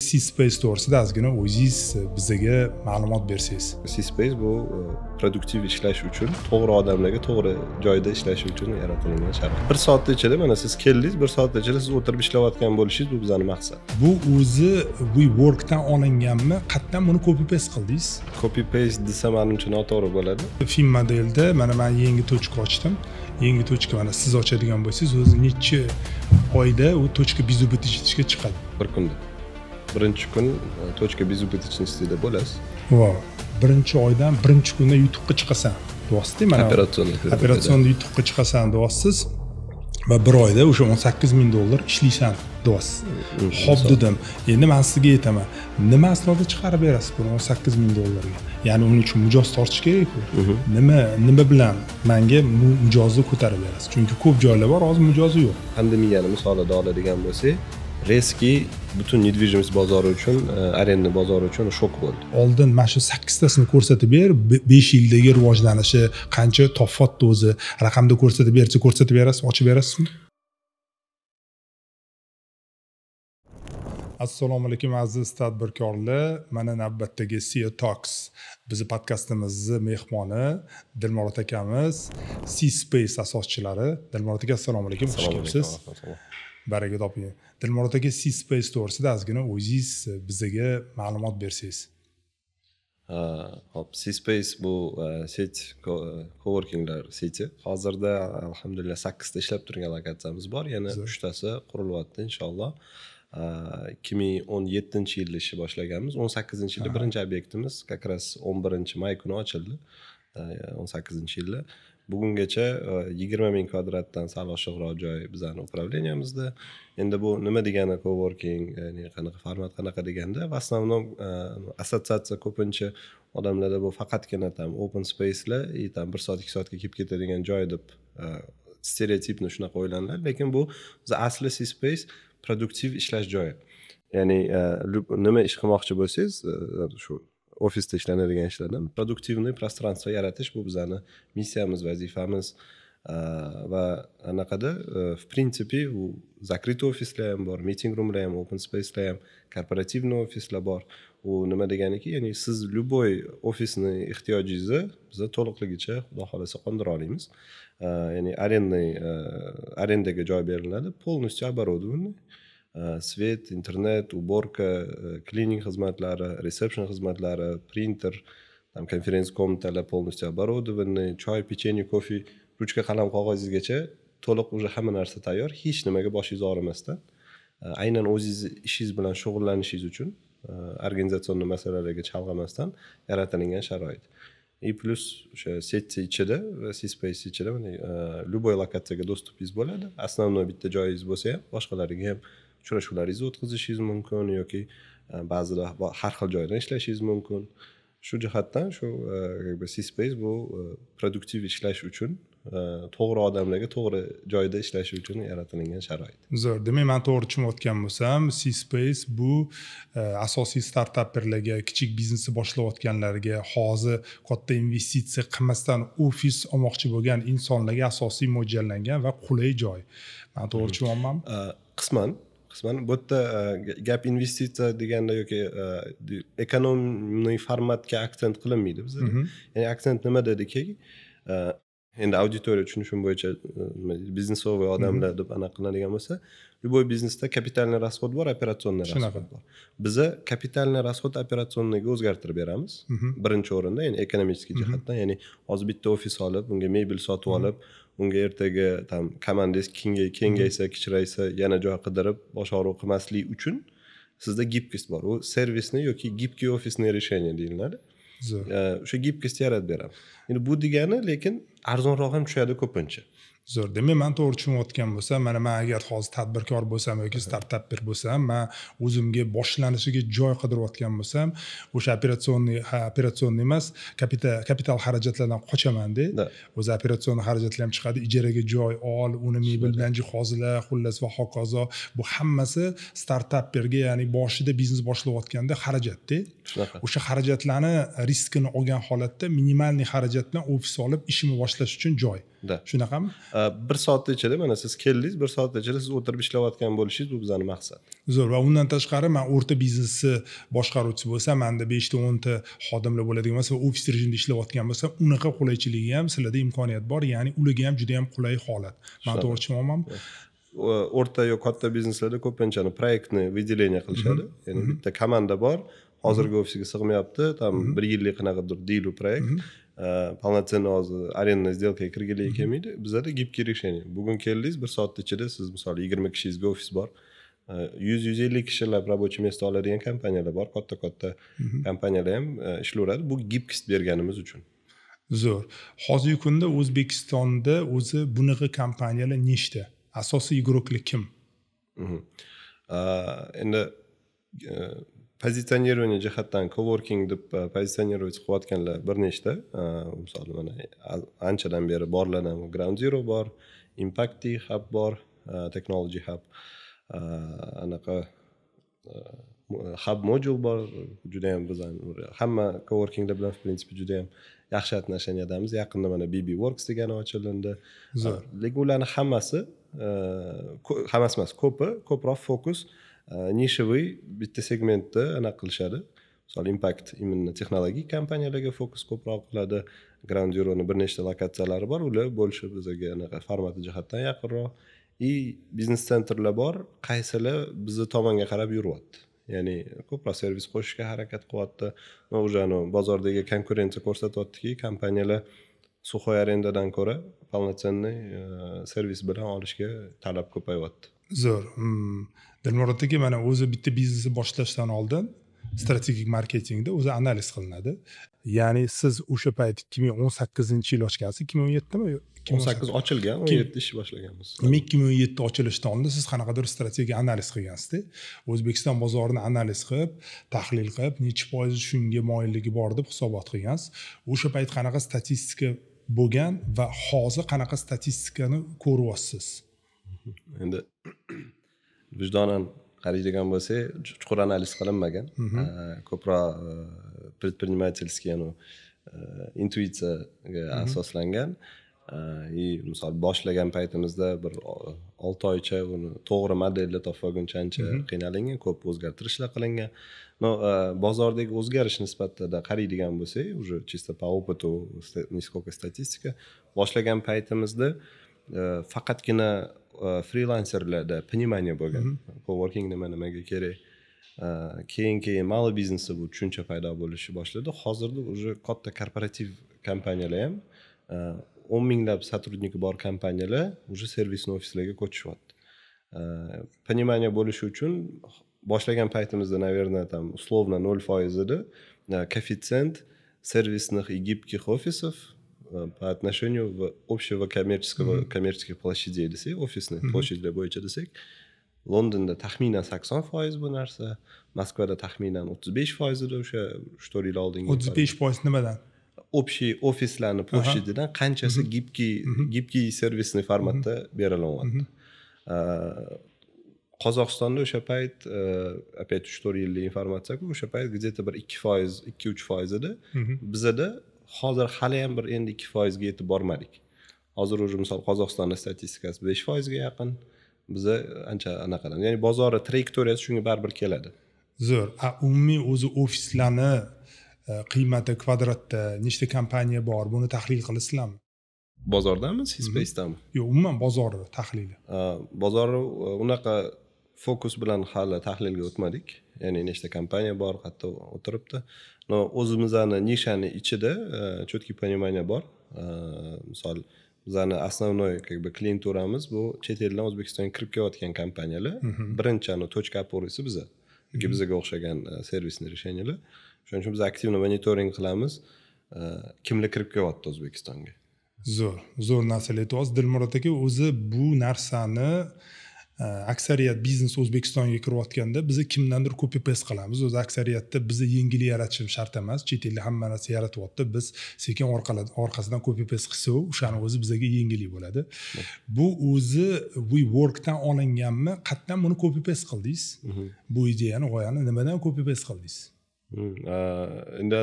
C-Space to'g'risida ozgina o'zingiz bizga ma'lumot bersangiz. C-Space bu produktiv ishlash uchun, to'g'ri odamlarga to'g'ri joyda ishlash uchun yaratilgan sharoit. 1 soat ichida mana siz keldingiz, 1 soat ichida siz o'tirib ishlayotgan bo'lishingiz bu bizning maqsad. Bu o'zi WeWorkdan olinganmi? Qayerdan buni copy paste qildingiz? Copy paste desam menimcha noto'g'ri bo'ladi. Fin modelda mana men yangi tochka ochdim. Yangi tochka mana siz ochadigan bo'lsangiz, o'zi necha oyda u tochka безубыточныйga chiqadi. Bir kunda. Birinchi kun tochka безубыточныйda bo'lasiz. Va birinchi oydan birinchi kunda YouTube'ga chiqasan. Deyapsiz, mana operatsionda YouTube'ga chiqasan deyapsiz. Va bir oyda o'sha $18,000 ishlaysan deyapsiz. Xo'p dedim. Endi men sizga aytaman. Nima asnoda chiqarib berasiz buni $18,000 ga? Ya'ni uning uchun mijoz tortish kerak-ku. Nima bilan menga mijozni ko'tarib berasiz? Chunki ko'p joylar bor, hozir mijozi yo'q. Pandemiyani misolida oladigan bo'lsak, Reski butun недвижимость bozori uchun, arenda bozori uchun shok bo'ldi. Oldin mana shu 8 tasini ko'rsatib ber, 5 yildagi rivojlanishi qancha topfatdi o'zi, raqamda ko'rsatib bersa ko'rsatib berasiz, ochib berasizmi? Assalomu alaykum aziz tadbirkorlar. Mana navbatdagi CEO Talks bizni podkastimizning mehmoni Dilmurod akamiz, C-Space asoschilari. Dilmurod aka, assalomu alaykum, xush kelibsiz. Baraka toping. Dilmurod aka, C-Space to'g'risida ozgina o'zingiz bizga ma'lumot bersangiz. Hop, C-Space bu set coworkinglar seti. Hozirda alhamdulillah 8 ta ishlab turgan lokatsiyamiz bor. Yana 3 tasi qurilyapti inshaalloh. 2017-yilda ishni boshlaganmiz. 18-yilda birinchi obyektimiz qakras 11-may kuni ochildi. 18-yilda. Bugungacha 20,000 kvadratdan sal oshiqroq joy bizning upravleniyamizda. Endi bu nima degani coworking, ya'ni qanaqa format, qanaqa deganda, в основном assotsiatsiya ko'pincha odamlarda bu faqatgina tam open space'lar, tam 1 soat 2 soatga kelib ketadigan joy deb stereotipni shunaqa o'ylanadi, lekin bu asli C-Space produktiv ishlash joyi. Ya'ni nima ish qilmoqchi bo'lsangiz, shu ofisda ishlanadigan ishlardan produktivniy пространство yaratish bu bizning missiyamiz, vazifamiz. Va anaqada в принципе u закрытый ofislar ham bor, meeting roomlar ham, open spacelar ham, korporativniy ofislar bor. U nima deganiki, ya'ni siz любой ofisni ehtiyojingizni biz to'liqligicha xudo xolasa qondira olamiz. Ya'ni arendaga joy beriladi, полностью оборудованный. Svet, internet, уборка, cleaning xizmatlari, reception xizmatlari, printer, tam konferens komnatalar полностью оборудованный, choy, pechenye, kofe, ruchka, qalam, qog'ozingizgacha to'liq уже hamma narsa tayyor, hech nimaga boshingiz og'rimasdan, aynan o'zingiz ishingiz bilan shug'ullanishingiz uchun organizatsion masalalarga chalg'imasdan yaratilgan sharoit. И плюс o'sha set ichida va C-Space ichida любой lokatsiyaga dostupingiz bo'ladi. Основной bitta joyingiz bo'lsa ham, boshqalariga ham uchrashuvlaringizni o'tkazishingiz mumkin yoki ba'zida har xil joydan ishlashingiz mumkin. Shu jihatdan shu C-Space bu produktiv ishlash uchun, to'g'ri odamlarga to'g'ri joyda ishlash uchun yaratilgan sharoit. Zo'r. Demak, men to'g'ri tushunayotgan bo'lsam, C-Space bu asosiy startapperlarga, kichik biznesni boshlayotganlarga, hozir katta investitsiya qilmasdan ofis olmoqchi bo'lgan insonlarga asosiy mo'ljallangan va qulay joy. Men to'g'ri tushunyapmanmi? Qisman bu yerda gap investitsiya deganda yoki ekonomiy formatga aksent qilinmaydi bizda. Ya'ni aksent nima dediki, endi auditoriya tushunishim bo'yicha biznesovoy odamlar deb aniq qilinadigan bo'lsa, любой biznesda kapitalniy расход bor, operatsionniy расход bor. Biza kapitalniy расход operatsionniga o'zgartirib beramiz. Birinchi o'rinda, ya'ni ekonomik jihatdan, ya'ni hozir bitta ofis olib, unga mebel sotib olib, unga ertaga tam komandangiz kengaysa, kichraysa, yana joy qidirib boshqaruv qilmaslik uchun sizda gibkost bor. U servisni yoki gibkiy ofisniy решение deyiladi. O'sha gibkostni yaratib beramiz. Endi bu degani, lekin arzonroq ham tushadi ko'pincha. Zo'r. Demak, men to'g'ri tushunayotgan bo'lsam, mana men agar hozir tadbirkor bo'lsam yoki startapper bo'lsam, men o'zimga boshlanishiga joy qidirayotgan bo'lsam, o'sha operatsion emas, kapital xarajatlardan qochaman-da. O'zi operatsion xarajatlar ham chiqadi, ijaraga joy ol, uni mebel bilan jihozla, xullas va hokazo. Bu hammasi startapperga, ya'ni boshida biznes boshlayotganda xarajatda. O'sha xarajatlarni riskini olgan holatda minimalniy xarajat bilan ofis olib ishimni boshlash uchun joy. Da. Shunaqami? Bir soat ichida mana siz keldingiz, bir soat ichida siz o'tirib ishlayotgan bo'lishingiz bu bizning maqsad. Zo'r. Va undan tashqari men o'rta biznesni boshqaruvchisi bo'lsam, menda 5 ta 10 ta xodimlar bo'ladigan bo'lsa, ofis rejimida ishlayotgan bo'lsam, unaqa qulaychiligi ham sizlarda imkoniyat bor, ya'ni ularga ham juda ham qulay holat. Men to'g'ri tushunyapmanmi? O'rta yo katta bizneslarda ko'pincha proyektni выделение qilishadi. Ya'ni bitta komanda bor, hozirgi ofisga sig'mayapti, tam 1 yillik qanaqadir deal proyekt. Полноценный hozir arenda сделкаga kirgiligi kelmaydi. Bizda gibkiy решение. Bugun keldingiz, bir soat ichida siz misol 20 kishingizga ofis bor. 100-150 kishilar рабочий место oladigan kompaniyalar bor, katta kompaniyalar ham ishlayveradi. Bu gibkist berganimiz uchun. Zo'r. Hozirgi kunda O'zbekistonda o'zi bunaqa kompaniyalar nechta? Asosiy guruhlar kim? Endi pozitsionirovание jihatdan coworking deb pozitsionirovать qilayotganlar bir nechta. Misol mana anchadan beri borlardan Ground Zero bor, Impact Hub bor, Technology Hub, anaqa hub module bor. Juda ham biz hamma coworkinglar bilan в принципе juda ham yaxshi отношениядamiz. Yaqinda mana BB Works degani ochildi. Lekin ularning hammasi emas, ko'proq fokus nisheviy bitta segmentda anaqa qilishadi. Misol Impact imенно texnologik kompaniyalarga fokus ko'proq qiladi. Ground Zero'ni bir nechta lokatsiyalari bor, ular bo'lishi bizga anaqa formati jihatdan yaqinroq. Biznes sentrlar bor, qaysilar bizni tomonga qarab yuryapti. Ya'ni ko'proq servis qo'shishga harakat qilyapti. Va уже bozordagi konkurensiya ko'rsatyaptiki, kompaniyalar sухой arendadan ko'ra полноценный servis bilan olishga talab ko'payyapti. Zo'r. Dilmurod aka, mana o'zi bitta biznesni boshlashdan oldin strategik marketingda o'zi analiz qilinadi. Ya'ni siz o'sha payt 2018-yil ochgansiz, 2017mi? 18 ochilgan, 17 ish boshlaganmiz. 2017 ochilishdan oldin siz qanaqadir strategiya analiz qilgansiz-da. O'zbekiston bozorini analiz qilib, tahlil qilib, necha foiz shunga moyilligi bor deb hisobot qilgansiz. O'sha payt qanaqa statistika bo'lgan va hozir qanaqa statistikani ko'ryapsiz? Endi vijdonan qaraydigan bo'lsak, chuqur analiz qilinmagan. Ko'proq предпринимательский, intuitsiyaga asoslangan. Misol boshlagan paytimizda bir 6 oycha uni to'g'ri modelni topguncha ancha qiynalingan, ko'p o'zgartirishlar qilingan. Bozordagi o'zgarish nisbatida qaraydigan bo'lsak, уже чисто по опыту, несколько statistika boshlagan paytimizda faqatgina freelancerlarda понимание bo'lgan. Coworking nimaga kerak. Keyin malый biznesda bu tushuncha paydo bo'lishi boshladi. Hozirda уже katta korporativ kompaniyalar ham 10 minglab сотрудники bor kompaniyalar уже servisni ofislarga ko'chishyapti. Понимание bo'lishi uchun boshlagan paytimizda, наверное, там условно 0% edi коэффициент сервисных и гибких офисов по отношению общего коммерческих площадей desak, ofisni площадьlar bo'yicha desak, Londonda taxminan 80% bu narsa, Moskvada taxminan 35% edi o'sha 4 yil oldingi. 35% nimadan? Общий ofislarni площадьidan qanchasi gibkiy servisli formatda berilyapti. Qozog'istonda o'sha payt опять 3-4 yillik informatsiya-ku, o'sha payt где-то bir 2%, 2-3% edi. Bizda hozir hali ham bir endi 2% ga yetib bormadik. Hozir o'sha misol Qozog'istonning statistikasi 5% ga yaqin. Biza ancha anaqadan. Ya'ni bozori trayektoriyasi shunga baribir keladi. Zo'r. Umumiy o'zi ofislarni qiymati kvadratda nechta kompaniya bor, buni tahlil qilasizlarmi? Bozordami, Space'dami? Yo'q, umuman bozorni tahlili. Bozorni unaqa fokus bilan hali tahlilga o'tmadik. Ya'ni nechta kompaniya bor, hatto o'tiribdi. O'zimizning nishani ichida четкий понимание bor. Misol bizning основной klienturamiz bu chet eldan O'zbekistonga kirib kelayotgan kompaniyalar. Birinchi точка опорasi biza. Yoki bizga o'xshagan servisni решениялар. Shuning uchun biz aktivni monitoring qilamiz. Kimlar kirib kelyapti O'zbekistonga? Zo'r narsalar aytyapsiz. Dilmurod aka, o'zi bu narsani aksariyat biznes O'zbekistonga kirayotganda biz kimdandir copy paste qilamiz. O'zi aksariyatda bizni yengillik yaratishimiz shart emas. Chet elda hamma narsa yaratyapti. Biz sekin orqasidan copy paste qilsak, o'shani o'zi bizga yengillik bo'ladi. Bu o'zi WeWorkdan olinganmi? Qatdan buni copy paste qildingiz? Bu ideyani, g'oyani nimadan copy paste qildingiz? Endi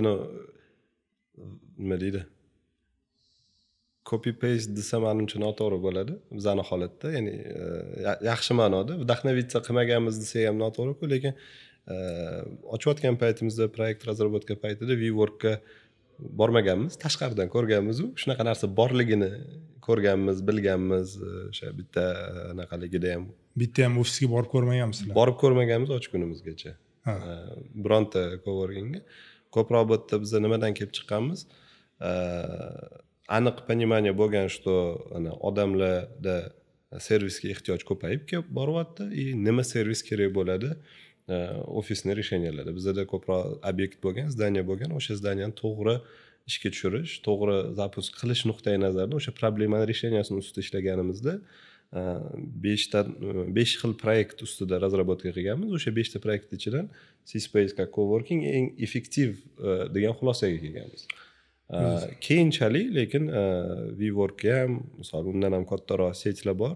nima deydi? copy paste desa menimcha noto'g'ri bo'ladi bizani holatda, ya'ni yaxshi ma'noda vdохновиться qilmaganmiz desa ham noto'g'ri-ku, lekin ochayotgan paytimizda proyekt razработка paytida WeWork'ga bormaganmiz, tashqaridan ko'rganmiz-u, shunaqa narsa borligini ko'rganmiz, bilganmiz, o'sha bitta anaqaligida ham. Bitta ham ofisga borib ko'rmaganmisizlar? Borib ko'rmaganmiz och kunimizgacha. Bironta coworkingga. Ko'proq bu yerda biz nimadan kelib chiqqanmiz? Aniq понимание bo'lgan, что ana odamlarda servisga ehtiyoj ko'payib kelib boryapti, nima servis kerak bo'ladi? Ofisni решениялari. Bizda ko'proq obyekt bo'lgan, zdaniya bo'lgan, o'sha zdaniyani to'g'ri ishga tushirish, to'g'ri запуск qilish nuqtai nazaridan o'sha problemani решениясini ustida ishlaganimizda 5 xil proyekt ustida razработка qilganmiz. O'sha 5 ta proyekt ichidan C-Space как coworking eng effektiv degan xulosaga kelganmiz. Keyinchalik lekin WeWork ham, misol undan ham kattaroq setlar bor,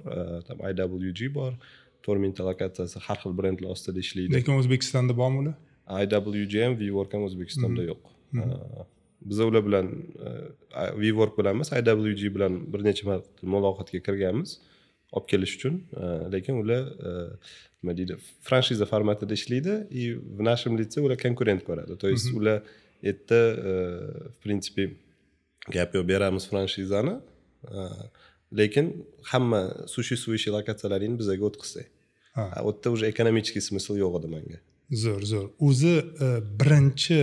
tam IWG bor. Tormenta lokatsiyasi har xil brendlar ostida ishlaydi. Lekin O'zbekistonda bormi ular? IWG ham, WeWork ham O'zbekistonda yo'q. Biz ular bilan WeWork bilan emas, IWG bilan bir necha marta muloqotga kirganmiz, olib kelish uchun, lekin ular nima deydi, franshiza formatida ishlaydi, в нашем лице ular konkurent ko'radi. То есть ular yerda в принципе gap yo'q, beramiz franshizani, lekin hamma sushi lokatsiyalarini bizga o'tkazsak. O yerda уже ekonomik smysl yo'q edi menga. Zo'r. O'zi birinchi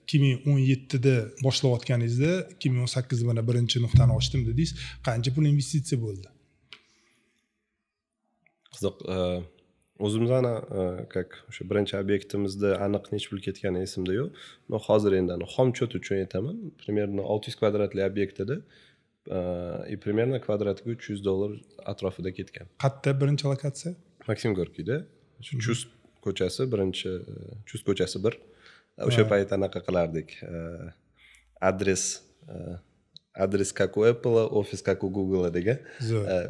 2017da boshlayotganingizda 2018da mana birinchi nuqtani ochdim dedingiz. Qancha pul investitsiya bo'ldi? Qiziq, o'zimizani как o'sha birinchi obyektimizda aniq nechta pul ketgani esimda yo'q. Men hozir endi xom chot uchun aytaman. Примерно 600 kvadratli obyektda и примерно kvadratiga $300 atrofida ketgan. Qayerda birinchi lokatsiya? Maksim Gorkiyda. Chust ko'chasi, birinchi Chust ko'chasi 1. O'sha payt anaqa qilardik. Adres как у Apple, ofis как у Google degan.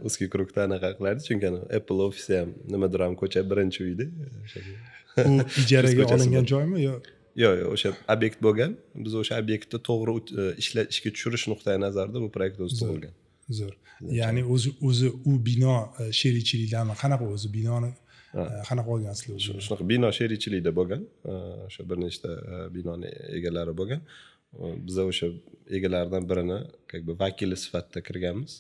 Узкий krugda anaqa qilardik, chunki Apple ofisi ham nimadir ham ko'cha birinchi uyda. U ijaraga olingan joymi yo? Yo'q, o'sha obyekt bo'lgan. Biz o'sha obyektni to'g'ri ishga tushirish nuqtai nazarida bu proyekt o'zi tug'ilgan. Zo'r. Ya'ni o'zi u bino sherikchiliklarmi? Qanaqa o'zi binoni qanaqa olgansizlar o'zi? Shunaqa bino sherikchilikda bo'lgan. O'sha bir nechta binoni egalari bo'lgan. Biz o'sha egalardan birini как бы vakili sifatida kirganmiz.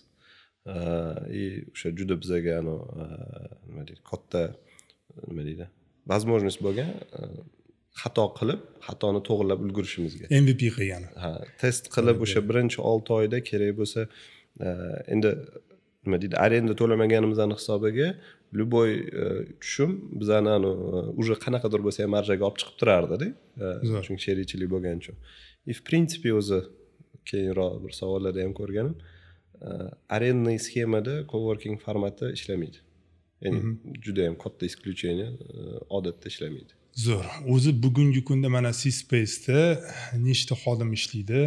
O'sha juda bizga nima deydi, katta nima deydi, возможность bo'lgan. Xato qilib, xatoni to'g'rilab ulgurishimizga. MVP qilgani. Test qilib o'sha birinchi 6 oyda kerak bo'lsa, endi nima deydi, arenda to'lamaganimizning hisobiga любой tushum bizani уже qanaqadir bo'lsa ham marjaga olib chiqib turardi-da. Chunki sherikchilik bo'lgani uchun. В принципе o'zi keyinroq bir savollarda ham ko'rganim, arendniy sxemada coworking formati ishlamaydi. Ya'ni juda ham katta исключение, odatda ishlamaydi. Zo'r. O'zi bugungi kunda mana C-Space'da nechta xodim ishlaydi?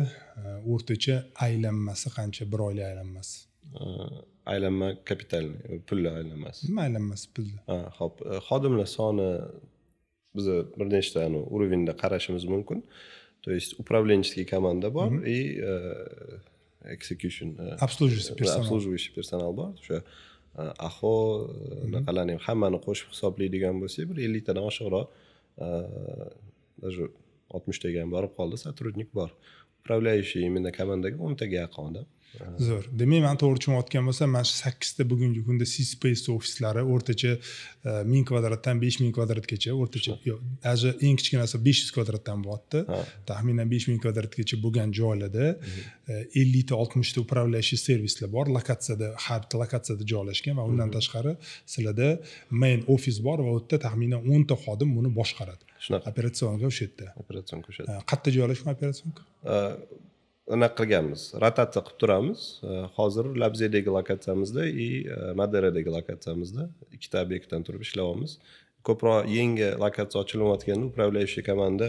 O'rtacha aylanmasi qancha, bir oylik aylanmasi? Aylanma kapitalniy, pulli aylanmasi. Nima aylanmasi pulli? Xo'p, xodimlar soni biz bir nechta уровеньda qarashimiz mumkin. То есть управленческий komanda bor и execution, обслуживающий personal bor. O'sha aho naqalarni hammani qo'shib hisoblaydigan bo'lsak, bir 50 tadan oshiqroq, даже 60 taga ham borib qoldi, сотрудник bor. Управляющий именно komandaga 10 taga yaqin odam. Zo'r. Demak, men to'g'ri tushunayotgan bo'lsam, mana shu 8 ta bugungi kunda C-Space ofislari o'rtacha 1000 kvadratdan 5000 kvadratgacha, o'rtacha даже eng kichkinasi 500 kvadratdan bo'lyapti. Taxminan 5000 kvadratgacha bo'lgan joylarda 50 ta 60 ta управляющий servislar bor. Lokatsiyada, har bitta lokatsiyada joylashgan va undan tashqari sizlarda main ofis bor va u yerda taxminan 10 ta xodim buni boshqaradi. Shunaqa. Operatsionka o'sha yerda. Operatsionka o'sha. Qayerda joylashgan operatsionka? Anaqa qilganmiz, rotatsiya qilib turamiz. Hozir Labzedagi lokatsiyamizda и Maderadagi lokatsiyamizda ikkita obyektdan turib ishlayapmiz. Ko'proq yangi lokatsiya ochilayotganda управляющий komanda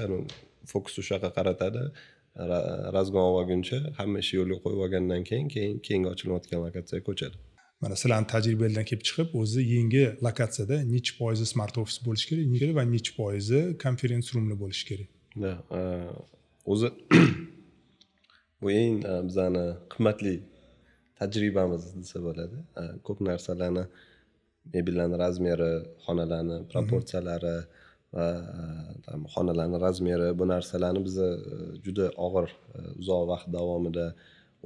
fokus o'sha yoqqa qaratadi. Razgon olguncha hamma ishni yo'lga qo'yib olgandan keyin keyingi ochilayotgan lokatsiyaga ko'chadi. Mana sizlarning tajribalardan kelib chiqib, o'zi yangi lokatsiyada necha foizi smart office bo'lishi kerak va necha foizi konferens rumli bo'lishi kerak? O'zi bu eng bizani qimmatli tajribamiz desa bo'ladi. Ko'p narsalarni, mebellarni razmeri, xonalarni proporsiyalari va xonalarni razmeri, bu narsalarni biz juda og'ir uzoq vaqt davomida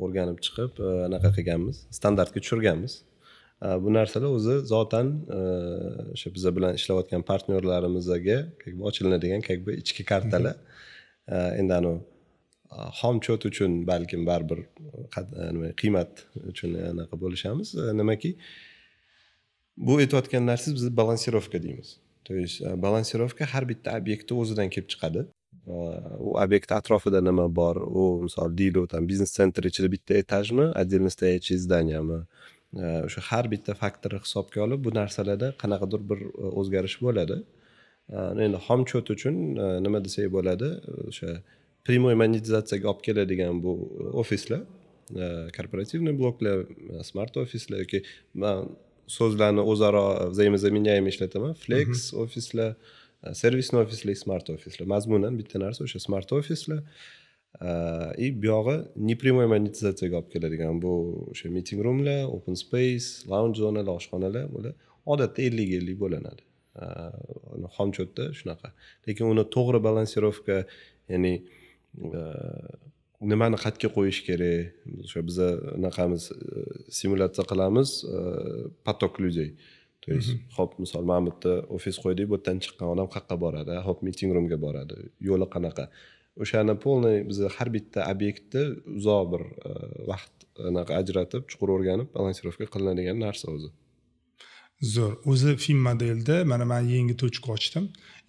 o'rganib chiqib anaqa qilganmiz, standartga tushirganmiz. Bu narsalar o'zi zotan o'sha biz bilan ishlayotgan partnyorlarimizga ochilinadigan ichki kartalar. Endi xom chot uchun balkim baribir qiymat uchun anaqa bo'lishamiz. Nimaki bu aytayotgan narsangiz biz balansirovka deymiz. То есть balansirovka har bitta obyektni o'zidan kelib chiqadi. U ob'ekt atrofida nima bor, u misol deylik, там biznes sentr ichida bitta etajmi, отдельно стоящий зданияmi, o'sha har bitta faktorni hisobga olib bu narsalarda qanaqadir bir o'zgarish bo'ladi. Endi xom chot uchun nima desak bo'ladi, o'sha primoy monetizatsiyaga olib keladigan bu ofislar, korporativniy bloklar, smart ofislar yoki so'zlarni o'zaro взаимозаменяемый ishlataman. Flex ofislar, servisli ofislar, smart ofislar. Mazmunan bitta narsa o'sha smart ofislar. Bu yog'i непрямой monetizatsiyaga olib keladigan bu o'sha meeting roomlar, open space, lounge zonalar, oshxonalar, bular odatda 50-50 bo'linadi. Xomchotda shunaqa. Lekin uni to'g'ri balansirovka, ya'ni nimani qatga qo'yish kerak, o'sha biz anaqamiz simulyatsiya qilamiz, поток людей. То есть hop misol mana bu yerda ofis qo'ydik, bu yerdan chiqqan odam qayerga boradi, hop meeting roomga boradi, yo'li qanaqa. O'shani polniy biz har bitta obyektni uzoq bir vaqt anaqa ajratib, chuqur o'rganib balansirovka qilinadigan narsa o'zi. Zo'r. O'zi film modelda mana men yangi tochka ochdim.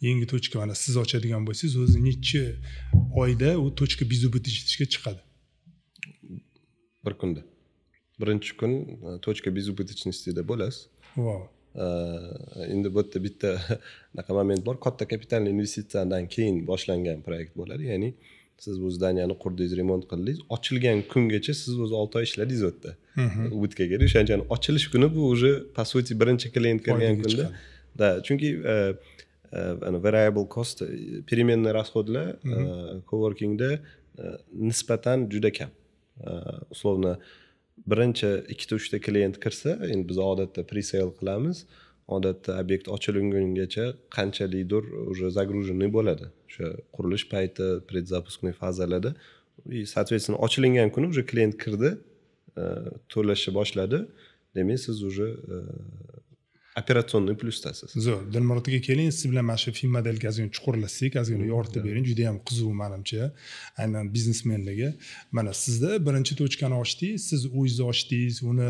Yangi tochka mana siz ochadigan bo'lsangiz, o'zi necha oyda u tochka безубыточностьga chiqadi? Bir kunda. Birinchi kun tochka безубыточностьda bo'lasiz. Wow. Endi bu yerda bitta anaqa moment bor, katta kapital investitsiyadan keyin boshlangan proyekt bo'ladi. Ya'ni siz bu zdaniyani qurdingiz, remont qildingiz, ochilgan kungacha siz o'zi 6 oy ishladingiz u yerda. Ubitkaga o'shanchani ochilish kuni bu уже по сути birinchi klient kelgan kunda. Da, chunki variable cost, переменный расходlar coworkingda nisbatan juda kam. Условно birinchi 2-3 ta klient kirsa, endi biz odatda pre-sale qilamiz. Odatda obyekt ochilgungacha qanchalikdir уже загруженный bo'ladi. O'sha qurilish payti, предзапускный fazalarda. Соответственно, ochilingan kuni уже klient kirdi, to'lashni boshladi. Demak, siz уже operasionniy plyusdasiz. Zo'r. Dilmurod aka, keling, siz bilan mana shu film modelga ozgina chuqurlashsak, ozgina yoritib bering. Juda ham qiziq menimcha. Aynan biznesmenlarga. Mana sizda birinchi tochkani ochdingiz, siz o'zingiz ochdingiz, uni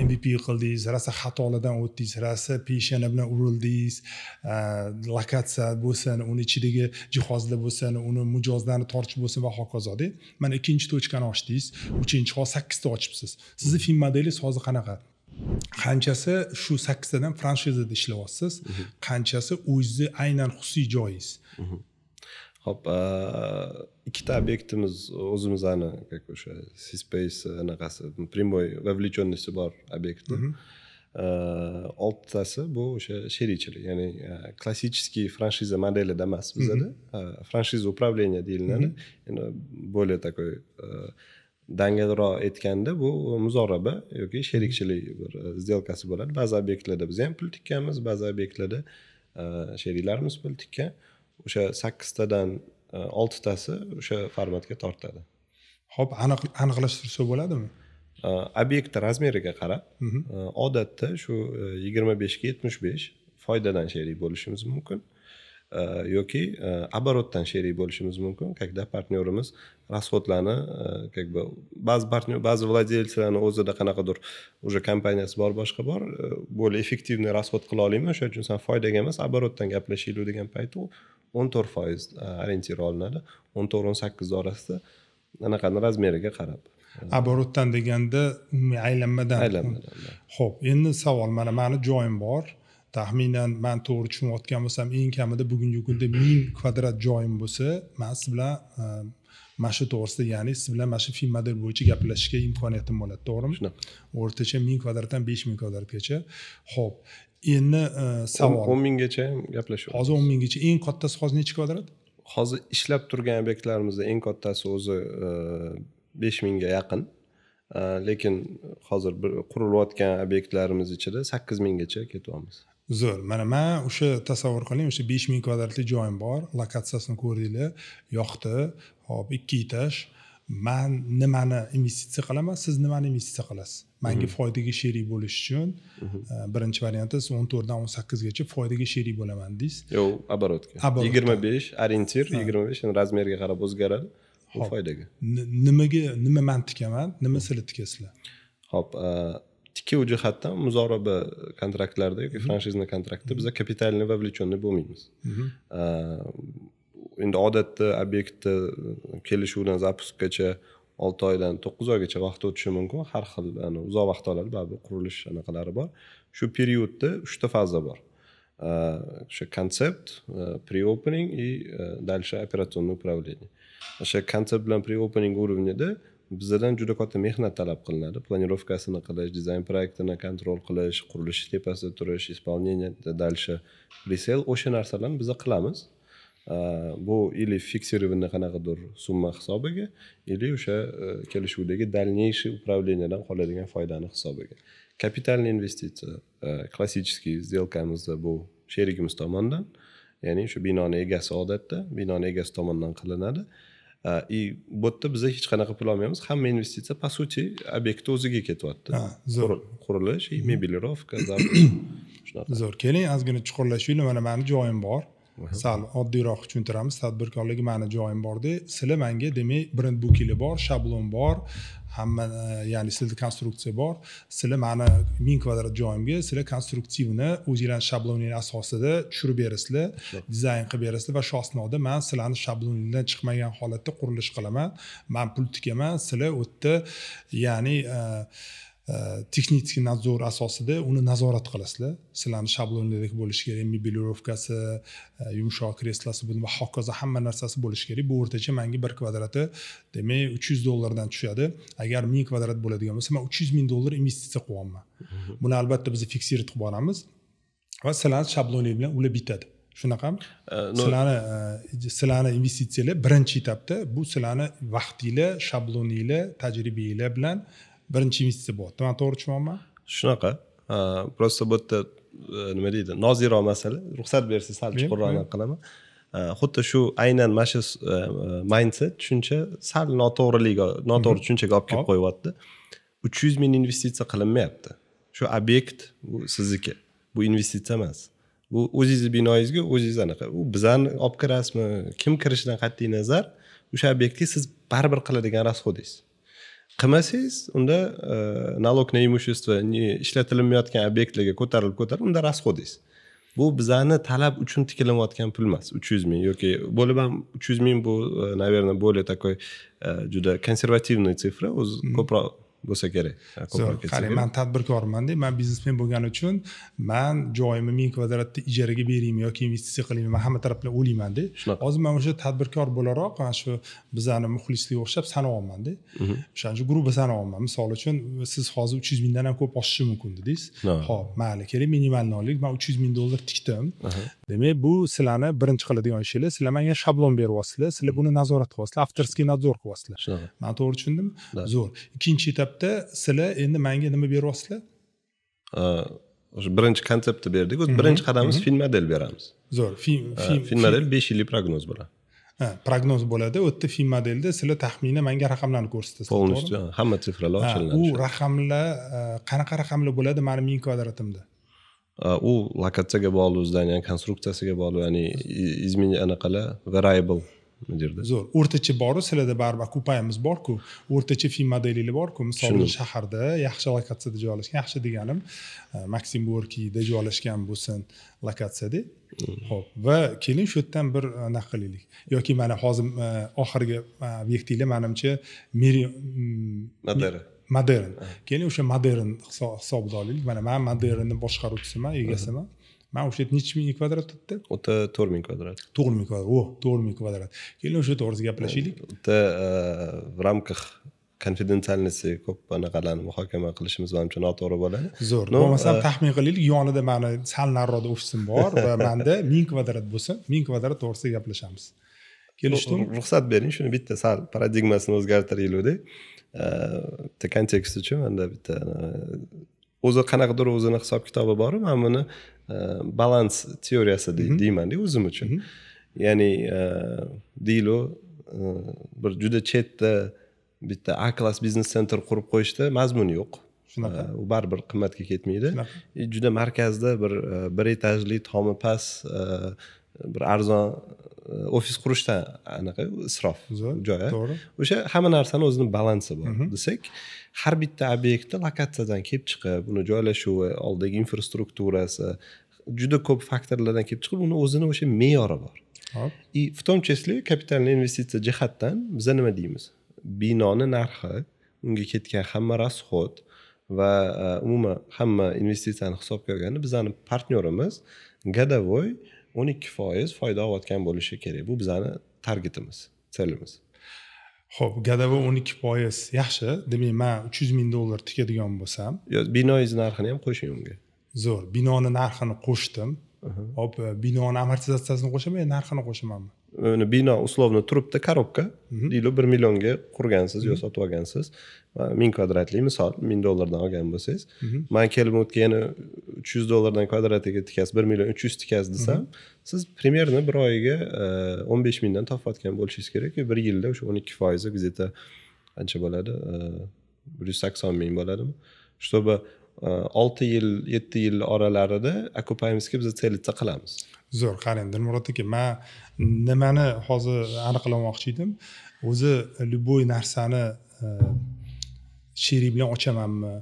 MVP qildingiz, rasa xatolardan o'tdingiz, rasa peshana bilan urildingiz, lokatsiya bo'lsin, uni ichidagi jihozlar bo'lsin, uni mijozlarni tortish bo'lsin va hokazoda. Mana ikkinchi tochkani ochdingiz, uchinchi, hozir 8 ta ochibsiz. Sizning film modelingiz hozir qanaqa? Qanchasi shu 8 tadan franshizada ishlayapsiz, qanchasi o'zingizni aynan xususiy joyingiz? Hop, ikkita obyektimiz o'zimizning o'sha C-Space anaqasi, primoy vovlеченности bor obyektlar. 6tasi bu o'sha sherikchilik, ya'ni klassический franšiza modelida emas bizda. Franšiza управления deyiladi. Ya'ni более такой dangalroq aytganda bu muzoraba yoki sherikchilik bir сделкасы bo'ladi. Ba'zi obyektlarda biz ham pul tikkanmiz, ba'zi obyektlarda sheriklarimiz pul tikkan. O'sha 8 tadan 6 tasi o'sha formatga tortadi. Xo'p, aniqlashtirsa bo'ladimi? Obyekt razmeriga qarab, odatda shu 25 ga 75 foydadan sherik bo'lishimiz mumkin. Yoki оборотdan sherik bo'lishimiz mumkin, когда partnyorimiz расходlarni ba'zi vладельцlarni o'zida qanaqadir уже kompaniyasi bor, boshqa bor, более effektivniy расход qila olmayman, o'sha uchun sen foydaga emas, оборотdan gaplashaylik degan payt u 14% orientir olinadi. 14-18 orasida anaqani razmeriga qarab. Оборотdan deganda umumiy aylanmadan. Xo'p, endi savol, mani joyim bor. Taxminan men to'g'ri tushunayotgan bo'lsam, eng kamida bugungi kunda 1000 kvadrat joyim bo'lsa, men siz bilan mana shu to'g'risida, ya'ni siz bilan mana shu film model bo'yicha gaplashishga imkoniyatim bo'ladi, to'g'rimi? Shunaqa. O'rtacha 1000 kvadratdan 5000 kvadratgacha. Xo'p, endi savol. 10 minggacha gaplashyapmiz. Hozir 10 minggacha. Eng kattasi hozir necha kvadrat? Hozir ishlab turgan obyektlarimizda eng kattasi o'zi 5000 ga yaqin. lekin hozir qurilayotgan obyektlarimiz ichida 8 minggacha ketyapmiz. Zo'r. Mana men o'sha tasavvur qiling, o'sha 5000 kvadratli joyim bor, lokatsiyasini ko'rdinglar, yoqdi. Hop, 2 etaj. Men nimani investitsiya qilaman, siz nimani investitsiya qilasiz? Menga foydaga sherik bo'lish uchun birinchi variantda siz 14 dan 18 gacha foydaga sherik bo'laman deysiz. Yo'q, оборотga. 25 orientir, 25 razmerga qarab o'zgaradi. Bu foydaga. Nima men tikaman, nima sizlar tikasizlar? Hop, tikuv jihatdan muzoraba kontraktlarda yoki franshiza kontraktda biz kapitalni vовлечённый bo'lmaymiz. Endi odatda obyektni kelishuvdan zapuskgacha 6 oydan 9 oygacha vaqt o'tishi mumkin. Har xil uzoq vaqt oladi, baribir qurilish anaqalari bor. Shu periodda 3 ta faza bor. O'sha konsept, pre-opening и дальше операционное управление. O'sha konsept bilan pre-opening уровнida bizdan juda katta mehnat talab qilinadi. Planirovkasini qilish, dizayn proyektini kontrol qilish, qurilish tepasida turish, исполнение, дальше resale, o'sha narsalarni biz qilamiz. Bu или fiksirованный qanaqadir summa hisobiga, или o'sha kelishuvdagi дальнейший управлениеdan qoladigan foydani hisobiga. Kapitalniy investitsiya klassический сделкамizda bu sherigimiz tomonidan, ya'ni o'sha binoni egasi odatda binoni egasi tomonidan qilinadi. И bu yerda biz hech qanaqa pul olmaymiz. Hamma investitsiya по сути obyektni o'ziga ketyapti. Qurilish, mebilirovka, shunaqa. Zo'r. Keling, ozgina chuqurlashaylik. Mana meni joyim bor. Sal oddiyroq tushuntiramiz. Tadbirkorlik meni joyim borda, sizlar menga demak brend bukili bor, shablon bor, hamma ya'ni sizda konstruksiya bor. Sizlar meni 1000 kvadrat joyimga sizlar konstruktivni o'zingizlar shabloningiz asosida tushirib berasizlar, dizayn qilib berasizlar va shu asnoda men sizlarning shabloningizdan chiqmagan holatda qurilish qilaman. Men pul tikaman, sizlar o'tda ya'ni texnik nadzor asosida uni nazorat qilasizlar. Sizlarning shablonlardagi bo'lishi kerak, mebilirovkasi, yumshoq kreslosi va hokazo hamma narsasi bo'lishi kerak. Bu o'rtacha menga 1 kvadrati demak $300 dan tushadi. Agar 1000 kvadrat bo'ladigan bo'lsa, men $300,000 investitsiya qilyapman. Buni albatta biz fiksirib qilib boramiz va sizlarning shabloningiz bilan ular bitadi. Shunaqami? Sizlarning investitsiyalar birinchi etapda bu sizlarning vaqtinglar, shabloninglar, tajribanglar bilan birinchi investitsiya bo'lyapti. Men to'g'ri tushunyapman? Shunaqa. Просто bu yerda nima deydi? Noziroq masala. Ruxsat bersangiz sal chuqurroq qilaman. Xuddi shu aynan mana shu mindset tushuncha sal noto'g'ri tushunchaga olib kelib qo'yyapti. 300 ming investitsiya qilinmayapti. Shu obyekt bu sizniki. Bu investitsiya emas. Bu o'zingizning binoyingizga o'zingiz anaqa. U bizani olib kirasizmi? Kim kirishidan qat'iy nazar, o'sha obyektga siz baribir qiladigan расходingiz. Qilmasangiz, unda налог на имущество ishlatilmayotgan obyektlarga ko'tarilib unda расходingiz. Bu bizani talab uchun tikilayotgan pul emas. 300 ming yoki bo'lib ham 300 ming bu, наверное, более такой juda konservativniy sifra, o'zi ko'proq bo'lsa kerak. Qarang, men tadbirkorman-da, men biznesmen bo'lgani uchun men joyimni 1000 kvadratda ijaraga beraymi yoki investitsiya qilaymi, men hamma tarafdan o'ylayman-da. Hozir men o'sha tadbirkor bo'laroq, mana shu bizani muxlislarga o'xshab sanayapman-da. O'shancha guruhga sanayapman. Misol uchun siz hozir 300 mingdan ham ko'p oshishi mumkin dedingiz. Xo'p, mayli, kerak minimalni olaylik. Men $300,000 tikdim. Demak, bu sizlarni birinchi qiladigan ishinglar, sizlar menga shablon beryapsizlar, sizlar buni nazorat qilyapsizlar, avtorskiy nadzor qilyapsizlar. Men to'g'ri tushundim? Zo'r. Ikkinchi etapda sizlar endi menga nima beryapsizlar? O'sha birinchi konseptni berdik. O'z birinchi qadamimiz fin model beramiz. Zo'r. Fin model 5 yillik prognoz bo'ladi. Prognoz bo'ladi. O'tda fin modelda sizlar taxminan menga raqamlarni ko'rsatasiz. Полностью hamma sifralar ochilinadi. U raqamlar qanaqa raqamlar bo'ladi meni 1000 kvadratimda? U lokatsiyaga bog'liq, zdaniyaning konstruksiyasiga bog'liq, ya'ni izmeniya anaqalar variable mudirda. Zo'r. O'rtacha bor-ku, sizlarda baribir kupayimiz bor-ku. O'rtacha fin modelinglar bor-ku. Misol uchun shaharda yaxshi lokatsiyada joylashgan, yaxshi deganim Maksimburgda joylashgan bo'lsin lokatsiyada. Xo'p, va keling shu yerdan bir anaqa qilaylik. Yoki mana hozir oxirgi obyektinglar menimcha modern. Keling o'sha modern hisobida olaylik. Mana men modernni boshqaruvchisiman, egasiman. Men o'sha necha ming kvadrat tutdi? O'ta 4000 kvadrat. 4000 kvadrat. 4000 kvadrat. Keling o'sha to'g'risida gaplashaylik. O'ta в рамках konfidensialnosti ko'p anaqalarni muhokama qilishimiz menimcha noto'g'ri bo'ladi. Zo'r. Bo'lmasam taxmin qilaylik, yonida meni sal nariroqda ofisim bor va menda 1000 kvadrat bo'lsa, 1000 kvadrat to'g'risida gaplashamiz. kelishdimi? Ruxsat bering, shuni bitta sal paradigmasini o'zgartiraylik. Bitta kontekst uchun menda bitta o'zi qanaqadir o'zini hisob kitobi bor, men buni balans teoriyasi deyman-da o'zim uchun. Ya'ni deylo bir juda chetda bitta A-klass biznes center qurib qo'yishda mazmuni yo'q. Shunaqa. U baribir qimmatga ketmaydi. Juda markazda bir etajli tomi past bir arzon ofis qurishdan anaqa isrof joy. To'g'ri. O'sha hamma narsani o'zini balansi bor desak, har bitta obyektda lokatsiyadan kelib chiqib, uni joylashuvi, oldagi infrastrukturasi, juda ko'p faktorlardan kelib chiqib, uni o'zini o'sha me'yori bor. И в том числе kapitalniy investitsiya jihatdan biz nima deymiz? Binoni narxi, unga ketgan hamma rasxod va umuman hamma investitsiyani hisobga olganda bizning partnyorimiz godovoy 12% foyda olayotgan bo'lishi kerak. Bu bizning targetimiz, selimiz. Xo'p, godovoy 12% yaxshi. Demak, men $300,000 tikadigan bo'lsam, binoingiz narxini ham qo'shing unga. Zo'r. Binoni narxini qo'shdim. Hop, binoni amortizatsiyasini qo'shaman, narxini qo'shamanmi? Uni bino uslovni turibdi, korobka. Deylik 1 millionga qurgansiz yo sotib olgansiz. 1000 kvadratli misol $1000 dan olgan bo'lsangiz, men kelib o'tgan yana $300 dan kvadratiga tikasiz 1.300.000 tikasiz desam, siz примерно bir oyiga 15.000 dan topayotgan bo'lishingiz kerak. Bir yilda o'sha 12% где-то qancha bo'ladi? 180.000 bo'ladimi? Чтобы 6 yil, 7 yil oralarida okupayimizga biz selitsa qilamiz. Zo'r, qarang, Dilmurod aka, men nimani hozir aniqlamoqchi edim. O'zi любой narsani sherik bilan ochamanmi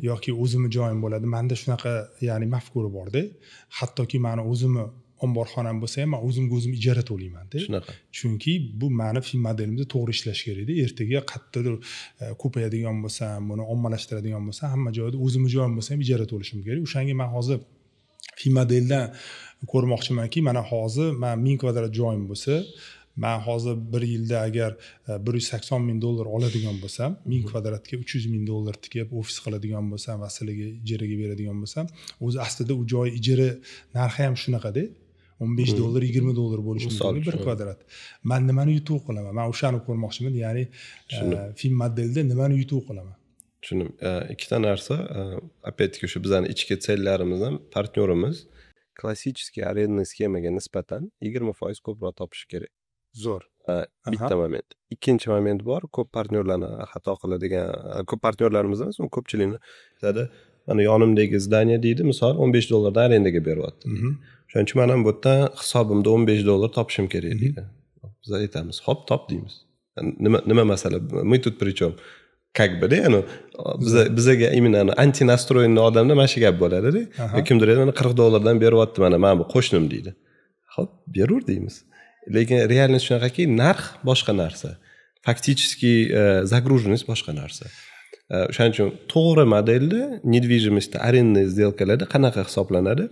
yoki o'zimni joyim bo'ladi. Menda shunaqa, ya'ni mafkura bor-da. Hattoki meni o'zimni omborxonam bo'lsa ham, men o'zimga o'zim ijara to'layman-da. Shunaqa. Chunki bu meni film modelimda to'g'ri ishlash kerak-da. Ertaga qayerdadir ko'payadigan bo'lsam, buni ommalashtiradigan bo'lsam, hamma joyda o'zimni joyim bo'lsa ham ijara to'lashim kerak. O'shanga men hozir film modeldan ko'rmoqchimanki, mana hozir men 1000 kvadrat joyim bo'lsa, men hozir bir yilda agar $180.000 oladigan bo'lsam, 1000 kvadratga $300.000 tikib ofis qiladigan bo'lsam va sizlarga ijaraga beradigan bo'lsam, o'zi aslida u joy ijara narxi ham shunaqada. $15, $20 bo'lishi mumkin bir kvadrat. Men nimani yutuq qilaman? Men o'shani ko'rmoqchiman, ya'ni film modelda nimani yutuq qilaman? Tushundim. Ikkita narsa, опять-таки o'sha bizning ichki sellarimizdan partnyorimiz klassический arendniy skemaga nisbatan 20% ko'proq topishi kerak. Zo'r. Bitta moment. Ikkinchi moment bor, ko'p partnyorlarni xato qiladigan, ko'p partnyorlarimiz emas, ko'pchilikni aytadi, mana yonimdagi zdaniya deydi, misol $15 dan arendaga beryapti. Shuning uchun men ham bu yerdan hisobimda $15 topishim kerak deydi. Biz aytamiz, "Hop, top" deymiz. Nima masala? Мы тут при чем? Как бы, yani bizaga именно anti nastroyenli odamda mana shu gap bo'ladi-da. Kimdir aytadi, "Mana $40 dan beryapti, mana bu qo'shnim" deydi. Hop, beraver deymiz. Lekin realность shunaqaki, narx boshqa narsa. Faktически загруженность boshqa narsa. O'shaning uchun to'g'ri modelda недвижимость arendniy сделкалari qanaqa hisoblanadi?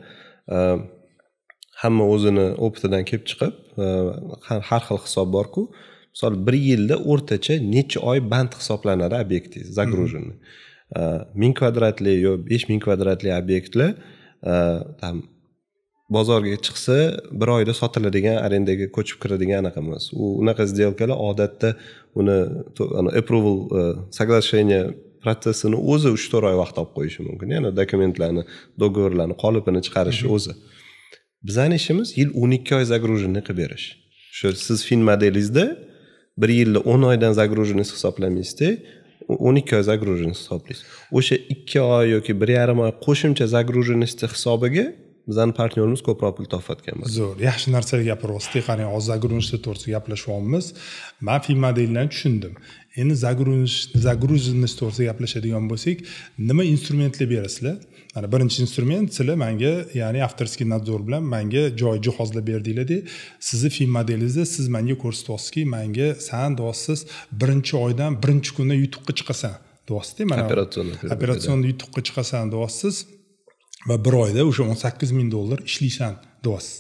Hamma o'zini optidan kelib chiqib, har xil hisob bor-ku. Misol 1 yilda o'rtacha necha oy band hisoblanadi obyektingiz, загруженный. 1000 kvadratli yo 5000 kvadratli obyektlar tam bozorga chiqsa 1 oyda sotiladigan, arendaga ko'chib kiradigan anaqa emas. Unaqa сделкалар odatda uni approval соглашение protsessini o'zi 3-4 oy vaqt olib qo'yishi mumkin. Ya'ni dokumentlarni, dogovorlarni qolipini chiqarish o'zi. Bizning ishimiz yil 12 oy загруженный qilib berish. Shu siz film modelingizda 1 yilda 10 oydan загруженность hisoblamaysizda, 12 oy загруженность hisoblaysiz. O'sha 2 oy yoki 1,5 oy qo'shimcha загруженность hisobiga bizning partnyorimiz ko'proq pul topayotgan bo'ladi. Zo'r, yaxshi narsalar gapiryapsiz. Qarang, hozir загруженность to'g'risida gaplashyapmiz. Men film modelini tushundim. Endi загруженность to'g'risida gaplashadigan bo'lsak, nima instrumentlar berasizlar? Mana birinchi instrument sizlar menga, ya'ni avtorskiy nadzor bilan menga joy jihozlab berdinglar-da. Sizni film modelingizda siz menga ko'rsatyapsizki, menga san deyapsiz, birinchi oydan birinchi kunda yutuqqa chiqasan deyapsiz-da. Mana operatsionda yutuqqa chiqasan deyapsiz. Va 1 oyda o'sha $18.000 ishlaysan deyapsiz.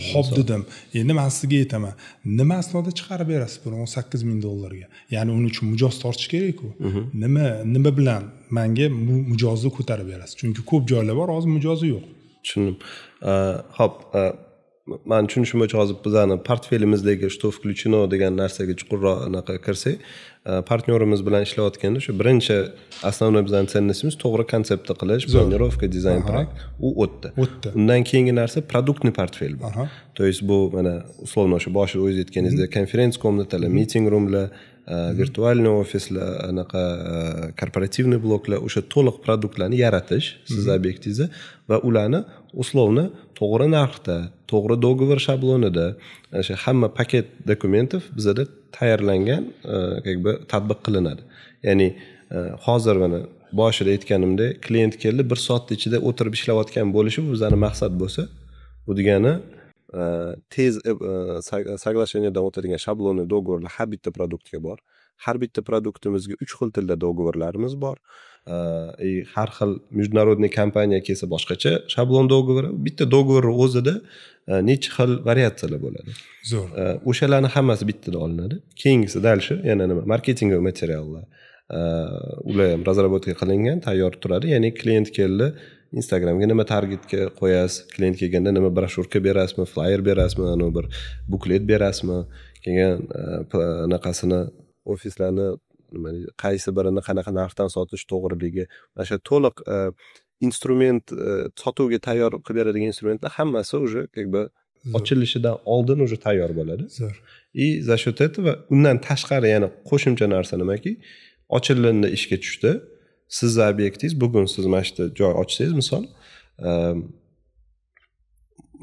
Xo'p dedim. Endi men sizga aytaman, nima asnoda chiqarib berasiz buni $18.000 ga? Ya'ni uning uchun mijoz tortish kerak-ku. Nima bilan menga mijozni ko'tarib berasiz? Chunki ko'p joylar bor, hozir mijozi yo'q. Tushundim. Xo'p, men tushunishim bo'yicha hozir bizani portfelimizdagi что включено degan narsaga chuqurroq anaqa kirsak, partnyorimiz bilan ishlayotganda shu birinchi основной bizning ценностimiz to'g'ri konseptni qilish, planirovka, dizayn proyekt u o'tdi. Undan keyingi narsa produktni portfel bor. То есть bu mana условно shu boshida o'zingiz aytganingizdek konferensiya komnatalar, meeting roomlar, virtualniy ofislar, anaqa korporativniy bloklar, o'sha to'liq produktlarni yaratish siz obyektingizda va ularni условно to'g'ri narxda, to'g'ri dogovor shablonida, o'sha hamma paket dokumentov bizada tayyorlangan как бы tatbiq qilinadi. Ya'ni hozir mana boshida aytganimdek, klient keldi, 1 soat ichida o'tirib ishlayotgan bo'lishi bu bizning maqsad bo'lsa, bu degani tez соглашениеdan o'tadigan shablonli dogovorlar har bitta produktga bor. Har bitta produktimizga 3 xil tilda dogovorlarimiz bor. Har xil международный kompaniya kelsa boshqacha shablon dogovor, bitta dogovorning o'zida necha xil variatsiyalar bo'ladi. Zo'r. O'shalarning hammasi bittada olinadi. Keyingisi dalshi yana nima? Marketing materiallar. Ular ham razработка qilingan, tayyor turadi. Ya'ni klient keldi, Instagramga nima targetga qo'yasiz, klient kelganda nima broshurka berasizmi, flyer berasizmi, bir buklet berasizmi, keyin anaqasini ofislarni qaysi birini qanaqa narxdan sotish to'g'riligi, o'sha to'liq instrument sotuvga tayyor qilib beradigan instrumentlar hammasi уже как бы ochilishidan oldin уже tayyor bo'ladi. Zo'r. И за счет этого undan tashqari yana qo'shimcha narsa nimaki, ochilindi ishga tushdi. Sizni obyektingiz bugun siz mana shu joy ochsangiz, misol,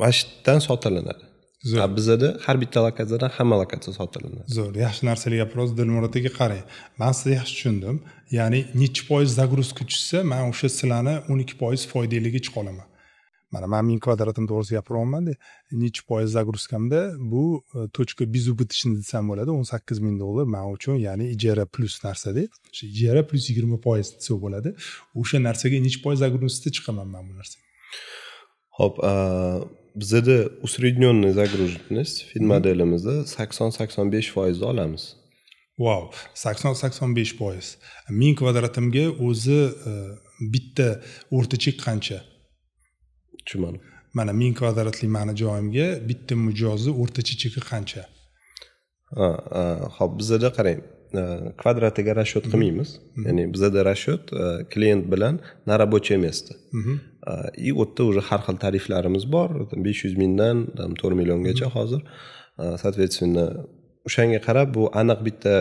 mana shu yerdan sotilinadi. Bizda har bitta lokatsiyadan hamma lokatsiya sotilinadi. Zo'r, yaxshi narsalar gapirasiz Dilmurod aka, qarang. Men sizni yaxshi tushundim. Ya'ni necha foiz загрузка tushsa, men o'sha sizlarni 12% foydaliga chiqa olaman. Mana men 1000 kvadratim to'g'risida gapiryapman-da. Necha foiz загрузкамda bu точка безубыточный desam bo'ladi, $18,000 men uchun, ya'ni ijara plus narsa-da. O'sha ijara plus 20% desa bo'ladi. O'sha narsaga necha foiz загрузкада chiqaman men bu narsaga. Xo'p, bizda усредненный загруженность fin modelimizda 80-85% olamiz. Wow, 80-85%. 1000 kvadratimga o'zi bitta o'rtacha qancha? Tushunmadim. Mana 1000 kvadratli mani joyimga bitta mijozi o'rtacha cheki qancha? Xo'p, bizda qarang, kvadratiga расчет qilmaymiz. Ya'ni bizda расчет klient bilan na рабочее место. И o'tda уже har xil tariflarimiz bor, 500 mingdan 4 milliongacha hozir. Соответственно, o'shanga qarab bu aniq bitta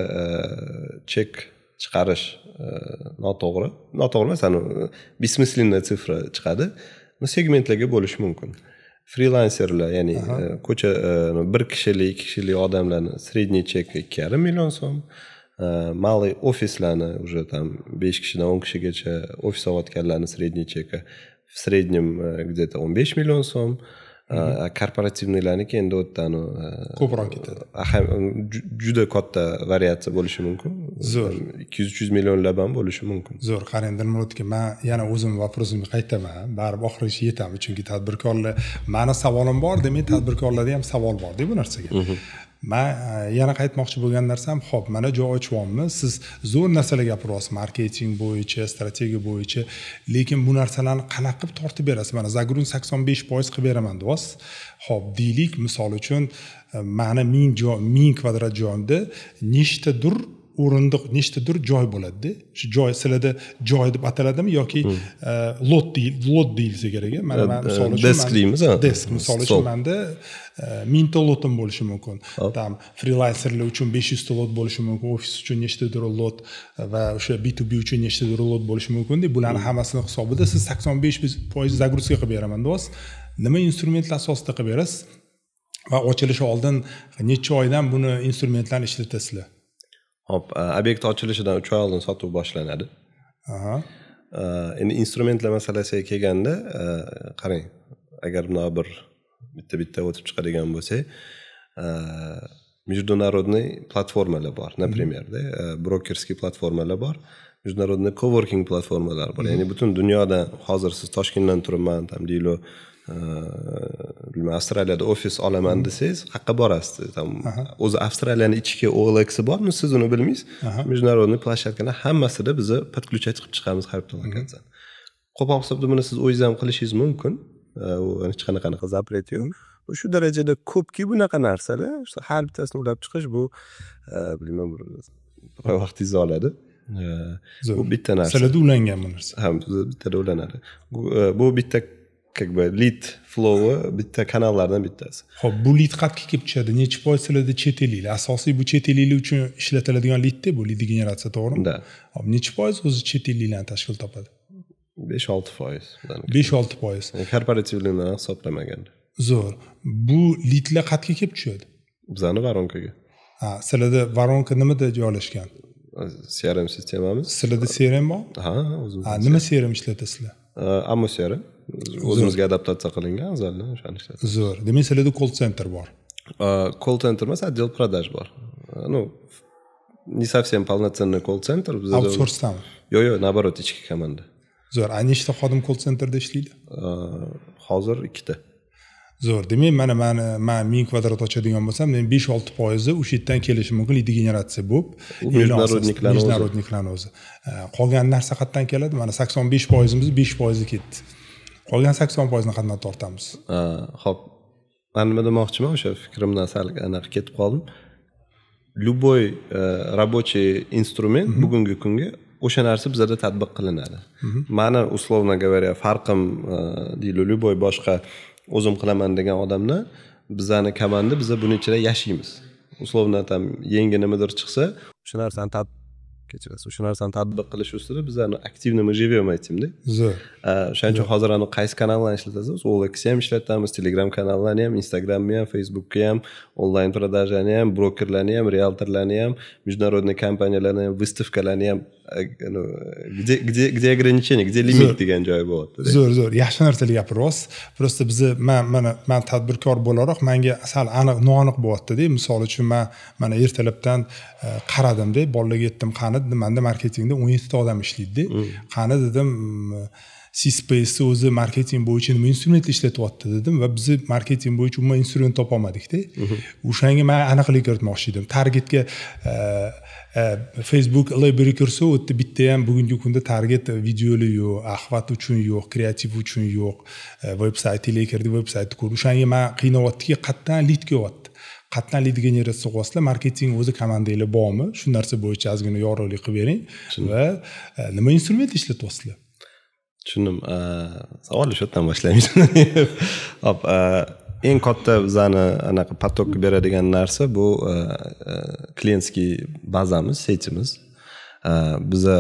chek chiqarish noto'g'ri. Noto'g'ri emas, bессмысленная sifra chiqadi. Segmentlarga bo'lish mumkin. Freelancerlar, ya'ni ko'cha bir kishilik, 2 kishilik odamlarni средний chek 2,5 million so'm. Малый ofislarni уже там 5 kishidan 10 kishigacha ofis olayotganlarni средний cheki в среднем где-то 15 million so'm. Korporativnilarniki endi o'tdan ko'proq ketadi. Juda katta variatsiya bo'lishi mumkin. Zo'r. 200-300 millionlab ham bo'lishi mumkin. Zo'r. Qarang, Dilmurodga men yana o'zim vaprosimga qaytaman. Baribir oxirigacha yetamiz, chunki tadbirkorlar, meni savolim bor, demak tadbirkorlarda ham savol bor-da bu narsaga. Men yana qaytmoqchi bo'lgan narsam, xo'p, mana joy ochyapmiz. Siz zo'r narsalar gapiryapsiz, marketing bo'yicha, strategiya bo'yicha, lekin bu narsalarni qanaqa qilib tortib berasiz? Mana загрузка 85% qilib beraman deyapsiz. Xo'p, deylik, misol uchun, meni 1000 kvadrat joyimda nechtadir o'rindiq, nechtadir joy bo'ladi-da. Shu joy sizlarda joy deb ataladimi yoki lot deyilsa kerak. Mana men misol uchun desk deymiz, desk misol uchun menda 1000 ta lotim bo'lishi mumkin. Tam freelancerlar uchun 500 ta lot bo'lishi mumkin, ofis uchun nechtadir lot va o'sha B2B uchun nechtadir lot bo'lishi mumkin-da. Bularning hammasini hisobida siz 85% загрузка qilib beraman deyapsiz. Nima instrumentlar asosida qilib berasiz? Va ochilishi oldin necha oydan buni instrumentlarni ishlatasizlar? Hop, obyekt ochilishidan 3 oy oldin sotuv boshlanadi. Endi instrumentlar masalasiga kelganda, qarang, agar buni bir bitta o'tib chiqadigan bo'lsak, международный platformalar bor, например, brokerskiy platformalar bor, международный coworking platformalar bor. Ya'ni butun dunyoda hozir siz Toshkentdan turibman, tam deylo, Avstraliyada ofis olaman desangiz, haqqa borasiz. O'zi Avstraliyaning ichki OLX bormi, siz uni bilmaysiz. Международный plashatkalar hammasida biz podключать qilib chiqamiz har bitta lokatsiyani. Qo'pol hisobda buni siz o'zingiz ham qilishingiz mumkin. U hech qanaqa zapret yo'q. shu darajada ko'pki bunaqa narsalar har bittasini ulab chiqish bu bilmayman bir vaqtingizni oladi. Bu bitta narsa. Sizlarda ulangan bu narsa. Ha, bittada ulanadi. Bu bitta как бы lead flow'i bitta kanallardan bittasi. Xo'p, bu lead qayerga kelib tushadi? Necha foiz sizlarda chet elliklar? Asosiy bu chet elliklar uchun ishlatiladigan lead-da, bu lead generatsiya, to'g'rimi? Da. Hop, necha foiz o'zi chet elliklarni tashkil topadi? 5-6%. 5-6%. Korporativlikni hisoblamaganda. Zo'r. Bu leadlar qayerga kelib tushadi? Bizani Voronkaga. Ha, sizlarda Voronka nimada joylashgan? CRM sistemamiz. Sizlarda CRM bor? Ha, o'zimiz. Ha, nima CRM ishlatasizlar? Ammo CRM. O'zimizga adaptatsiya qilingan azaldan o'shani ishlatamiz. Zo'r. Demak, sizlarda call center bor. Call center emas, отдел продаж bor. Ну, не совсем полноценный call-center. Outsourcedami? Yo'q, naоборот, ichki komanda. Zo'r. Nechta xodim call centerda ishlaydi? Hozir 2 ta. Zo'r. Demak, men 1000 kvadrat ochadigan bo'lsam, 5-6% o'sha yerdan kelishi mumkin, lead generatsiya bo'lib, международникlarni o'zi. Qolgan narsa qayerdan keladi? Mana 85%imiz 5% ketdi. Qolgan 80%ni qayerdan tortamiz? Xo'p. Men nima demoqchiman, o'sha fikrimdan sal anaqa ketib qoldim. Любой рабочий инструмент bugungi kunga o'sha narsa bizda tatbiq qilinadi. Mani условно говоря, farqim deyli любой boshqa o'zim qilaman degan odamni bizani komanda biza buning ichida yashaymiz. Условно tam yangi nimadir chiqsa, o'sha narsani kechirasiz. O'sha narsani tatbiq qilish ustida bizani aktivni мы живем этим-da. Zo'r. O'shaning uchun hozir ana qaysi kanallarni ishlatasiz? OLX ham ishlatamiz, Telegram kanallarni ham, Instagramni ham, Facebookni ham, onlayn продажani ham, brokerlarni ham, realtorlarni ham, международный kompaniyalarni ham, выставкаlarni ham, где ограничение, где лимит degan joy bo'ladi. Zo'r. Yaxshi narsalar gapiryapsiz. Просто biz men tadbirkor bo'laroq menga sal aniq noaniq bo'lyapti-da. Misol uchun men ertalabdan qaradim-da, bolalarga aytdim, qani menda marketingda 17 ta odam ishlaydi-da. Qani dedim, C-Space o'zi marketing bo'yicha nima instrument ishlatyapti dedim va biz marketing bo'yicha umuman instrument topa olmadik-da. O'shanga men aniqlik kiritmoqchi edim. Targetga Facebook label kirsa, u yerda bitta ham bugungi kunda target videolar yo'q, axvat uchun yo'q, kreativ uchun yo'q, veb-saytiga kirdi, veb-saytni ko'rib. O'shanga men qiynayaptiki, qayerdan lead kelyapti. Qayerdan lead generatsiya qilyapsizlar? Marketing o'zi komandanglar bormi? Shu narsa bo'yicha ozgina yorug'lik qilib bering va nima instrument ishlatyapsizlar? Tushundim. Savolni shu yerdan boshlaymiz. Hop, eng katta bizani anaqa potok beradigan narsa bu klientskiy bazamiz, setimiz. Biza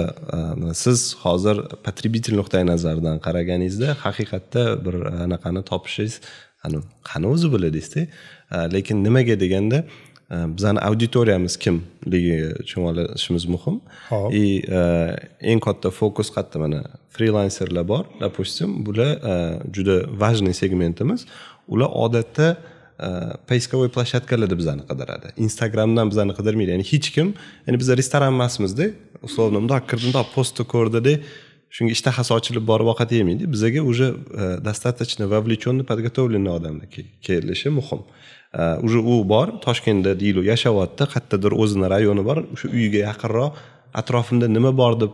siz hozir потребитель nuqtai nazaridan qaraganingizda haqiqatda bir anaqani topishingiz qani o'zi biladingizda. Lekin nimaga deganda bizani auditoriyamiz kimligiga tushunishimiz muhim. Eng katta fokus qayerda? Mana freelancerlar bor, допустим, bular juda важный segmentimiz. Ular odatda poiskovoy plashatkalarda bizani qidiradi. Instagramdan bizani qidirmaydi. Ya'ni hech kim, ya'ni biz restoran emasmiz-da. Условно, bundoq kirdimda postni ko'rdida, shunga ishtahasi ochilib borib ovqat yemaydi. Bizga уже достаточно вовлечённый, подготовленный odamlar kelishi muhim. Уже u bor, Toshkentda deyli yashayapti, qayerdadir o'zining rayoni bor, o'sha uyiga yaqinroq atrofimda nima bor deb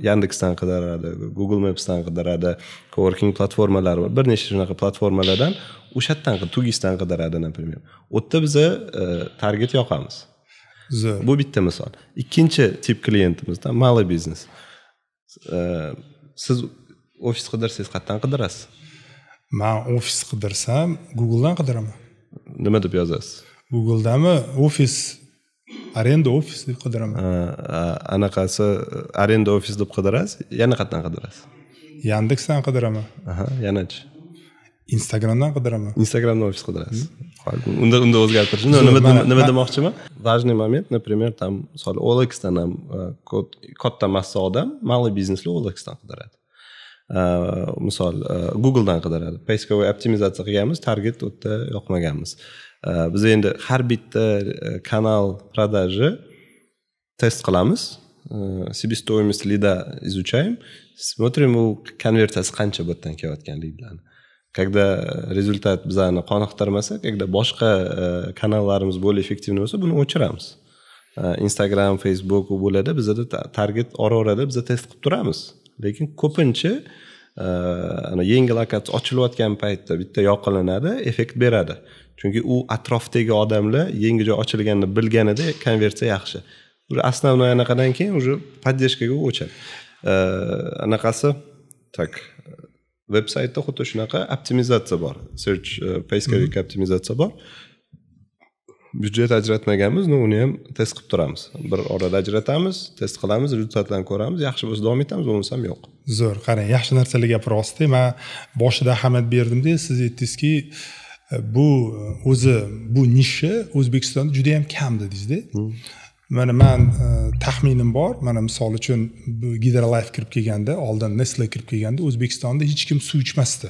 Yandexdan qidiradi, Google Mapsdan qidiradi, coworking platformalari bor. Bir nechta shunaqa platformalardan o'sha yerdan Tugisdan qidiradi, например. O'tda biz target yoqamiz. Bu bitta misol. Ikkinchi tip klientimizda malый biznes. Siz ofis qidirsangiz qayerdan qidirasiz? Men ofis qidirsam Googledan qidiraman. Nima deb yozasiz? Googledami ofis, arenda ofis deb qidiraman. Anaqasi arenda ofis deb qidirasiz, yana qayerdan qidirasiz? Yandexdan qidiraman. Yanachi? Instagramdan qidiraman. Instagramdan ofis qidirasiz. Unda o'zgartirish. Nima demoqchiman? Важный момент, например, там, misol OLXdan ham katta massa odam malый biznesli OLXdan qidiradi. Misol Googledan qidiradi. Poiskovoy optimizatsiya qilganmiz, target o'tda yoqmaganmiz. Biz endi har bitta kanal продажи test qilamiz. Себестоимость лида изучаем, смотрим u konversiyasi qancha bu yerdan kelayotgan lidlarni. Когда результат bizani qoniqtirmasa, когда boshqa kanallarimiz bo'lib effektivni bo'lsa, buni o'chiramiz. Instagram, Facebook bo'ladi, bizda target ora-orada biz test qilib turamiz. Lekin ko'pincha ana yengil lokatsiya ochilayotgan paytda bitta yoqilinadi, effekt beradi. Chunki u atrofdagi odamlar yangi joy ochilganini bilganida konversiya yaxshi. Основной anaqadan keyin уже поддержкаga o'chadi. Anaqasi tak veb-saytda xuddi shunaqa optimizatsiya bor. Search poiskovik optimizatsiya bor. Byudjet ajratmaganmiz, uni ham test qilib turamiz. Bir orada ajratamiz, test qilamiz, rezultatlarni ko'ramiz, yaxshi bo'lsa davom etamiz, bo'lmasa ham yo'q. Zo'r, qarang, yaxshi narsalar gapiryapsiz. Men boshida ahamiyat berdim-da, siz aytdingizki, bu o'zi bu nisha O'zbekistonda juda ham kam dedingiz-da. Mana men taxminim bor. Mana misol uchun Hydrolife kirib kelganda, oldin Nestle kirib kelganda O'zbekistonda hech kim suv ichmasdi.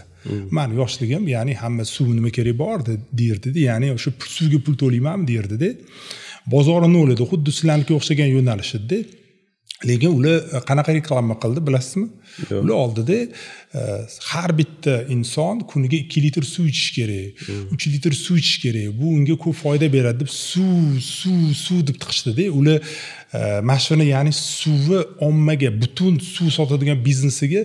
Men yoshligim, ya'ni hamma suv nima kerak bor derdi, ya'ni o'sha suvga pul to'laymanmi derdi-da. Bozori nol edi, xuddi sizlarnikiga o'xshagan yo'nalish edi. Lekin ular qanaqa reklama qildi, bilasizmi? Ular oldida har bitta inson kuniga 2 litr suv ichish kerak, 3 litr suv ichish kerak. Bu unga ko'p foyda beradi deb suv deb tiqishdi-da. Ular mashhurni, ya'ni suvni ommaga, butun suv sotadigan biznesiga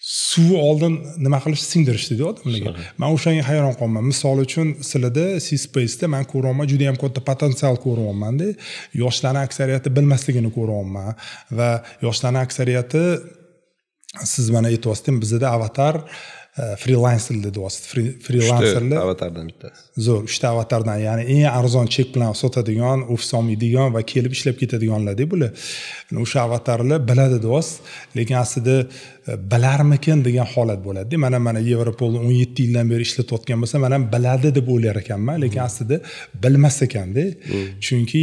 suvni oldin nima qilish, singdirishdi-da odamlarga. Men o'shanga hayron qolman. Misol uchun, sizlarda C-Space'da men ko'ryapman, juda ham katta potensial ko'ryapman-da. Yoshlarning aksariyati bilmasligini ko'ryapman va yoshlarning aksariyati, siz mana aytyapsizmi, bizda avatar freelancer deyapsiz. Freelancerlar avatardan bittasi. Zo'r, 3 ta avatardan, ya'ni eng arzon chek bilan sotadigan, ofis olmaydigan va kelib ishlab ketadiganlar-da bular. O'sha avatarlar biladi deyapsiz, lekin aslida bilarmikin degan holat bo'ladi. Mana Yevropolni 17 yildan beri ishlatayotgan bo'lsa, men ham biladi deb o'ylar ekanman, lekin aslida bilmas ekanda. Chunki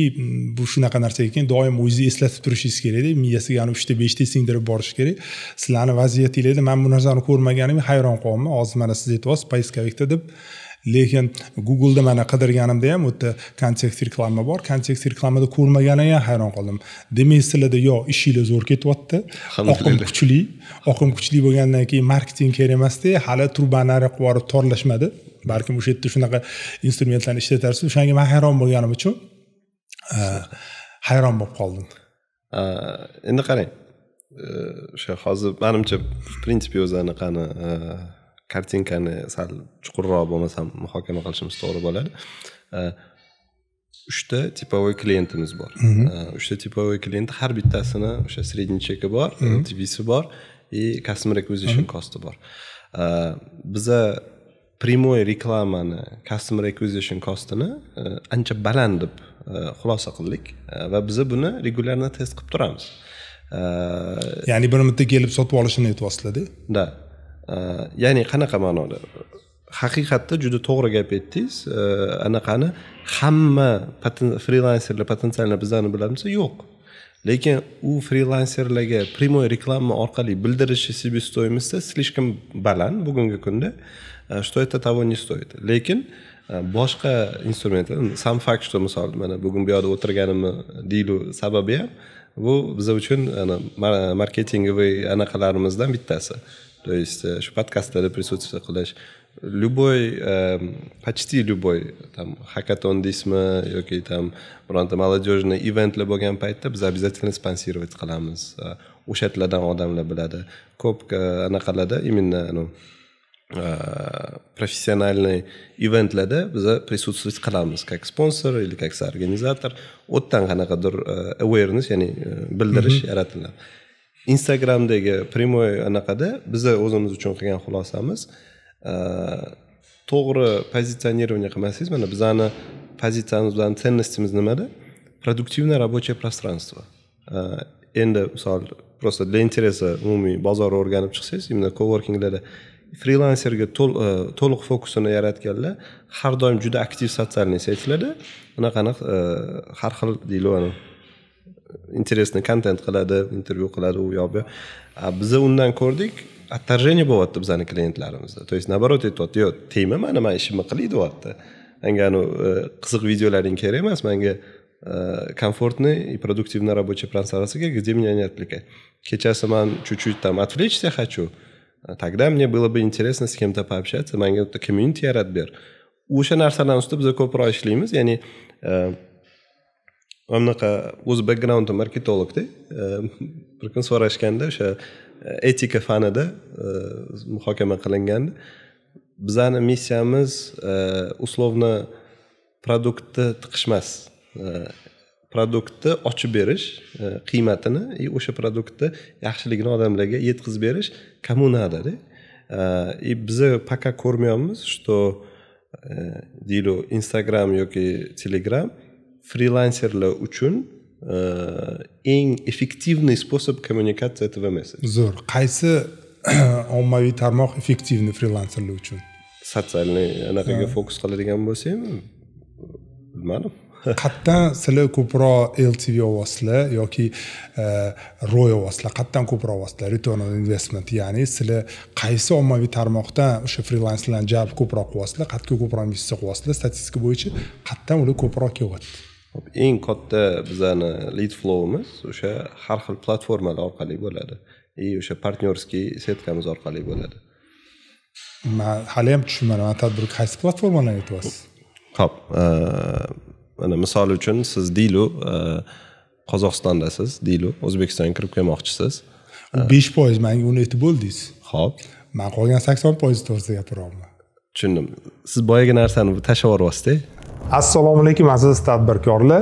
bu shunaqa narsa ekan, doim o'zingizni eslatib turishingiz kerak-da, miyasiga 3 ta 5 ta singdirib borish kerak. Sizlarning vaziyatingizda men bu narsani ko'rmaganimga hayron qoldim. Hozir mana siz aytyapsiz, poiskovikda deb. Lekin Google'da mana qidirganimda ham o'ta kontekst reklama bor. Kontekst reklamada ko'rmaganimga hayron qoldim. Demak, sizlarda yo ishinglar zo'r ketyapti, oqim kuchli bo'lgandan keyin marketing kerak emasdi, hali turbanari qilib borib torlashmadi. Balkim o'sha yerda shunaqa instrumentlarni ishlatarsiz. O'shanga men hayron bo'lganim uchun hayron bo'lib qoldim. Endi qarang. O'sha hozir menimcha, в принципе, o'zi anaqani kartinkani sal chuqurroq bo'lmasam muhokama qilishimiz to'g'ri bo'ladi. 3 ta tipovoy klientimiz bor. 3 ta tipovoy klient, har bittasini o'sha sredniy cheki bor, LTV'si bor va customer acquisition costi bor. Biza primoy reklamani customer acquisition costini ancha baland deb xulosa qildik va biz buni regularno test qilib turamiz. Ya'ni bir bitta kelib sotib olishini aytyapsizlar-da? Da. Ya'ni qanaqa ma'noda? Haqiqatda juda to'g'ri gap aytdingiz. Anaqani hamma freelancerlar potensialni bizlarni bilamizmi? Yo'q. Lekin u freelancerlarga primoy reklama orqali bildirishi себестоимость слишком baland bugungi kunda. Что это того не стоит. Lekin boshqa instrumentlar, sam fakt, что misol mana bugun bu yerda o'tirganimni deylu sababi ham bu biz uchun marketingoviy anaqalarimizdan bittasi. То есть shu podkastlarda присутствие qilish, почти любой там hackathon deysmi yoki tam bironta молодежный eventlar bo'lgan paytda biz обязательно sponsировать qilamiz. O'sha yerlardan odamlar biladi. Ko'p anaqalarda именно профессиональный eventlarda biz присутствовать qilamiz как sponsor или как соорганизатор. O'tdan qanaqadir awareness, ya'ni bildirish yaratiladi. Instagramdagi primoy anaqada biz o'zimiz uchun qilgan xulosamiz, to'g'ri pozitsionirovание qilmasangiz, mana bizani pozitsiyamiz bilan ценностimiz nimada? Продуктивное рабочее пространство. Endi misol просто для интереса umumiy bozor o'rganib chiqsangiz, imенно coworkinglarda freelancerga to'liq fokusini yaratganlar har doim juda aktiv sotsialniy saytlarda bunaqani har xil deyiladi, интересный kontent qiladi, intervyu qiladi u yo'q. Biz undan ko'rdik, отторжение bo'lyapti bizning klientlarimizda. То есть наоборот aytyapti, yo'q, tegma, mana men ishimni qilay deyapti. Menga qiziq videolaring kerak emas, menga комфортный и продуктивный рабочий пространство, где меня не отвлекает. Kechasi men чуть-чуть там отвлечься хочу. Тогда мне было бы интересно с кем-то пообщаться, menga community yaratib ber. O'sha narsadan ustida biz ko'proq ishlaymiz, ya'ni Anaqa o'z backgroundim marketologda. Bir kun so'rashganda o'sha etika fanida muhokama qilingandi. Bizani missiyamiz uslovni produktni tiqishmas. Produktni ochib berish, qiymatini o'sha produktni yaxshiligini odamlarga yetkazib berish kому надо-da. Biza пока ko'rmayapmiz, что deylo Instagram yoki Telegram frilanserlar uchun eng effektivniy sposob kommunikatsiya этого месяца. Zo'r. Qaysi ommaviy tarmoq effektivniy frilanserlar uchun? Sotsialniy anaqaga fokus qiladigan bo'lsam, bilmadim. Qatdan sizlar ko'proq LTV olasizlar yoki ROI olasizlar? Qatdan ko'proq olasizlar? Return on investment, ya'ni sizlar qaysi ommaviy tarmoqdan o'sha frilanserlarni jalb ko'proq qilyapsizlar, qayerga ko'proq investitsiya qilyapsizlar? Statistika bo'yicha qayerdan ular ko'proq kelyapti? Eng katta bizani lead flowimiz o'sha har xil platformalar orqali bo'ladi. O'sha partnyorskiy setkamiz orqali bo'ladi. Men hali ham tushunmayman, tadbirkor qaysi platformalarni aytyapsiz? Xo'p, mana misol uchun siz deylo Qozog'istondasiz, deylo O'zbekistonga kirib kelmoqchisiz. 5% menga uni aytib bo'ldingiz. Xo'p, men qolgan 80% to'g'risida gapiryapman. Tushundim. Siz boyaga narsani tashlab yuboryapsiz-da. Assalomu alaykum aziz tadbirkorlar.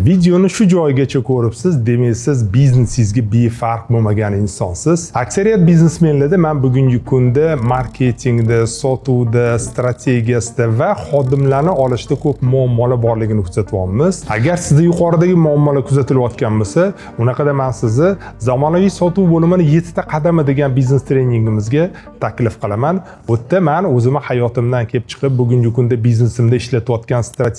Videoni shu joyigacha ko'ribsiz, demak siz biznesingizga befarq bo'lmagan insonsiz. Aksariyat biznesmenlarda men bugungi kunda marketingda, sotuvda, strategiyasida va xodimlarni olishda ko'p muammolar borligini kuzatyapmiz. Agar sizda yuqoridagi muammolar kuzatilayotgan bo'lsa, unaqada men sizni zamonaviy sotuv bo'limini 7 ta qadami degan biznes treningimizga taklif qilaman. Bu yerda men o'zimning hayotimdan kelib chiqib, bugungi kunda biznesimda ishlatayotgan strategiya,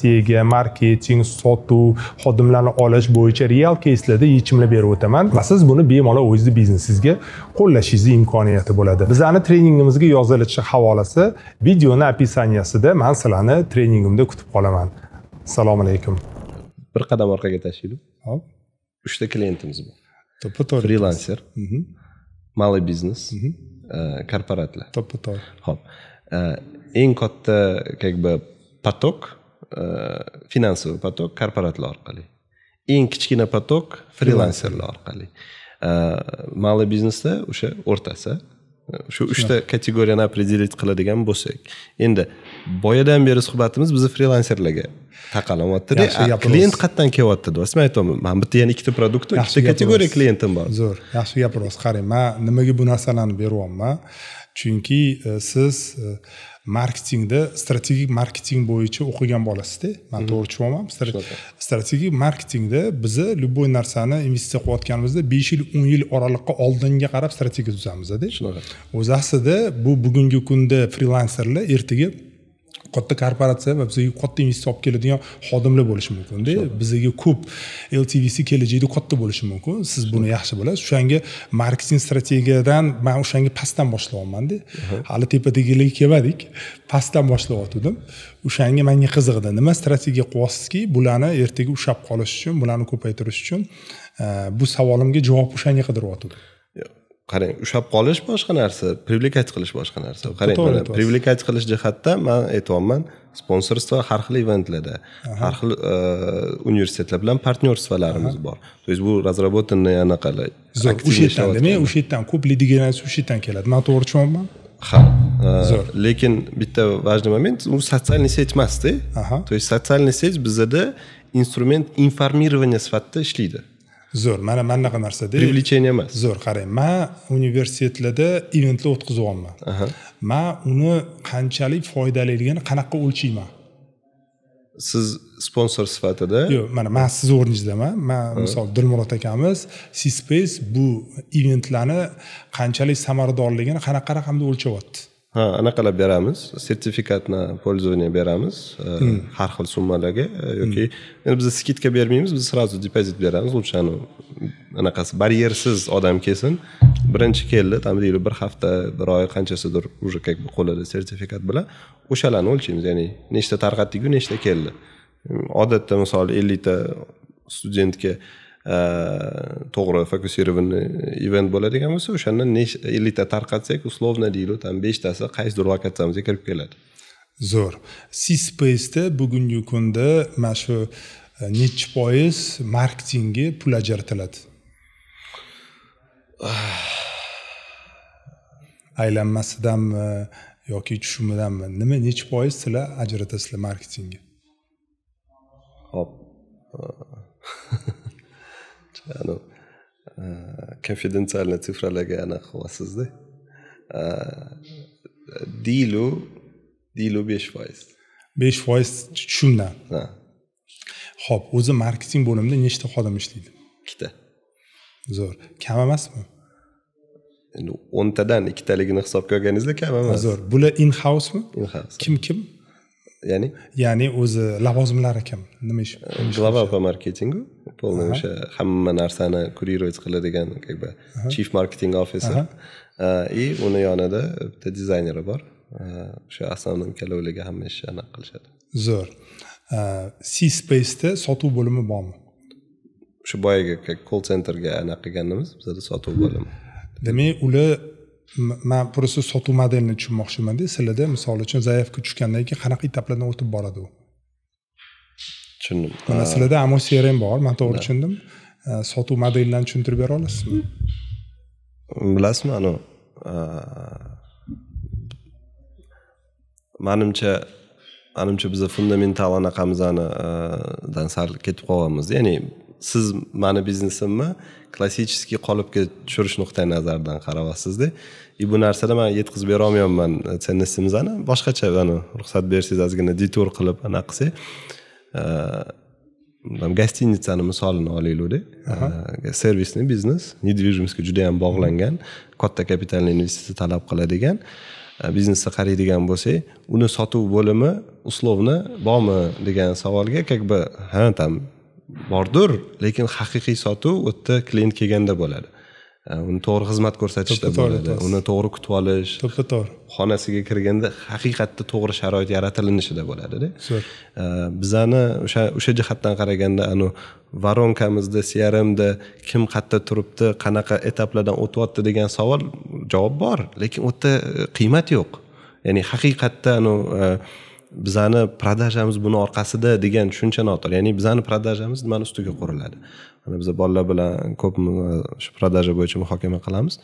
marketing, sotuv, xodimlarni olish bo'yicha real case'larda yechimlar berib o'taman va siz buni bemalol o'zingizning biznesingizga qo'llashingiz imkoniyati bo'ladi. Bizning treningimizga yozilishi havolasi videoning opisaniyasida. Men sizlarni treningimda kutib qolaman. Assalomu alaykum. Bir qadam orqaga tashlaylik. Hop. 3 ta klientimiz bor. To'ppa-to'g'ri. Freelancer, malый biznes, korporatlar. To'ppa-to'g'ri. Xo'p. Eng katta как бы поток, finansiy поток korporatlar orqali. Eng kichkina поток freelancerlar orqali. Malый biznesda o'sha o'rtasi. Shu 3 ta kategoriyani определить qiladigan bo'lsak, endi boyadan beri suhbatimiz bizni freelancerlarga taqalamoqda. Klient qayerdan kelyapti deb aytayapman. Men bitta yana 2 ta produkt, 2 ta kategoriya klientim bor. Zo'r, yaxshi gapiryapsiz. Qarang, men nimaga bu narsalarni beryapman? Chunki siz marketingda strategik marketing bo'yicha o'qigan bolasizda. Men to'g'ri tushunyapman. Strategik marketingda biz любой narsani investitsiya qilayotganimizda 5 yil, 10 yil oraliqqa oldinga qarab strategiya tuzamizda. Shunaqa. O'z aslida bu bugungi kunda freelancerlar ertaga katta korporatsiya va bizga katta investitsiya olib keladigan xodimlar bo'lishi mumkin-da. Bizga ko'p LTV'si kelajakda katta bo'lishi mumkin. Siz buni yaxshi bilasiz. O'shanga marketing strategiyadan men o'shanga pastdan boshlayapman-da. Hali tepadagilarga kelmadik. Pastdan boshlayotgandim. O'shanga menga qiziqdi. Nima strategiya qilyapsizki, bularni ertaga ushlab qolish uchun, bularni ko'paytirish uchun bu savolimga javob o'shanga qidiryotgandim. Qarang, ushlab qolish boshqa narsa, привлекать qilish boshqa narsa. Qarang, mana привлекать qilish jihatdan men aytayapman, sponsorство har xil eventlarda, har xil universitetlar bilan partnyorstvolarimiz bor. То есть bu разработанный anaqalar. O'sha yerdan, demak, o'sha yerdan ko'p lead-generasiya o'sha yerdan keladi. Men to'g'ri tushunyapman? Ha. Lekin bitta важный момент, u социальный сеть emas-da. То есть социальный сеть bizda instrument informirование sifatida ishlaydi. Zo'r, mana bunaqa narsada. Привлечение emas. Zo'r, qarang, men universitetlarda eventlar o'tkazyapman. Men uni qanchalik foydaliligini qanaqa o'lchayman? Siz sponsor sifatida? Yo'q, mana men siz o'rningizdaman. Men misol Dilmurod akamiz C-Space bu eventlarni qanchalik samaradorligini qanaqa raqamda o'lchyapti? Ha, anaqalab beramiz, sertifikatni пользование beramiz, har xil summalarga yoki endi biz skidka bermaymiz, biz сразу depozit beramiz, o'shani anaqasi baryersiz odam kelsin. Birinchi keldi, tam deyli bir hafta, bir oy qanchasidir уже как бы qo'lida sertifikat bilan o'shalarni o'lchaymiz, ya'ni nechta tarqatdik-ku, nechta keldi. Odatda misol 50 ta studentga to'g'ri fokusirованный event bo'ladigan bo'lsa, o'shandan 50 ta tarqatsak, условно deylik, tam 5 tasi qaysidir lokatsiyamizga kirib keladi. Zo'r. C-Space'da bugungi kunda mana shu nechi foiz marketingga pul ajratiladi? Aylanmasidanmi yoki tushumidanmi? Nima nechi foiz sizlar ajratasizlar marketingga? Hop. Konfidensialniy sifralarga aniq qilyapsiz-da. Dilu 5%. 5% tushumdan. Ha. Xo'p, o'zi marketing bo'limida nechta xodim ishlaydi? 2ta. Zo'r. Kam emasmi? Endi 10 tadan 2 taligini hisobga olganingizda kam emas. Zo'r. Bular in-house-mi? In-house. Kim? Ya'ni o'zi lavozimlari kim? Nima ish? Global по маркетингу, полный o'sha hamma narsani kurirovat qiladigan, как бы chief marketing officer. И uni yonida bitta dizayneri bor. O'sha asosan ikkalovligi hamma ishni aniq qilishadi. Zo'r. C-Space'da sotuv bo'limi bormi? Shu boyaga call centerga aniq qilganimiz, bizda sotuv bo'limi. Demak, ular men просто sotuv modelini tushunmoqchiman-da. Sizlarda misol uchun zaявka tushgandan keyin qanaqa etaplardan o'tib boradi u? Tushundim. Mana sizlarda AMO CRM bor, men to'g'ri tushundim. Sotuv modellarini tushuntirib bera olasizmi? Bilasizmi, menimcha biz fundamental anaqamizdan sal ketib qolyapmiz. Ya'ni siz meni biznesimni klassik qolipga tushirish nuqtai nazaridan qarayapsiz-da. Bu narsada men yetkazib bera olmayapman sennissimizni. Boshqacha ruxsat bersangiz ozgina detour qilib anaqa qilsak, gostinitsani misolini olaylik-da. Servisni biznes, недвижимостьga juda ham bog'langan, katta kapitalni investitsiya talab qiladigan biznesni qaraydigan bo'lsak, uni sotuv bo'limi uslovni bormi degan savolga как бы tam bordir, lekin haqiqiy sotuv u yerda klient kelganda bo'ladi. Uni to'g'ri xizmat ko'rsatishda bo'ladi, uni to'g'ri kutib olish, to'g'ri xonasiga kirganda haqiqatda to'g'ri sharoit yaratilinishida bo'ladi-da. Bizani o'sha jihatdan qaraganda varonkamizda, CRMda kim qayerda turibdi, qanaqa etaplardan o'tyapti degan savol javob bor, lekin u yerda qiymat yo'q. Ya'ni haqiqatda bizani prodajamiz buni orqasida degan tushuncha noto'g'ri. Ya'ni bizani prodajamiz nimani ustiga quriladi? Biz bolalar bilan ko'p shu prodaja bo'yicha muhokama qilamiz.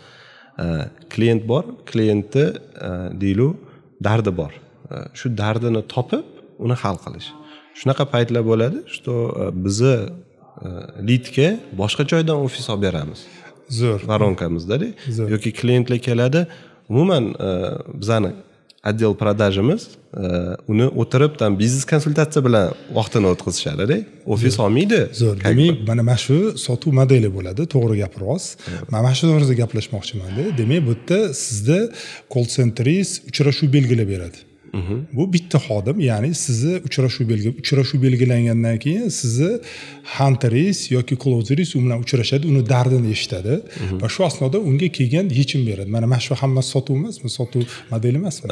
Klient bor, klientni deylu dardi bor. Shu dardini topib, uni hal qilish. Shunaqa paytlar bo'ladi, что bizni leadga boshqa joydan ofis olib beramiz. Zo'r. Varonkamizda-da yoki klientlar keladi, umuman bizani отдел продажimiz uni o'tirib biznes konsultatsiya bilan vaqtini o'tkazishadi-da. Ofis olmaydi. Zo'r. Demak, mana shu sotuv modeli bo'ladi, to'g'ri gapiryapsiz. Men mana shu to'g'risida gaplashmoqchiman-da. Demak, bu yerda sizda call centeringiz uchrashuv belgilab beradi. Bu bitta xodim, ya'ni sizni uchrashuv belgilangandan keyin sizni hunteringiz yoki closeringiz u bilan uchrashadi, uni dardini eshitadi va shu asnoda unga kelgan yechim beradi. Mana shu hammasi sotuv emasmi? Sotuv modeli emasmi?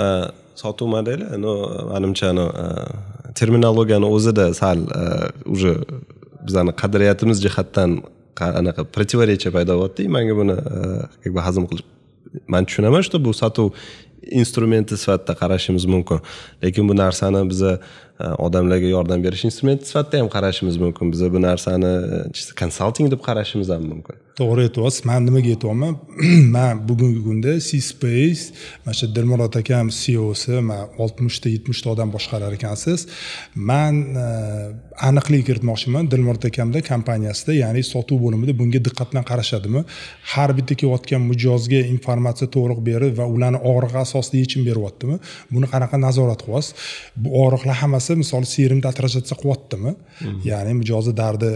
Sotuv modeli, menimcha terminologiyani o'zida sal уже bizani qadriyatimiz jihatdan anaqa противоречие paydo bo'lyapti. Menga buni как бы hazm qilib men tushunaman, что bu sotuv instrumenti sifatida qarashimiz mumkin. Lekin bu narsani biz odamlarga yordam berish instrumenti sifatida ham qarashimiz mumkin. Biz bu narsani consulting deb qarashimiz ham mumkin. To'g'ri aytyapsiz. Men nimaga aytyapman? Men bugungi kunda C-Space, mana shu Dilmurod akam CEO'si, men 60 ta 70 ta odam boshqarar ekansiz. Men aniqlik kiritmoqchiman. Dilmurod akamda kompaniyasida, ya'ni sotuv bo'limida bunga diqqat bilan qarashadimi? Har bitta kelayotgan mijozga informatsiya to'liq berib va ularni og'rig'i asosida yechim beryaptimi? Buni qanaqa nazorat qilyapsiz? Bu og'riqlar hammasi misol CRMda отражаться qilyaptimi? Ya'ni mijozni dardi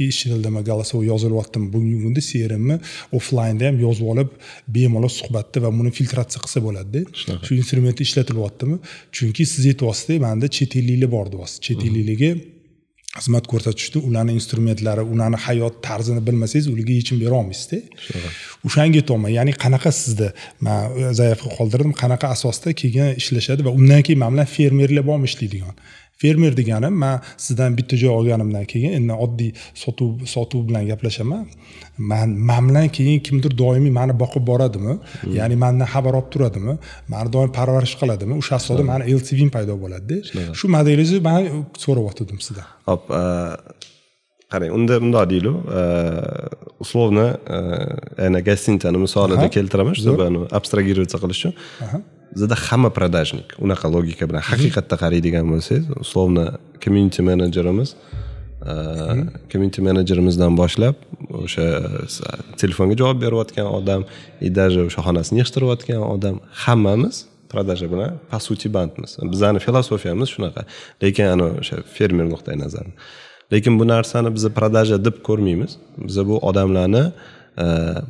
eshitildimi, голосовой yozilyaptimi? Bugungi kunda CRMni offlaynda ham yozib olib, bemalol suhbatda va buni filtratsiya qilsa bo'ladi-da. Shu instrumentni ishlatilyaptimi? Chunki siz aytyapsiz, menda chet elliklar bor deyapsiz. Chet elliklarga xizmat ko'rsatishda ularning instrumentlari, ularning hayot tarzini bilmasangiz, ularga yechim bera olmaysiz-da. O'shanga aytaman, ya'ni qanaqa sizda men zaifga qoldirdim, qanaqa asosda kelgan ishlashadi va undan keyin men bilan fermerlar bormi ishlaydigan. Fermer deganim, men sizdan bitta joy olganimdan keyin endi oddiy sotuv bilan gaplashaman. Men bilan keyin kimdir doimiy meni boqib boradimi? Ya'ni mendan xabar olib turadimi? Meni doim parvarish qiladimi? O'sha asosda meni LTV'm paydo bo'ladi-da. Shu modelingizni men so'rayotgandim sizdan. Hop, qarang, unda bundoq deylik, условно, ana gostinchani misolida keltiraman, чтобы abstragirovаться qilish uchun. Bizda hamma продажник, unaqa logika bilan haqiqatda qaraydigan bo'lsangiz, условно community managerimizdan boshlab o'sha telefonga javob berayotgan odam, даже o'sha xonasini yig'ishtirayotgan odam, hammamiz продажа bilan по сути bandmiz. Bizning filosofiyamiz shunaqa. Lekin ana o'sha fermer nuqtai nazari. Lekin bu narsani biz продажа deb ko'rmaymiz. Biz bu odamlarni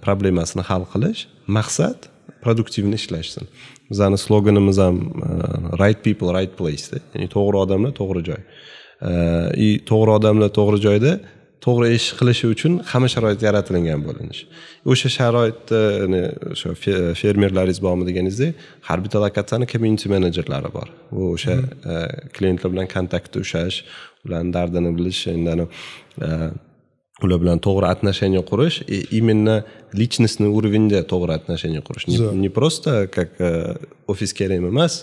problemasini hal qilish, maqsad produktivni ishlashsin. Bizning sloganimiz ham right people right place, ya'ni to'g'ri odamlar to'g'ri joy. To'g'ri odamlar to'g'ri joyda to'g'ri ish qilishi uchun hamma sharoit yaratilgan bo'linish. O'sha sharoitni o'sha fermerlaringiz bormi deganingizdek, har bitta lokatsiyani community managerlari bor. Bu o'sha klientlar bilan kontaktda ushlash, ularning dardini bilish, endi ular bilan to'g'ri отношения qurish, именно личностный уровеньda to'g'ri отношения qurish. Не просто как ofis kerakmi emas,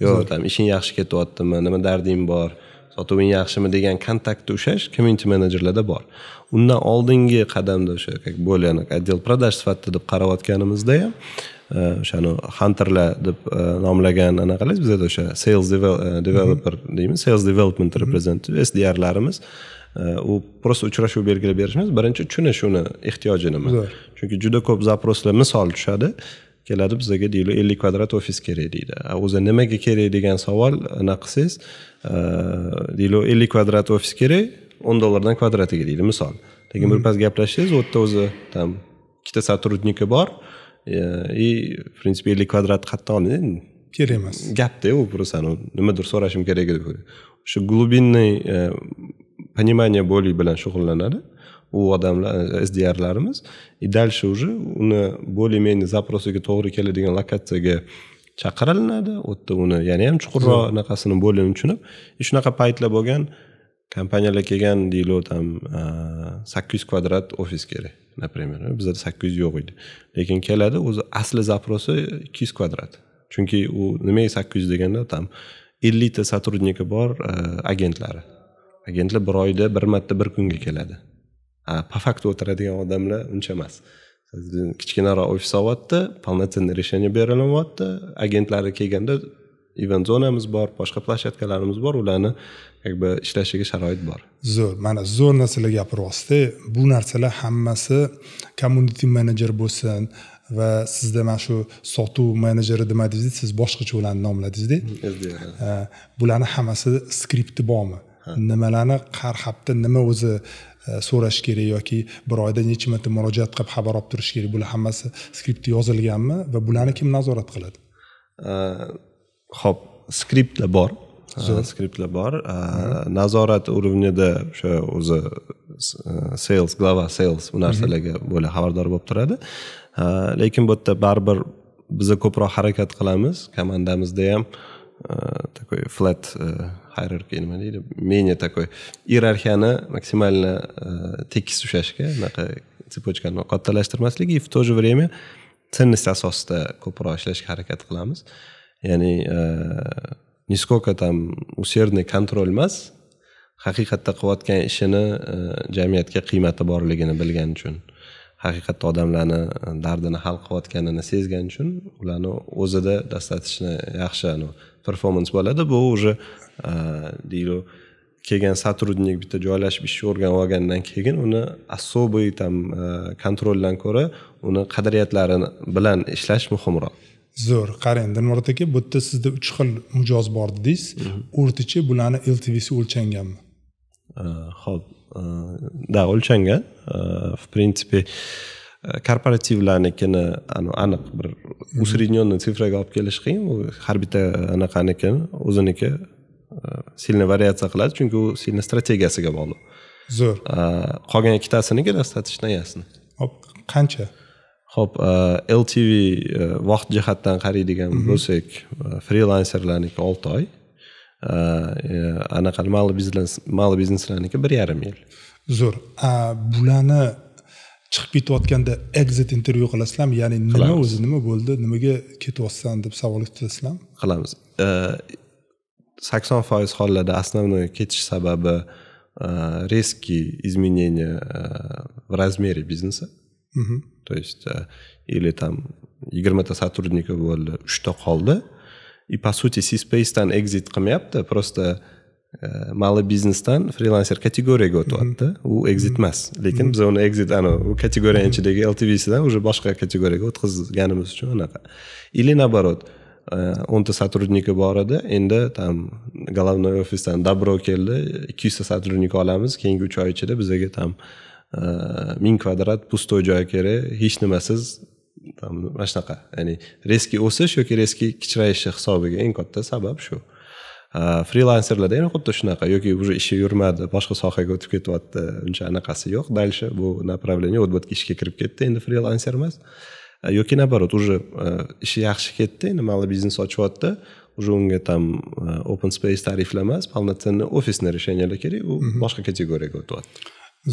yo'q, tam ishing yaxshi ketyaptimi, nima darding bor, sotuving yaxshimi degan kontaktda ushlash community managerlarda bor. Undan oldingi qadamda o'sha как более отдел продаж sifatida deb qarayotganimizda ham o'shani hunterlar deb nomlagan anaqalar bizda o'sha sales developer deymiz, sales development representative SDRlarimiz u просто uchrashuv belgilab berishimiz, birinchi tushunish uni ehtiyoji nima. Chunki juda ko'p zaproslar misol tushadi. Keladi bizga deydi 50 kvadrat ofis kerak deydi. O'zi nimaga kerak degan savol qilsangiz, deydi 50 kvadrat ofis kerak, $10 kvadratiga deydi misol. Lekin bir pas gaplashsangiz, u yerda o'zi tam ikkita сотрудники bor. В принципе 50 kvadrat qayerdan oladi? Kerak emas. Gapda u просто nimadir so'rashim kerak edi. Shu глубинный понимание боли bilan shug'ullanadi. U odamlar SDRlarimiz dальше уже uni более-менее zaprosiga to'g'ri keladigan lokatsiyaga chaqiriladi. U yerda uni yana ham chuqurroq anaqasini bo'lini tushunib, shunaqa paytlar bo'lgan, kompaniyalar kelgan deylik ham 800 kvadrat ofis kerak, например. Bizda 800 yo'q edi. Lekin keladi, o'zi asli zaprosi 200 kvadrat. Chunki u nimaga 800 deganda tam 50 ta сотрудники bor agentlari. Agentlar bir oyda bir marta bir kunga keladi. Po faktu o'tiradigan odamlar uncha emas. Kichkinaroq ofis olyapti, полноценный решение berilyapti. Agentlari kelganda event zonamiz bor, boshqa plashadkalarimiz bor, ularni ishlashiga sharoit bor. Zo'r, mana zo'r narsalar gapiryapsiz. Bu narsalar hammasi community manager bo'lsin va sizda mana shu sotuv menejeri demadingiz, siz boshqacha ularni nomladingiz-da. Bularning hammasi skripti bormi? Nimalarni har hafta nima o'zi so'rash kerak yoki bir oyda necha marta murojaat qilib xabar olib turish kerak? Bular hammasi skriptda yozilganmi va bularni kim nazorat qiladi? Xo'p, skriptlar bor. Skriptlar bor. Nazorat urovnida o'sha o'zi sales, glava sales bu narsalarga bo'lib xabardor bo'lib turadi. Lekin bu yerda baribir biz ko'proq harakat qilamiz. Komandamizda ham такой flat hierarchy nima deydi? Menga такой iyerarxiyani maksimalni tekis ushlashga, unaqa tsepочкani kattalashtirmaslik va в то же время ценность asosida ko'proq ishlashga harakat qilamiz. Ya'ni niskолько там усердный kontrol emas, haqiqatda qilayotgan ishini jamiyatga qiymati borligini bilgan uchun, haqiqatda odamlarni dardini hal qilayotganini sezgan uchun ularni o'zida достаточно yaxshi performance bo'ladi. Bu уже deylik kelgan сотрудник bitta joylashib ishni o'rganib olgandan keyin uni особый там kontroldan ko'ra uni qadriyatlari bilan ishlash muhimroq. Zo'r. Qarang, Dilmurod aka, bu yerda sizda 3 xil mijoz bor dedingiz. O'rtacha bularni LTVsi o'lchanganmi? Xo'p, da o'lchangan. В принципе, korporativlarnikini aniq bir усредненный sifraga olib kelish qiyin. U har bitta anaqanikini o'ziniki silni variatsiya qiladi, chunki u silni strategiyasiga bog'liq. Zo'r. Qolgan ikkitasiniki достаточно ясно. Hop, qancha? Xo'p, LTV vaqt jihatdan qaraydigan bo'lsak, freelancerlarniki 6 oy. Anaqa mali bizneslarniki 1,5 yil. Zo'r. Bularni chiqib ketayotganda exit intervyu qilasizlarmi? Ya'ni nima o'zi, nima bo'ldi, nimaga ketyapsan deb savol kutasizlarmi? Qilamiz. 80% hollarda основной ketish sababi резкие изменения в размере бизнеса. То есть, или там 20 сотрудников bo'ldi, 3 ta qoldi. И по сути C-Space'dan exit qilmayapti, просто mali biznesdan freelancer kategoriyaga o'tyapti. U exit emas, lekin biz uni exit u kategoriyaning ichidagi LTV'sidan уже boshqa kategoriyaga o'tkazganimiz uchun unaqa. Или наоборот, 10 ta сотрудники bor edi, endi tam головной ofisdan dabro keldi, 200 ta сотрудник olamiz, keyingi 3 oy ichida bizga tam 1000 kvadrat pustoy joy kerak, hech nimasiz mana shunaqa. Ya'ni riski o'sish yoki riski kichrayishi hisobiga eng katta sabab shu. Freelancerlarda ham xuddi shunaqa, yoki уже ishi yurmadi, boshqa sohaga o'tib ketyapti, uncha anaqasi yo'q. Дальше bu направление o'tbatga ishga kirib ketdi, endi freelancer emas. Yoki nabarot, уже ishi yaxshi ketdi, endi mali biznes ochyapti, уже unga tam open space tariflamas, полноценный ofisni решениyalar kerak, u boshqa kategoriyaga o'tyapti.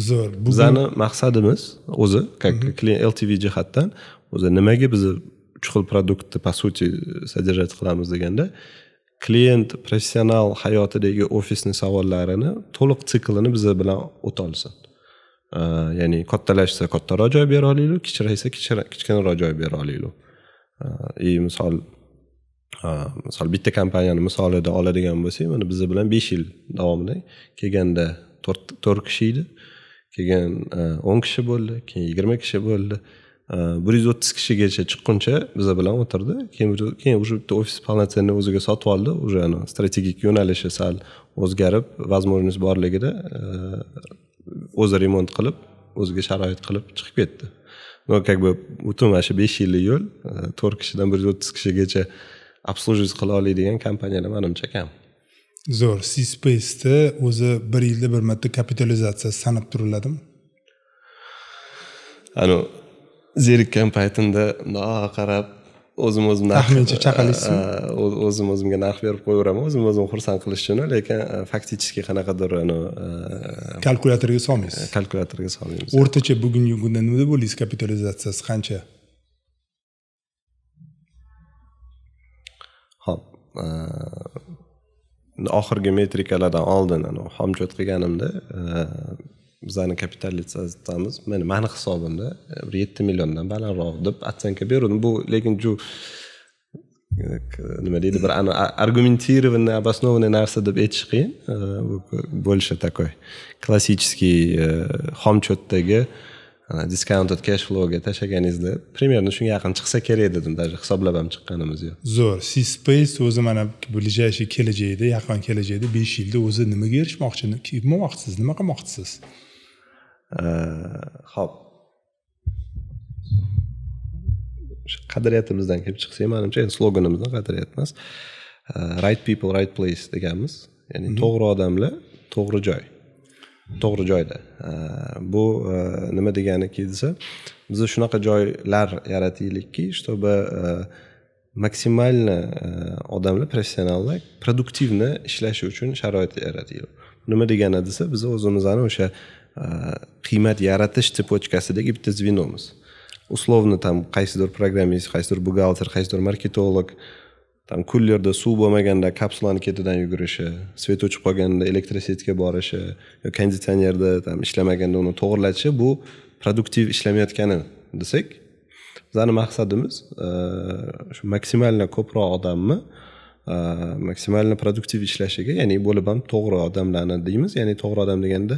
Zo'r. Bizning maqsadimiz o'zi, klient LTV jihatdan o'zi nimaga biz 3 xil produktni по сути содержать qilamiz deganda, klient professional hayotidagi ofisni savollarini to'liq siklini biz bilan o'ta olsin. Ya'ni kattalashsa kattaroq joy bera olaylik, kichraysa kichkinaroq joy bera olaylik. Misol bitta kompaniyani misolida oladigan bo'lsak, mana biz bilan 5 yil davomida kelganda 4 kishi edi. Keyin 10 kishi bo'ldi, keyin 20 kishi bo'ldi. 130 kishigacha chiqquncha biz bilan o'tirdi. Keyin уже ofis полноценный o'ziga sotib oldi. Уже strategik yo'nalishi sal o'zgarib, возможность borligida o'zi remont qilib, o'ziga sharoit qilib chiqib ketdi. No, как бы butun mana shu 5 yillik yo'l 4 kishidan 130 kishigacha обслуживать qila oladigan kompaniyalar menimcha kam. Zo'r. C-Space'da o'zi 1 yilda bir marta kapitalizatsiyasi sanab turiladimi? Zerikkan paytimda qarab o'zim taxmincha chaqalaysizmi? O'zimga narx berib qo'yaveraman, o'zim xursand qilish uchun, lekin faktichki qanaqadir kalkulyatorga solmaysiz. Kalkulyatorga solmaymiz. O'rtacha bugungi kunda nima bo'laysiz, kapitalizatsiyasi qancha? Xo'p, oxirgi metrikalardan oldin xomchot qilganimda bizning kapitalizatsiyamiz meni hisobimda 7 milliondan balandroq deb оценка berdim. Bu lekin nima deydi, bir аргументированный, обоснованный narsa deb aytish qiyin. Больше такой klassический xomchotdagi discounted cash flowga tashlaganingizda примерно shunga yaqin chiqsa kerak dedim, даже hisoblab ham chiqqanimiz yo'q. Zo'r. C-Space o'zi mana ближайший kelajakda, yaqin kelajakda 5 yilda o'zi nimaga erishmoqchi, kelmoqchisiz, nima qilmoqchisiz? Xo'p. Qadriyatimizdan kelib chiqsak, menimcha sloganimizdan qadriyat emas. Right people, right place deganmiz. Ya'ni to'g'ri odamlar, to'g'ri joy. To'g'ri joyda. Bu nima deganiki desa, biz shunaqa joylar yarataylikki, чтобы maksimalni odamlar, professionallar produktivni ishlashi uchun sharoit yarataylik. Nima degani desa, biz o'zimizning o'sha qiymat yaratish tepotkasidagi bitta zvinomiz. Условно там qaysidir programmist, qaysidir buxgalter, qaysidir marketolog, tam kullerda suv bo'lmaganda kapsulani ketidan yugurishi, svet o'chib qolganda elektrosetiga borishi, yoki konditsionerda tam ishlamaganda uni to'g'irlatishi, bu produktiv ishlamayotgani desak, bizning maqsadimiz shu maksimalni ko'proq odamni maksimalni produktiv ishlashiga, ya'ni bo'lib ham to'g'ri odamlarni deymiz. Ya'ni to'g'ri odam deganda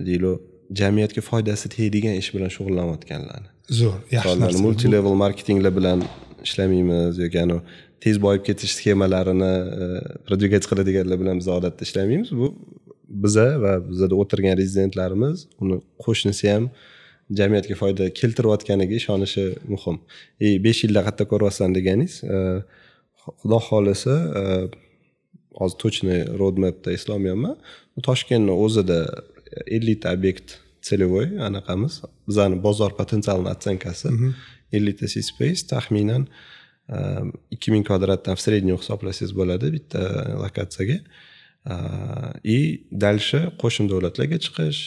deylik, jamiyatga foydasi tegadigan ish bilan shug'ullanayotganlarni. Zo'r, yaxshi narsa. Multi level marketinglar bilan ishlamaymiz yoki tez boyib ketish sxemalarini продвигать qiladiganlar bilan biz odatda ishlamaymiz. Bu biza va bizda o'tirgan rezidentlarimiz, uni qo'shnisi ham jamiyatga foyda keltirayotganiga ishonishi muhim. 5 yilda qayerda ko'ryapsan deganingiz, xudo xolisa hozir точный roadmapda eslolmayapman. Toshkentning o'zida 50 ta obyekt целевой anaqamiz, bizning bozor potensialini оценкasi 50 ta C-Space taxminan 2000 kvadratdan в среднем hisoblasangiz bo'ladi bitta lokatsiyaga. И дальше qo'shni davlatlarga chiqish,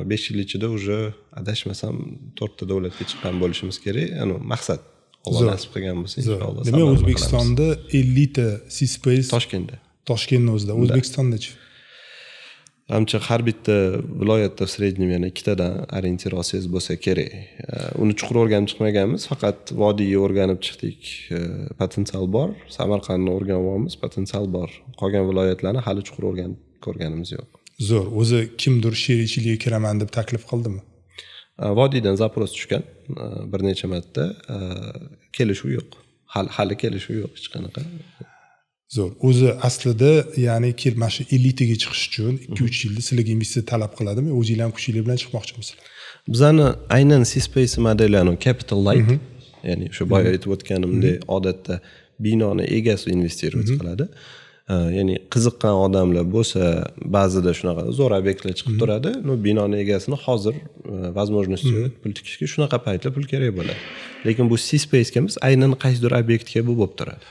5 yil ichida уже adashmasam 4 ta davlatga chiqqan bo'lishimiz kerak. Maqsad Alloh nasib qilgan bo'lsa inshaalloh. Demak, O'zbekistonda 50 ta C-Space Toshkentda. Toshkentning o'zida, O'zbekistondachi? Manimcha har bitta viloyatda sredniy yana ikkitadan orientirasiz bo'lsa kerak. Uni chuqur o'rganib chiqmaganmiz, faqat vodiyni o'rganib chiqdik. Potensial bor, Samarqandni o'rganib potensial bor. Qolgan viloyatlarni hali chuqur o'rganib ko'rganimiz yo'q. Zo'r. O'zi kimdir sherikchilikka kiraman deb taklif qildimi? Vodiydan zaпрос tushgan bir necha marta, kelishuv yo'q. Hali kelishuv yo'q hech qanaqa. Zo'r. O'zi aslida ya'ni mana shu elitaga chiqish uchun 2-3 yilda sizlarga investitsiya talab qiladimi? O'zingizlar kuchinglar bilan chiqmoqchimisizlar? Bizani aynan C-Space modeli capital light, ya'ni o'sha boya aytib o'tganimdek odatda binoni egasi investitsiya qiladi. Ya'ni qiziqqan odamlar bo'lsa, ba'zida shunaqa zo'r obyektlar chiqib turadi. No binoni egasini hozir возможность pul tikishga shunaqa paytda pul kerak bo'ladi. Lekin bu C-Space kamiz aynan qaysidir obyektga bu bo'lib turadi.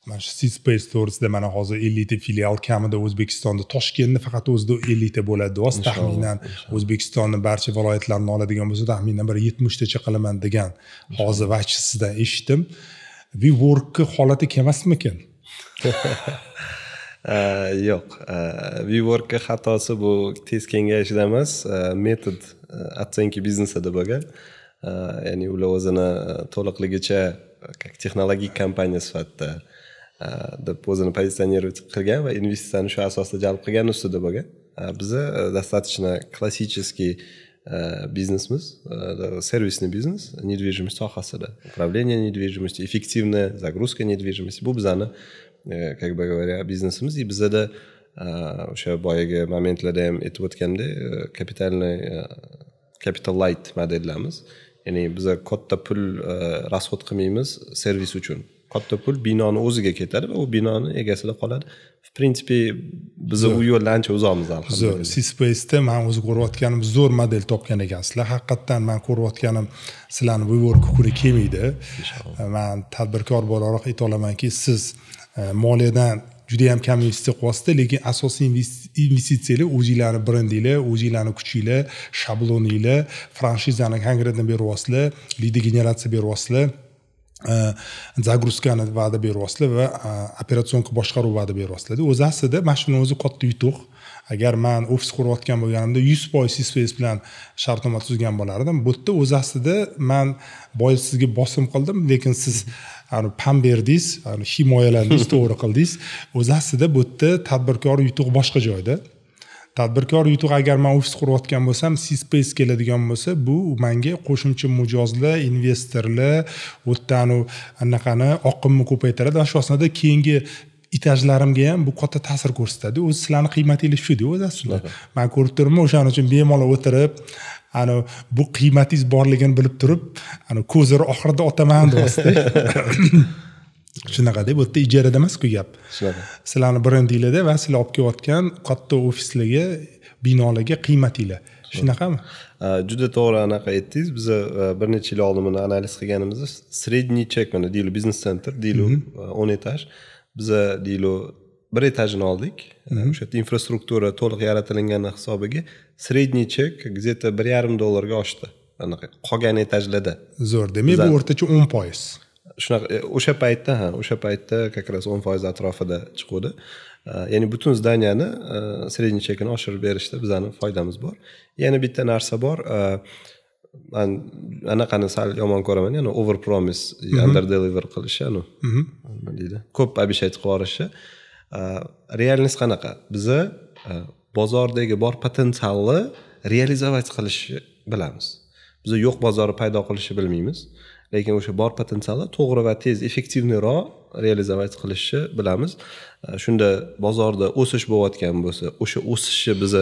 Mana shu C-Space to'g'risida mana hozir 50 ta filial kamida O'zbekistonda, Toshkentda faqat o'zida 50 ta bo'ladi. Taxminan O'zbekistonning barcha viloyatlarini oladigan bo'lsa, taxminan bir 70 tacha qilaman degan hozir vachisidan eshitdim. WeWork'ning holati kam emasmikan? Yo'q. WeWork'ning xatosi bu tez kengayishida emas, metod оценки biznesida bo'lgan. Ya'ni ular o'zini to'liqligicha texnologik kompaniya sifatida deb o'zini pozitsionировать qilgan va investitsiyani shu asosda jalb qilgan ustida bo'lgan. Biza достаточно klassический biznesimiz, servisный biznes, недвижимость sohasida. Управление недвижимостью, эффективная загрузка недвижимости. Bu bizani, как бы говоря, biznesimiz. И bizada o'sha boyagi momentlarda ham aytib o'tgandek, capital light modellarimiz. Ya'ni biz katta pul расход qilmaymiz servis uchun. Katta pul binoni o'ziga ketadi va u binoni egasida qoladi. В принципе, biz u yo'ldan ancha uzoqmiz alhamdulillah. C-Space'da men o'zi ko'rayotganim zo'r model topgan ekansizlar. Haqiqatan men ko'rayotganim sizlarning WeWork kuni kelmaydi. Men tadbirkor bo'laroq ayta olamanki, siz moliyadan juda ham kam investitsiya qilyapsizlar, lekin asosiy investitsiyalar o'zingizlarning brendinglar, o'zingizlarning kuchinglar, shabloninglar, franshizani konkretno beryapsizlar, lead generatsiya beryapsizlar, загрузкani va'da beryapsizlar va operatsionka boshqaruv va'da beryapsizlar. O'zi aslida mana shuni o'zi katta yutuq. Agar men ofis qurayotgan bo'lganimda 100% C-Space bilan shartnoma tuzgan bo'lardim. Bu yerda o'zi aslida men boya sizga bosim qildim, lekin siz pam berdingiz, himoyalandingiz, to'g'ri qildingiz. O'zi aslida bu yerda tadbirkor yutuq boshqa joyda. Tadbirkor yutuq agar men ofis qurayotgan bo'lsam, C-Space keladigan bo'lsa, bu menga qo'shimcha mijozlar, investorlar, o'tdan anaqani oqimni ko'paytiradi va shu asnoda keyingi etajlarimga ham bu katta ta'sir ko'rsatadi. O'zi sizlarning qiymatingiz shu-da o'zi aslida. Men ko'rib turibman, o'shaning uchun bemalol o'tirib, bu qiymatingiz borligini bilib turib, ko'zlar oxirida otaman deyapsiz. Shunaqa deb, bu yerda ijarada emas-ku gap. Sizlarning brendinglarda va sizlar olib kelayotgan katta ofislarga, binolarga qiymatinglar. Shunaqami? Juda to'g'ri anaqa aytdingiz. Biz bir necha yil oldin buni analiz qilganimizda sredniy chek mana deyli biznes center, deyli 10 etaj. Biz deyli bir etajini oldik. O'sha infrastruktura to'liq yaratilgan hisobiga sredniy chek где-то $1.5 oshdi. Anaqa qolgan etajlarda. Zo'r, demak bu o'rtacha 10%. Shunaqa o'sha paytda как раз 10% atrofida chiqdi. Ya'ni butun zdaniyani sredniy chekini oshirib berishda bizning foydamiz bor. Yana bitta narsa bor. Men anaqani sal yomon ko'raman, ya'ni over promise, under deliver qilishi, nima deydi? Ko'p обещать qilib yuborishi. Realность qanaqa? Biza bozordagi bor potensialni realizovat qilishni bilamiz. Biz yo'q bozori paydo qilishni bilmaymiz. Lekin o'sha bor potensialni to'g'ri va tez, effektivniroq realizovat qilishni bilamiz. Shunda bozorda o'sish bo'layotgan bo'lsa, o'sha o'sishni biz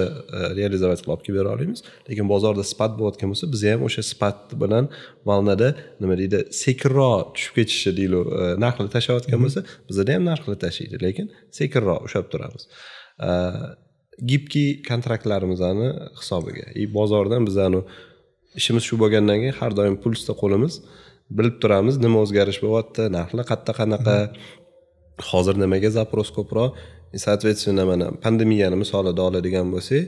realizovat qilib olib bera olamiz. Lekin bozorda spat bo'layotgan bo'lsa, biz ham o'sha spat bilan valnada nima deydi, sekinroq tushib ketishni deydi, narxni tashlayotgan bo'lsa, bizda ham narxni tashlaydi, lekin sekinroq ushlab turamiz. Gibki kontraktlarimizni hisobiga, bozordan bizani ishimiz shu bo'lgandan keyin har doim pulsda qo'limiz, bilib turamiz nima o'zgarish bo'lyapti, narxlar qanaqa, hozir nimaga zapros ko'proq. Соответственно, mana pandemiyani misolida oladigan bo'lsak,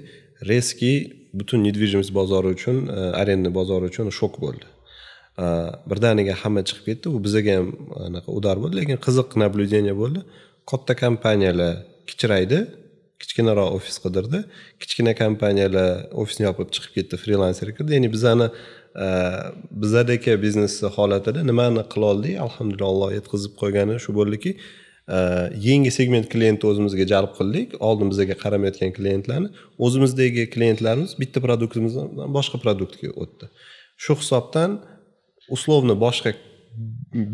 резкий butun недвижимость bozori uchun, arenda bozori uchun shok bo'ldi. Birdaniga hamma chiqib ketdi, bu bizga ham anaqa udar bo'ldi, lekin qiziq naблюдение bo'ldi. Katta kompaniyalar kichraydi, kichkinaroq ofis qidirdi. Kichkina kompaniyalar ofisni yopib chiqib ketdi, frilanser kirdi. Ya'ni bizadagi biznes holatida nimani qila oldik? Alhamdulillah, Alloh yetkazib qo'ygani shu bo'ldiki, yangi segment klientni o'zimizga jalb qildik. Oldin bizga qaramayotgan klientlarni o'zimizdagi klientlarimiz bitta produktimizdan boshqa produktga o'tdi. Shu hisobdan uslovni boshqa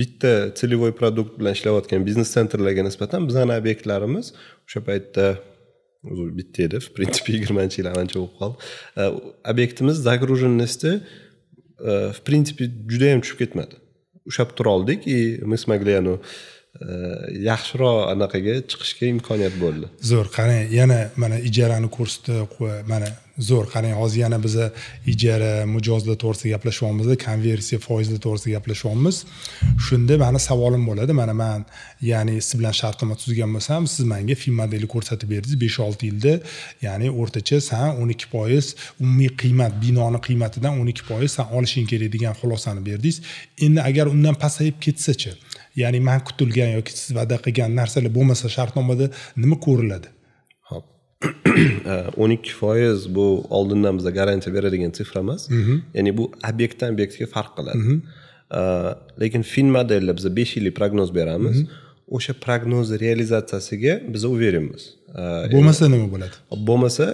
bitta целевой produkt bilan ishlayotgan biznes sentrlarga nisbatan bizning obyektlarimiz o'sha paytda bitta edi, в принципе 20-yillar ancha bo'lib qoldi. Obyektimiz загруженности в принципе juda ham tushib ketmadi. Ushab tura oldik и мы смогли yaxshiroq anaqaga chiqishga imkoniyat bo'ldi. Zo'r, qarang, yana mana ijarani ko'rsatdi, mana zo'r, qarang, hozir yana biz ijara, mijozlar to'g'risida gaplashyapmiz, konversiya, foizlar to'g'risida gaplashyapmiz. Shunda meni savolim bo'ladi, mana men ya'ni siz bilan shartnoma tuzgan bo'lsam, siz menga film modeli ko'rsatib berdingiz 5-6 yilda, ya'ni o'rtacha sen 12% umumiy qiymat, binoni qiymatidan 12% sen olishing kerak degan xulosani berdingiz. Endi agar undan pasayib ketsa-chi, ya'ni men kutilgan yoki siz va'da qilgan narsalar bo'lmasa shartnomada nima ko'riladi? Xo'p. 12% bu oldindan bizga garantiya beradigan sifra emas. Ya'ni bu obyektdan obyektga farq qiladi. Lekin fin modelda biz 5 yillik prognoz beramiz. O'sha prognoz realizatsiyasiga biz uverenmiz. Bo'lmasa nima bo'ladi? Bo'lmasa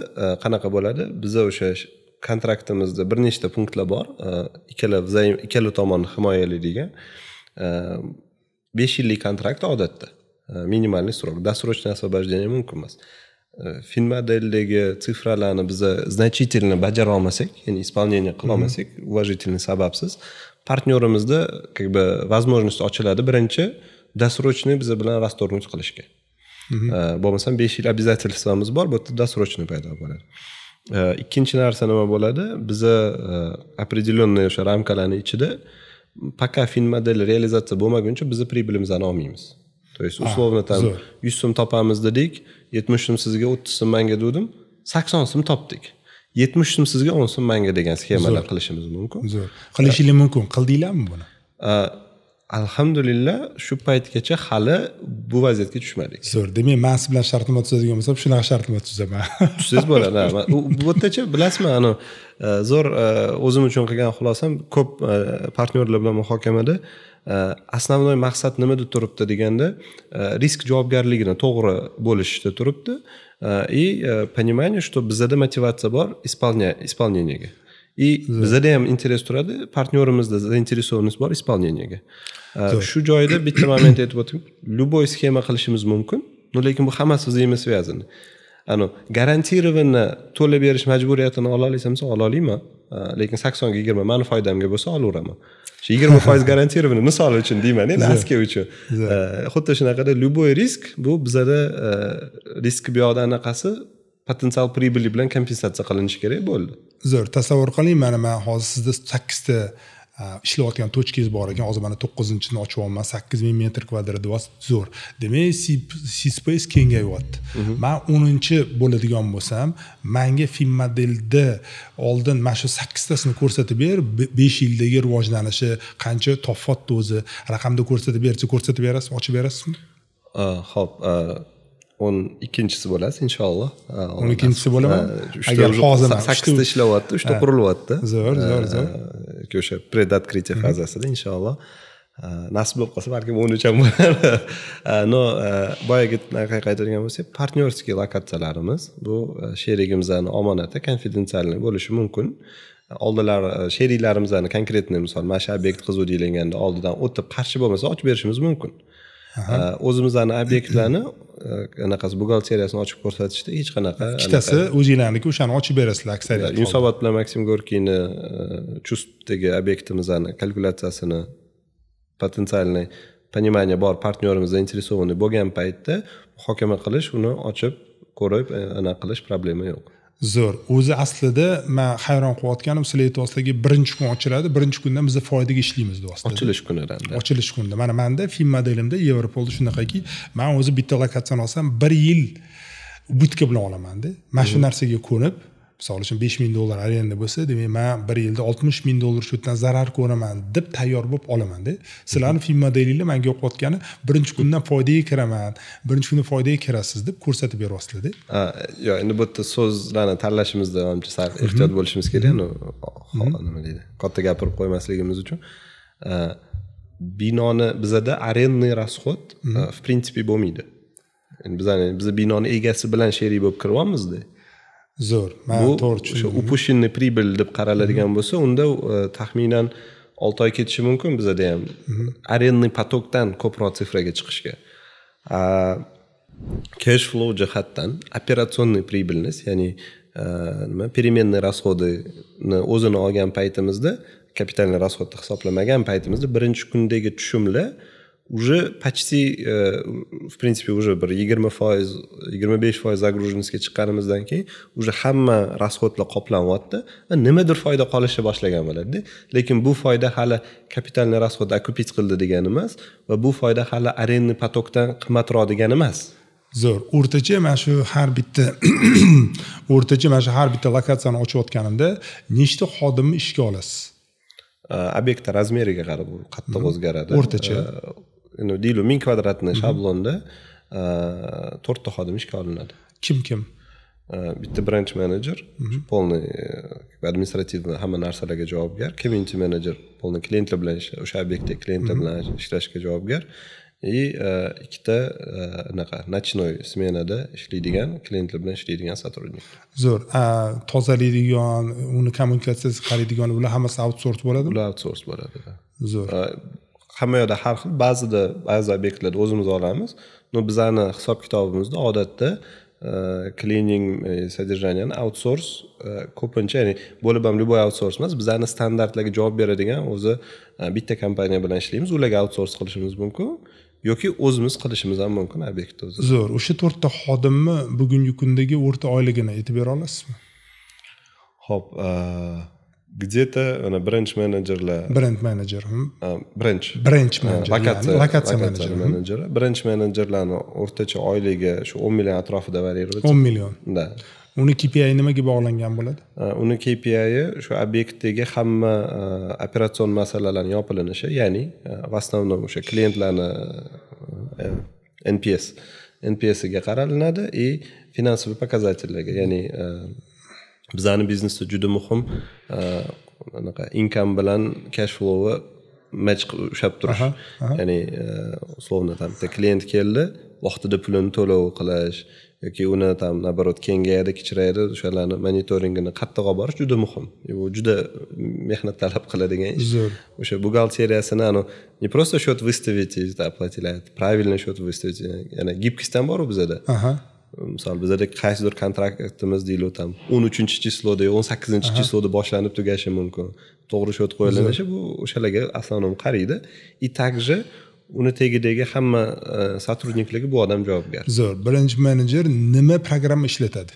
qanaqa bo'ladi? Biz o'sha kontraktimizda bir nechta punktlar bor. Ikkala tomonni himoyalaydigan 5 yillik kontrakt odatda minimalniy srok, досрочное освобождение mumkin emas. Fin modeldagi sifralarni biz значительно bajara olmasak, ya'ni исполнение qila olmasak, уважительный sababsiz partnyorimizda как бы возможность ochiladi. Birinchi досрочный biz bilan расторгнуть qilishga. Bo'lmasam 5 yil обязательствоmiz bor, bu yerda досрочный paydo bo'ladi. Ikkinchi narsa nima bo'ladi? Biz определенный o'sha ramkalarning ichida пока fin model realizatsiya bo'lmaguncha biz pribilimizni olmaymiz. То есть условно там 100 so'm topamiz dedik, 70 so'm sizga, 30 so'm menga dedim, 80 so'm topdik. 70 so'm sizga, 10 so'm menga degan sxemalar qilishimiz mumkin. Zo'r. Qilishingiz mumkin. Qildinglarmi buni? Alhamdulillah shu paytgacha hali bu vaziyatga tushmadik. Zo'r. Demak, men siz bilan shartnoma tuzadigan bo'lsam, shunaqa shartnoma tuzaman. Siz bo'ladi. Bu yerdacha bilasizmi, zo'r o'zim uchun qilgan xulosam ko'p partnyorlar bilan muhokamada основной maqsad nimada turibdi deganda, risk javobgarligini to'g'ri bo'lishda turibdi и понимание, что bizda motivatsiya bor исполнениеga. И bizda ham interes turadi, partnyorimizda zainteresованность bor исполнениеga. Shu joyda bitta moment aytib o'tdim. Любой sxema qilishimiz mumkin, lekin bu hammasi взаимосвязаны. Garantированно to'lab berish majburiyatini ola olaysam, ola olayman. Lekin 80 ga 20 meni foydamga bo'lsa olaveraman. 20% garantированно misol uchun deyman, endi aska uchun. Xuddi shunaqada любой risk bu bizada risk bu yoqda anaqasi potensial pribili bilan kompensatsiya qilinishi kerak bo'ldi. Zo'r, tasavvur qiling, mana men hozir sizda 8 ta ishlayotgan tochkangiz bor ekan, hozir mana 9-chini ochyapman, 8000 metr kvadrat deyapsiz. Zo'r. Demak, C-Space kengayyapti. Men 10-chi bo'ladigan bo'lsam, menga film modelda oldin mana shu 8 tasini ko'rsatib ber, 5 yildagi rivojlanishi qancha topyapti o'zi, raqamda ko'rsatib bersa, ko'rsatib berasiz, ochib berasizmi? Xo'p, 12-chisi bo'lasiz inshaalloh. 12-chisi bo'laman. Agar hozir 8 ta ishlayapti, 3 ta qurilyapti. Zo'r. O'sha predatkritsiya fazasida inshaalloh. Nasib bo'lib qolsa, balki 13 ham bo'ladi. Boyaga qaytadigan bo'lsak, partnyorskiy lokatsiyalarimiz bu sherigimizning omonati, konfidensialniy bo'lishi mumkin. Oldinlar sheriklarimizni konkretniy misol, mana shu obyekt qiziq deyilganda oldidan o'tib qarshi bo'lmasa ochib berishimiz mumkin. O'zimizning obyektlarni anaqasi buxgalteriyasini ochib ko'rsatishda hech qanaqa ikkitasi o'zinglarniki, o'shani ochib berasizlar aksariyat. Yunusobod bilan Maksim Gorkiyni chustdagi obyektimizni kalkulyatsiyasini potensialniy понимание bor partnyorimiz zainteresованный bo'lgan paytda muhokama qilish, uni ochib ko'rib anaqa qilish problema yo'q. Zo'r. O'zi aslida men hayron qolayotganim, sizlar aytayotganki, birinchi kun ochiladi, birinchi kundan biz foydaga ishlaymiz deyapsiz. Ochilish kunidan. Ochilish kunida. Mana menda film modelimda Yevropolda shunaqaki, men o'zi bitta lokatsiyani olsam 1 yil butka bilan olaman-da. Mana shu narsaga ko'nib, misol uchun $5,000 arenda bo'lsa, demak men bir yilda $60,000 shu yerdan zarar ko'raman deb tayyor bo'lib olaman-da. Sizlarning film modelinglar menga o'qiyotgani birinchi kundan foydaga kiraman, birinchi kunda foydaga kirasiz deb ko'rsatib beryapsizlar-da. Yo'q, endi bu yerda so'zlarni tanlashimizda hamcha sal ehtiyot bo'lishimiz kerak, nima deydi, katta gapirib qo'ymasligimiz uchun. Binoni bizada arendniy расход в принципе bo'lmaydi. Endi biz binoni egasi bilan sherik bo'lib kiryapmiz-da. Zo'r. Men to'g'ri tushundim. O'sha upushinni pribel deb qaraladigan bo'lsa, unda taxminan 6 oy ketishi mumkin bizada ham. Arendniy потокdan ko'proq sifraga chiqishga. Cash flow jihatdan operatsionniy pribelность, ya'ni nima, переменный расходini o'zini olgan paytimizda, kapitalniy расходni hisoblamagan paytimizda birinchi kundagi tushumlar уже почти в принципе уже bir 20%, 25% загруженностьga chiqqanimizdan keyin уже hamma расходlar qoplanyapti va nimadir foyda qolishga boshlagan bo'ladi. Lekin bu foyda hali kapitalniy расходni окупить qildi degani emas va bu foyda hali arendniy потокdan qimmatroq degani emas. Zo'r. O'rtacha mana shu har bitta lokatsiyani ochayotganimda nechta xodimni ishga olasiz? Obyekt razmeriga qarab u qattiq o'zgaradi. O'rtacha endi deylik 1000 kvadratni shablonda 4 ta xodim ishga olinadi. Kim? Bitta branch manager, полный administrativ hamma narsalarga javobgar, community manager, полный klientlar bilan o'sha obyektdagi klientlar bilan ishlashga javobgar. Ikkita nочной smenada ishlaydigan, klientlar bilan ishlaydigan сотрудник. Zo'r. Tozalaydigan, uni kommunikatsiyasi qaraydigan ular hammasi outsource bo'ladimi? Ular outsource bo'ladi. Zo'r. Hamma yoqda har xil, ba'zi obyektlarda o'zimiz olamiz. No bizning hisob kitobimizda odatda cleaning sodержаниyani outsource ko'pincha, ya'ni bo'lib ham любой outsource emas, bizning standartlarga javob beradigan o'zi bitta kompaniya bilan ishlaymiz, ularga outsource qilishimiz mumkin yoki o'zimiz qilishimiz ham mumkin obyektni o'zi. Zo'r. O'sha 4 ta xodimni bugungi kundagi o'rta oyligini aytib bera olasizmi? Xo'p, где-то ana branch managerlar, branch manager, branch manager, lokatsiya menejeri, branch managerlarning o'rtacha oyligi shu 10 million atrofida variiруется. 10 million. Da. Uni KPI nimaga bog'langan bo'ladi? Uni KPI shu obyektdagi hamma operatsion masalalarning yopilinishi, ya'ni в основном o'sha klientlarning NPS-ga qaralinadi va finansiy показательlarga, ya'ni bizning biznesda juda muhim income bilan cash flow'ni match ushlab turish. Ya'ni условно там klient keldi, vaqtida pulini to'lov qilish yoki uni tam naborot kengayadi, kichrayadi, o'shalarni monitoringini qattiq olib borish juda muhim. Bu juda mehnat talab qiladigan ish. O'sha buxgalteriyasini не просто счет выставить и оплатить, правильный счет выставить. Yana gibkisdan bor bizada. Misol bizada qaysidir kontraktimiz deylik tam 13-числоda, 18-числоda boshlanib tugashi mumkin. To'g'ri shot qo'yilinishi bu o'shalarga asosiy qaraydi. И также uni tagidagi hamma сотрудникlarga bu odam javobgar. Zo'r. Birinchi menejer nima programma ishlatadi?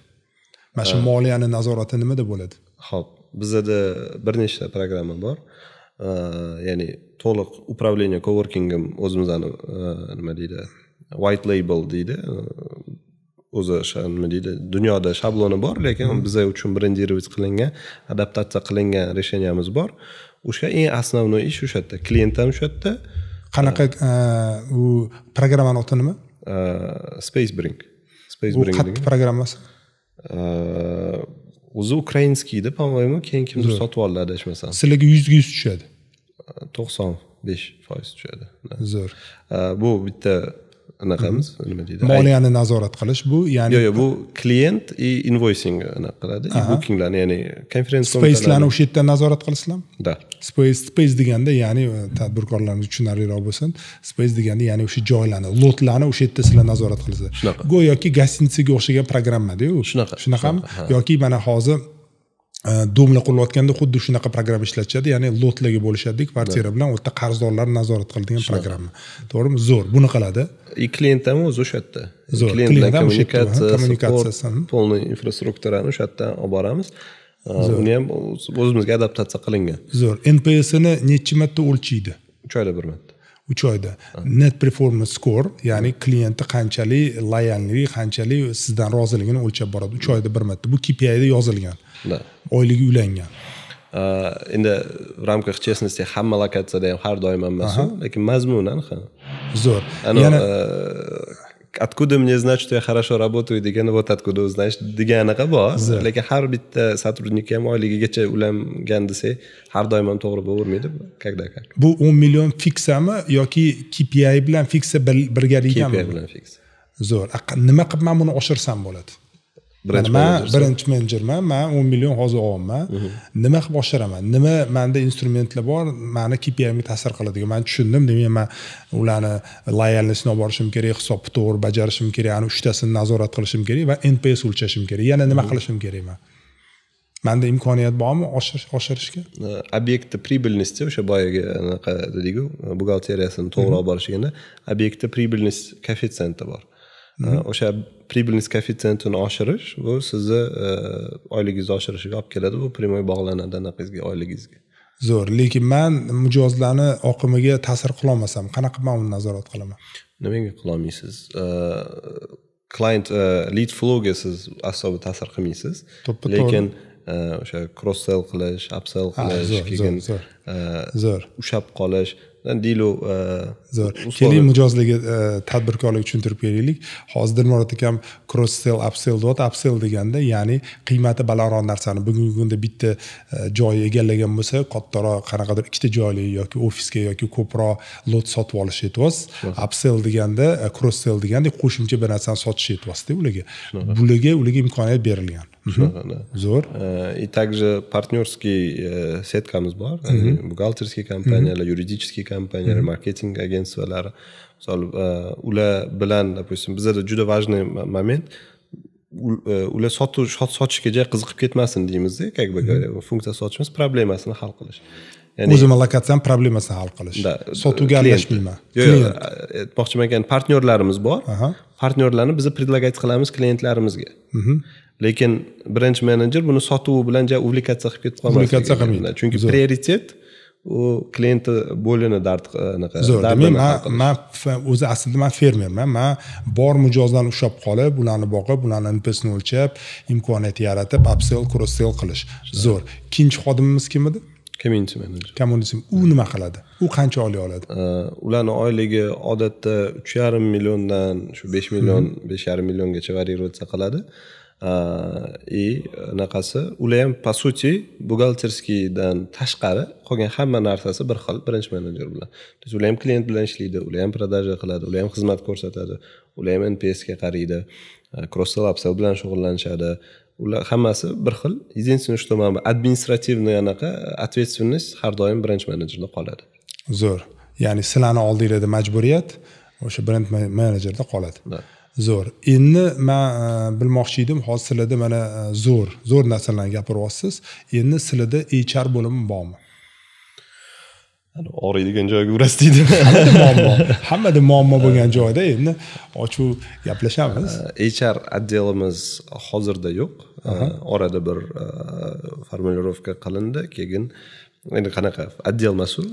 Mana shu moliyani nazorati nimada bo'ladi? Xo'p, bizada bir nechta programma bor. Ya'ni to'liq управление coworkingim o'zimizning nima deydi? White label deydi. O'zi nima deydi? Dunyoda shabloni bor, lekin bizlar uchun brendировать qilingan, adaptatsiya qilingan решениямыз bor. O'sha eng asosiy ish o'sha yerda. Klient ham o'sha yerda. Qanaqa u programmaning oti nima? Spacebrink. Bu qanday programmasi? O'zi ukrainskiy deb, по-моему, keyin kimdir sotib oldi adashmasam. Sizlarga 100% tushadi. 95% tushadi. Zo'r. Bu bitta anaqamiz, nima deydi? Moliyani nazorat qilish bu, ya'ni yo'q, bu klient invoicing qiladi, bookinglarni, ya'ni konferensiya spacelarni o'sha yerdan nazorat qilasizlarmi? Da. Space deganda, ya'ni tadbirkorlarga tushunarliroq bo'lsin, space deganda ya'ni o'sha joylarni, lotlarni o'sha yerda sizlar nazorat qilasizlar. Go'yoki gostinitsaga o'xshagan programma-da-ku. Shunaqami? Yoki mana hozir domla qilayotganda xuddi shunaqa programma ishlatishadi, ya'ni lotlarga bo'lishadi, kvartira bilan o'ta qarzdorlarni nazorat qiladigan programma. To'g'rimi? Zo'r. Buni qiladi. Klient ham o'zi o'sha yerda. Klient bilan kommunikatsiyasi, полный infrastrukturani o'sha yerdan olib boramiz. Uni ham o'zimizga adaptatsiya qilingan. Zo'r. NPS-ni necha marta o'lchaydi? 3 oyda bir marta. 3 oyda. Net performance score, ya'ni klientni qanchalik loyalligi, qanchalik sizdan roziligini o'lchab boradi. 3 oyda bir marta. Bu KPI da yozilgan. Oyligi ulangan. Endi в рамках честности hamma lokatsiyada ham har doim emas, lekin mazmunan ham. Zo'r. Yana откуда мне знать, что я хорошо работаю degani вот откуда узнать deganaqa bor. Lekin har bitta сотрудник ham oyligigacha ulangan desa, har doim ham to'g'ri bo'lavermaydi. Когда как? Bu 10 million fiksami yoki KPI bilan fiksa birgalikmi? KPI bilan fiks. Zo'r. Nima qilib men buni oshirsam bo'ladi? Birinchi menejerman, men 10 million hozir olyapman. Nima qilib oshiraman? Nima menda instrumentlar bor, meni KPI'ga ta'sir qiladigan. Men tushundim, demak men ularni loyallikni olib borishim kerak, hisobni to'g'ri bajarishim kerak, ani 3tasini nazorat qilishim kerak va NPS o'lchashim kerak. Yana nima qilishim kerak men? Menda imkoniyat bormi oshirishga? Obyektda прибыльности o'sha boyagi anaqa dediku, buxgalteriyasini to'g'ri olib borishganda obyektda прибыльность koeffitsiyenti bor. O'sha прибыльность koeffitsiyentini oshirish bu sizni oyligingizni oshirishiga olib keladi. Bu primoy bog'lanadi anaqangizga, oyligingizga. Zo'r, lekin men mijozlarni oqimiga ta'sir qila olmasam, qanaqa men uni nazorat qilaman? Nimaga qila olmaysiz? Client lead flowga siz asobi ta'sir qilmaysiz. Lekin o'sha cross sell qilish, upsell qilish, keyin ushab qolish deylu. Zo'r. Keling mijozlarga tadbirkorlik tushuntirib beraylik. Hozir Dilmurod akam cross sell, upsell deyapti. Upsell deganda, ya'ni qiymati balandroq narsani bugungi kunda bitta joy egallagan bo'lsa, kattaroq qanaqadir ikkita joyli yoki ofisga yoki ko'proq lot sotib olish aytyapsiz. Upsell deganda, cross sell deganda qo'shimcha bir narsani sotish aytyapsiz-da ularga. Bularga imkoniyat berilgan. Zo'r. И также партнерский сеткamiz bor. Buxgalterskiy kompaniyalar, yuridik kompaniyalar, marketing agentstvalari. Misol ular bilan, допустим, bizda juda важный moment ular sotishga joy qiziqib ketmasin deymizda, как бы funksiya sotishimiz problemasini hal qilish. Ya'ni o'zim lokatsiyam problemasini hal qilish. Sotuvga aralashmayman. Aytmoqchiman, partnyorlarimiz bor. Partnyorlarni biz predlagать qilamiz klientlarimizga. Lekin birinchi menejer buni sotuvi bilan uvlikatsiya qilib ketib qolmaydi. Chunki prioritet u klientni bo'lini men o'zi aslida men fermerman. Men bor mijozlarni ushlab qolib, ularni boqib, ularning NPSni o'lchab, imkoniyat yaratib, upsell, cross sell qilish. Zo'r. Ikkinchi xodimimiz kim edi? Community manager. U nima qiladi? U qancha oylik oladi? Ularning oyligi odatda 3,5 milliondan shu 5 million, 5,5 milliongacha variatsiya qiladi. Anaqasi ular ham по сути buxgalterskiydan tashqari qolgan hamma narsasi bir xil birinchi menejer bilan. Ular ham klient bilan ishlaydi, ular ham prodaja qiladi, ular ham xizmat ko'rsatadi, ular ham NPS ga qaraydi, cross sell upsell bilan shug'ullanishadi. Ular hammasi bir xil. Единственное, что administrativniy anaqa ответственность har doim birinchi menejerda qoladi. Zo'r. Ya'ni sizlarning oldingizda majburiyat o'sha birinchi menejerda qoladi. Zo'r. Endi men bilmoqchi edim, hozir sizlarda mana zo'r narsalarni gapiryapsiz. Endi sizlarda HR bo'limi bormi? Og'riydigan joyga urasiz deydi. Hammada muammo bo'lgan joyda endi ochiq gaplashamiz. HR отделimiz hozirda yo'q. Orada bir formulirovka qilindi, keyin endi qanaqa отдел mas'ul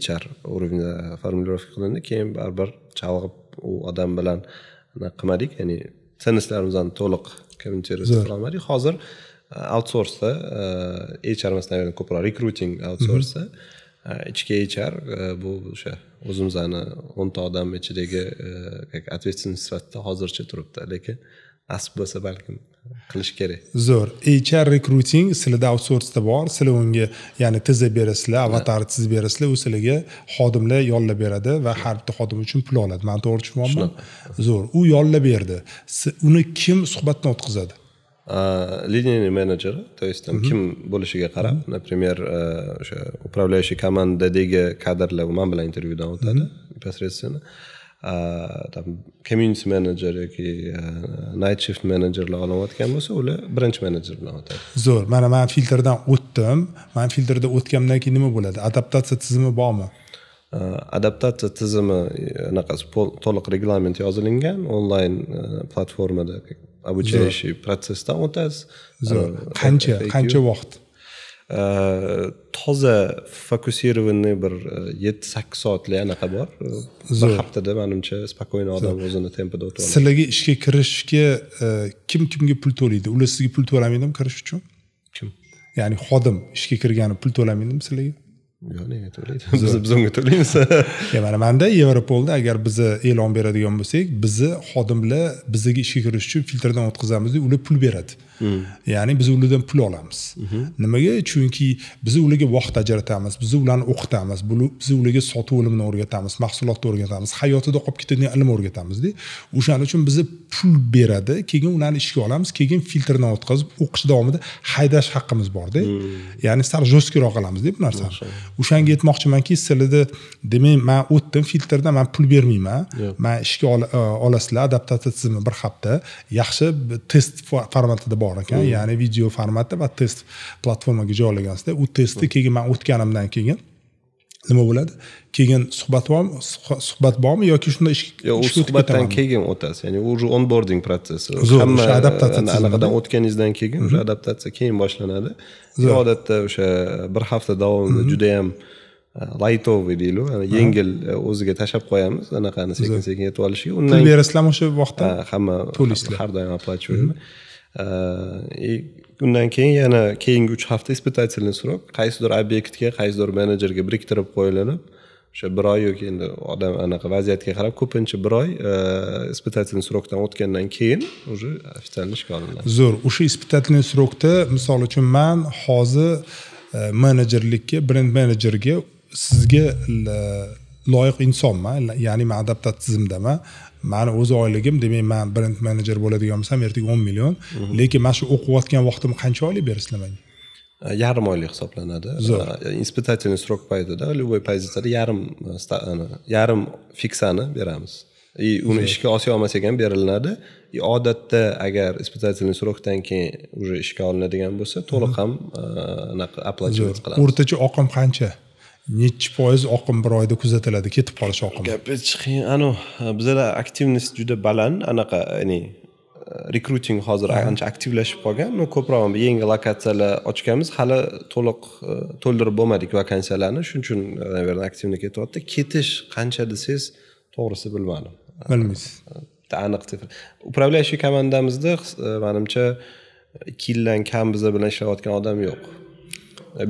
HR уровня formulirovka qilindi, keyin baribir chalg'ib u odam bilan qilmadik, ya'ni tennislarimizni to'liq kommunikatsiya qila olmadik. Hozir outsource'da HR masalan ko'proq recruiting outsource'da ichki HR bu o'sha o'zimizni 10 ta odam ichidagi ответственность sifatida hozircha turibdi, lekin asb bo'lsa balkim qilish kerak. Zo'r. HR recruiting sizlarda outsource'da bor, sizlar unga ya'ni tizib berasizlar, avatar tizib berasizlar, u sizlarga xodimlar yollab beradi va har bitta xodim uchun pul oladi. Men to'g'ri tushunyapmanmi? Zo'r. U yollab berdi. Uni kim suhbatdan o'tkazadi? Liniyaning menejeri, то есть kim bo'lishiga qarab, например, o'sha управляющий komandadagi kadrlar men bilan intervyudan o'tadi, непосредственно. Там community manager yoki night shift managerlar olayotgan bo'lsa, ular birinchi menejer bilan o'tadi. Zo'r. Mana men filtrdan o'tdim. Men filtrda o'tgandan keyin nima bo'ladi? Adaptatsiya tizimi bormi? Adaptatsiya tizimi anaqasi to'liq reglament yozilingan, onlayn platformada обучающий protsessdan o'tasiz. Qancha vaqt? toza fokusirованный bir 7-8 soatli anaqa bor. Bir haftada menimcha spokойно odam o'zini tempida o'tib oladi. Sizlarga ishga kirishga kimga pul to'laydi? Ular sizga pul to'lamaydimi kirish uchun? Kim? Ya'ni xodim ishga kirgani pul to'lamaydimi sizlarga? Yo'q, nega to'laydi? Biz unga to'laymiz. Mana Evropolda agar biz e'lon beradigan bo'lsak, bizni xodimlar bizga ishga kirish uchun filtrdan o'tkazamiz deb ular pul beradi. Ya'ni biz ulardan pul olamiz. Nimaga? Chunki biz ularga vaqt ajratamiz, biz ularni o'qitamiz, biz ularga sotuv ilmini o'rgatamiz, mahsulotni o'rgatamiz, hayotida qolib ketadigan ilm o'rgatamiz-da. O'shaning uchun bizni pul beradi, keyin ularni ishga olamiz, keyin filtrdan o'tkazib o'qish davomida haydash haqqimiz bor-da. Ya'ni sal jo'stkroq qilamiz-da bu narsani. O'shanga aytmoqchimanki, sizlarda demak, men o'tdim filtrdan, men pul bermayman. Men ishga olasizlar, adaptatsiya tizimi bir hafta, yaxshi test formatida bor ekan, ya'ni video formatda va test platformaga joylagansizda, u testni keyin men o'tganimdan keyin nima bo'ladi? Keyin suhbat bormi yoki shunda ish yo'q, u suhbatdan keyin o'tasiz. Ya'ni u onboarding protsessi. Hamma adaptatsiya anaqadan o'tganingizdan keyin o'sha adaptatsiya keyin boshlanadi. Odatda o'sha bir hafta davomida juda ham laytoviy deylik, yengil o'ziga tashab qo'yamiz, anaqani sekin-sekin yetib olishiga. Undan pul berasizlarmi o'sha vaqtda? Hamma har doim оплачиваем. Undan keyin yana keyingi 3 hafta испытательный срок, qaysidir obyektga, qaysidir menejerga biriktirib qo'yilib, o'sha 1 oy yoki endi odam anaqa vaziyatga qarab ko'pincha 1 oy испытательный срокdan o'tgandan keyin уже официально ishga olinadi. Zo'r, o'sha испытательный срокda misol uchun men hozir menejerlikka, brend menejerga sizga loyiq insonman, ya'ni men adaptatsiya tizimdaman. Mani o'z oyligim, demak, men brend menejer bo'ladigan bo'lsam, ertaga 10 million, lekin men shu o'qiyotgan vaqtimni qancha oylik berasizlar menga? Yarim oylik hisoblanadi. Испытательный срок paytida любой pozitsiyada yarim fiksani beramiz. Uni ishga olsa olmasak ham berilinadi. Odatda agar испытательный срокdan keyin уже ishga olinadigan bo'lsa, to'liq ham anaqa оплачивать qilamiz. O'rtacha oqim qancha? Necha foiz oqim bir oyda kuzatiladi, ketib qolish oqimi? Gapish qiyin. Bizda aktivnost juda baland, anaqa, ya'ni recruiting hozir ancha aktivlashib qolgan. Ko'proq yangi lokatsiyalar ochganmiz, hali to'liq to'ldirib bo'lmadik vakansiyalarni, shuning uchun naверное aktivni ketyapti. Ketish qancha desangiz, to'g'risi bilmadim. Bilmaysiz. Aniq sifat. Upravляющий komandamizda menimcha 2 yildan kam bizlar bilan ishlayotgan odam yo'q.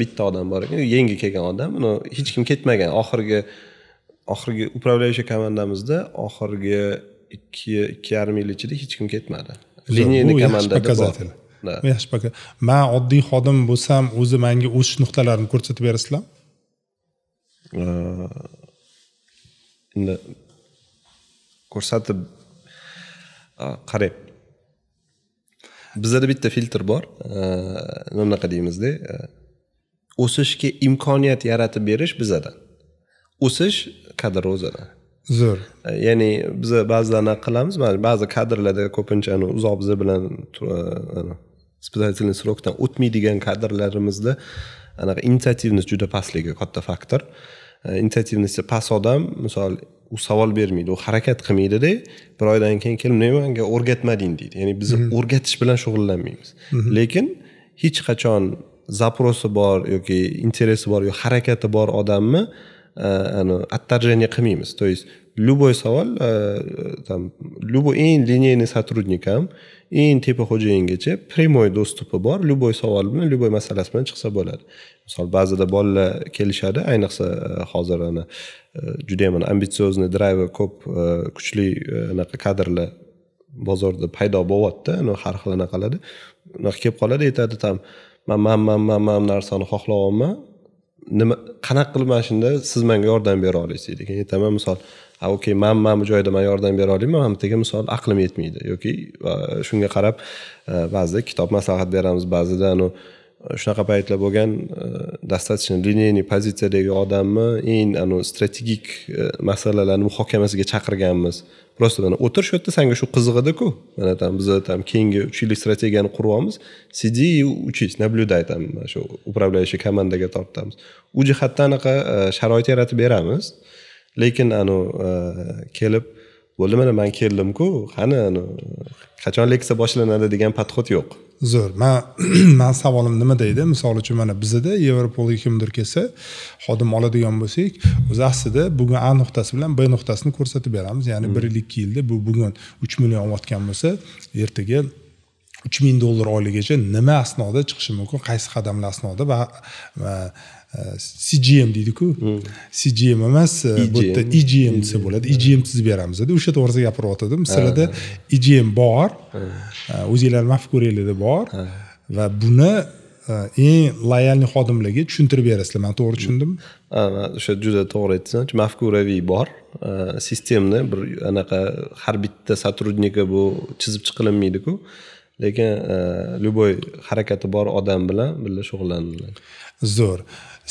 Bitta odam bor ekan, yangi kelgan odam, uni hech kim ketmagan. Oxirgi upravляющий komandamizda oxirgi 2,5 yil ichida hech kim ketmadi. Liniyani komandada bor. Yaxshi paka. Men oddiy xodim bo'lsam, o'zi menga o'sish nuqtalarini ko'rsatib berasizlarmi? Endi ko'rsatib qarang. Bizda bitta filtr bor. Nima deymizda? O'sishga imkoniyat yaratib berish bizadan. O'sish kadr o'zidan. Zo'r. Ya'ni biz ba'zilarni qilamiz, ba'zi kadrlarda ko'pincha uzoq biz bilan испытательный срокdan o'tmaydigan kadrlarimizda anaqa initiativnost juda pastligi katta faktor. Initiativnosti past odam, misol, u savol bermaydi, u harakat qilmaydi-da, bir oydan keyin kelib, "Menga o'rgatmading" deydi. Ya'ni biz o'rgatish bilan shug'ullanmaymiz. Lekin hech qachon zaprosi bor yoki interesi bor yoki harakati bor odamni отторжение qilmaymiz. То есть любой savol, любой eng lineyniy сотрудник ham, eng tepa xo'jayingacha прямой dostupi bor, любой savol bilan, любой masalasi bilan chiqsa bo'ladi. Misol, ba'zida bolalar kelishadi, ayniqsa hozir juda ham ambitsiozni, drive ko'p, kuchli anaqa kadrlar bozorda paydo bo'lyapti, har xil anaqalarda. Unaqa kelib qoladi, aytadi, "Men narsani xohlayapman. Nima qanaqa qilib mana shunda siz menga yordam bera olasiz" deydi. Keyin aytaman, misol, "Okey, men bu joyda men yordam bera olaman, hammaga misol aqlim yetmaydi" yoki shunga qarab ba'zida kitob maslahat beramiz, ba'zida shunaqa paytlar bo'lgan, достаточно lineyniy pozitsiyadagi odamni eng strategik masalalarni muhokamasiga chaqirganmiz. Просто o'tir shu yerda, senga shu qizig'idi-ku. Mana biz keyingi 3 yillik strategiyani quryapmiz. Sidi учись, наблюдай shu upravляющий komandaga tortamiz. U jihatdan anaqa sharoit yaratib beramiz. Lekin kelib bo'ldi mana men keldim-ku, qani qachon leksiya boshlanadi degan podxod yo'q. Zo'r. Men savolim nima deydi? Misol uchun mana bizda Yevropolga kimdir kelsa, xodim oladigan bo'lsak, o'zi aslida bugun A nuqtasi bilan B nuqtasini ko'rsatib beramiz. Ya'ni 1-2 yilda bu bugun 3 million olayotgan bo'lsa, ertaga $3000 oyligacha nima asnoda chiqishi mumkin, qaysi qadamlar asnoda va CGM deydi-ku. CGM emas, bu yerda EGM desa bo'ladi. EGM tizib beramiz dedi. O'sha to'g'risida gapiryotgandim. Sizlarda EGM bor. O'zingizlar mafkuranglarda bor va buni eng loyalni xodimlarga tushuntirib berasizlar. Men to'g'ri tushundimmi? Men o'sha juda to'g'ri aytdingiz. Mafkuraviy bor. Sistemni bir anaqa har bitta sotrudnika bu chizib chiqilinmaydi-ku. Lekin любой harakati bor odam bilan birga shug'ullaniladi. Zo'r.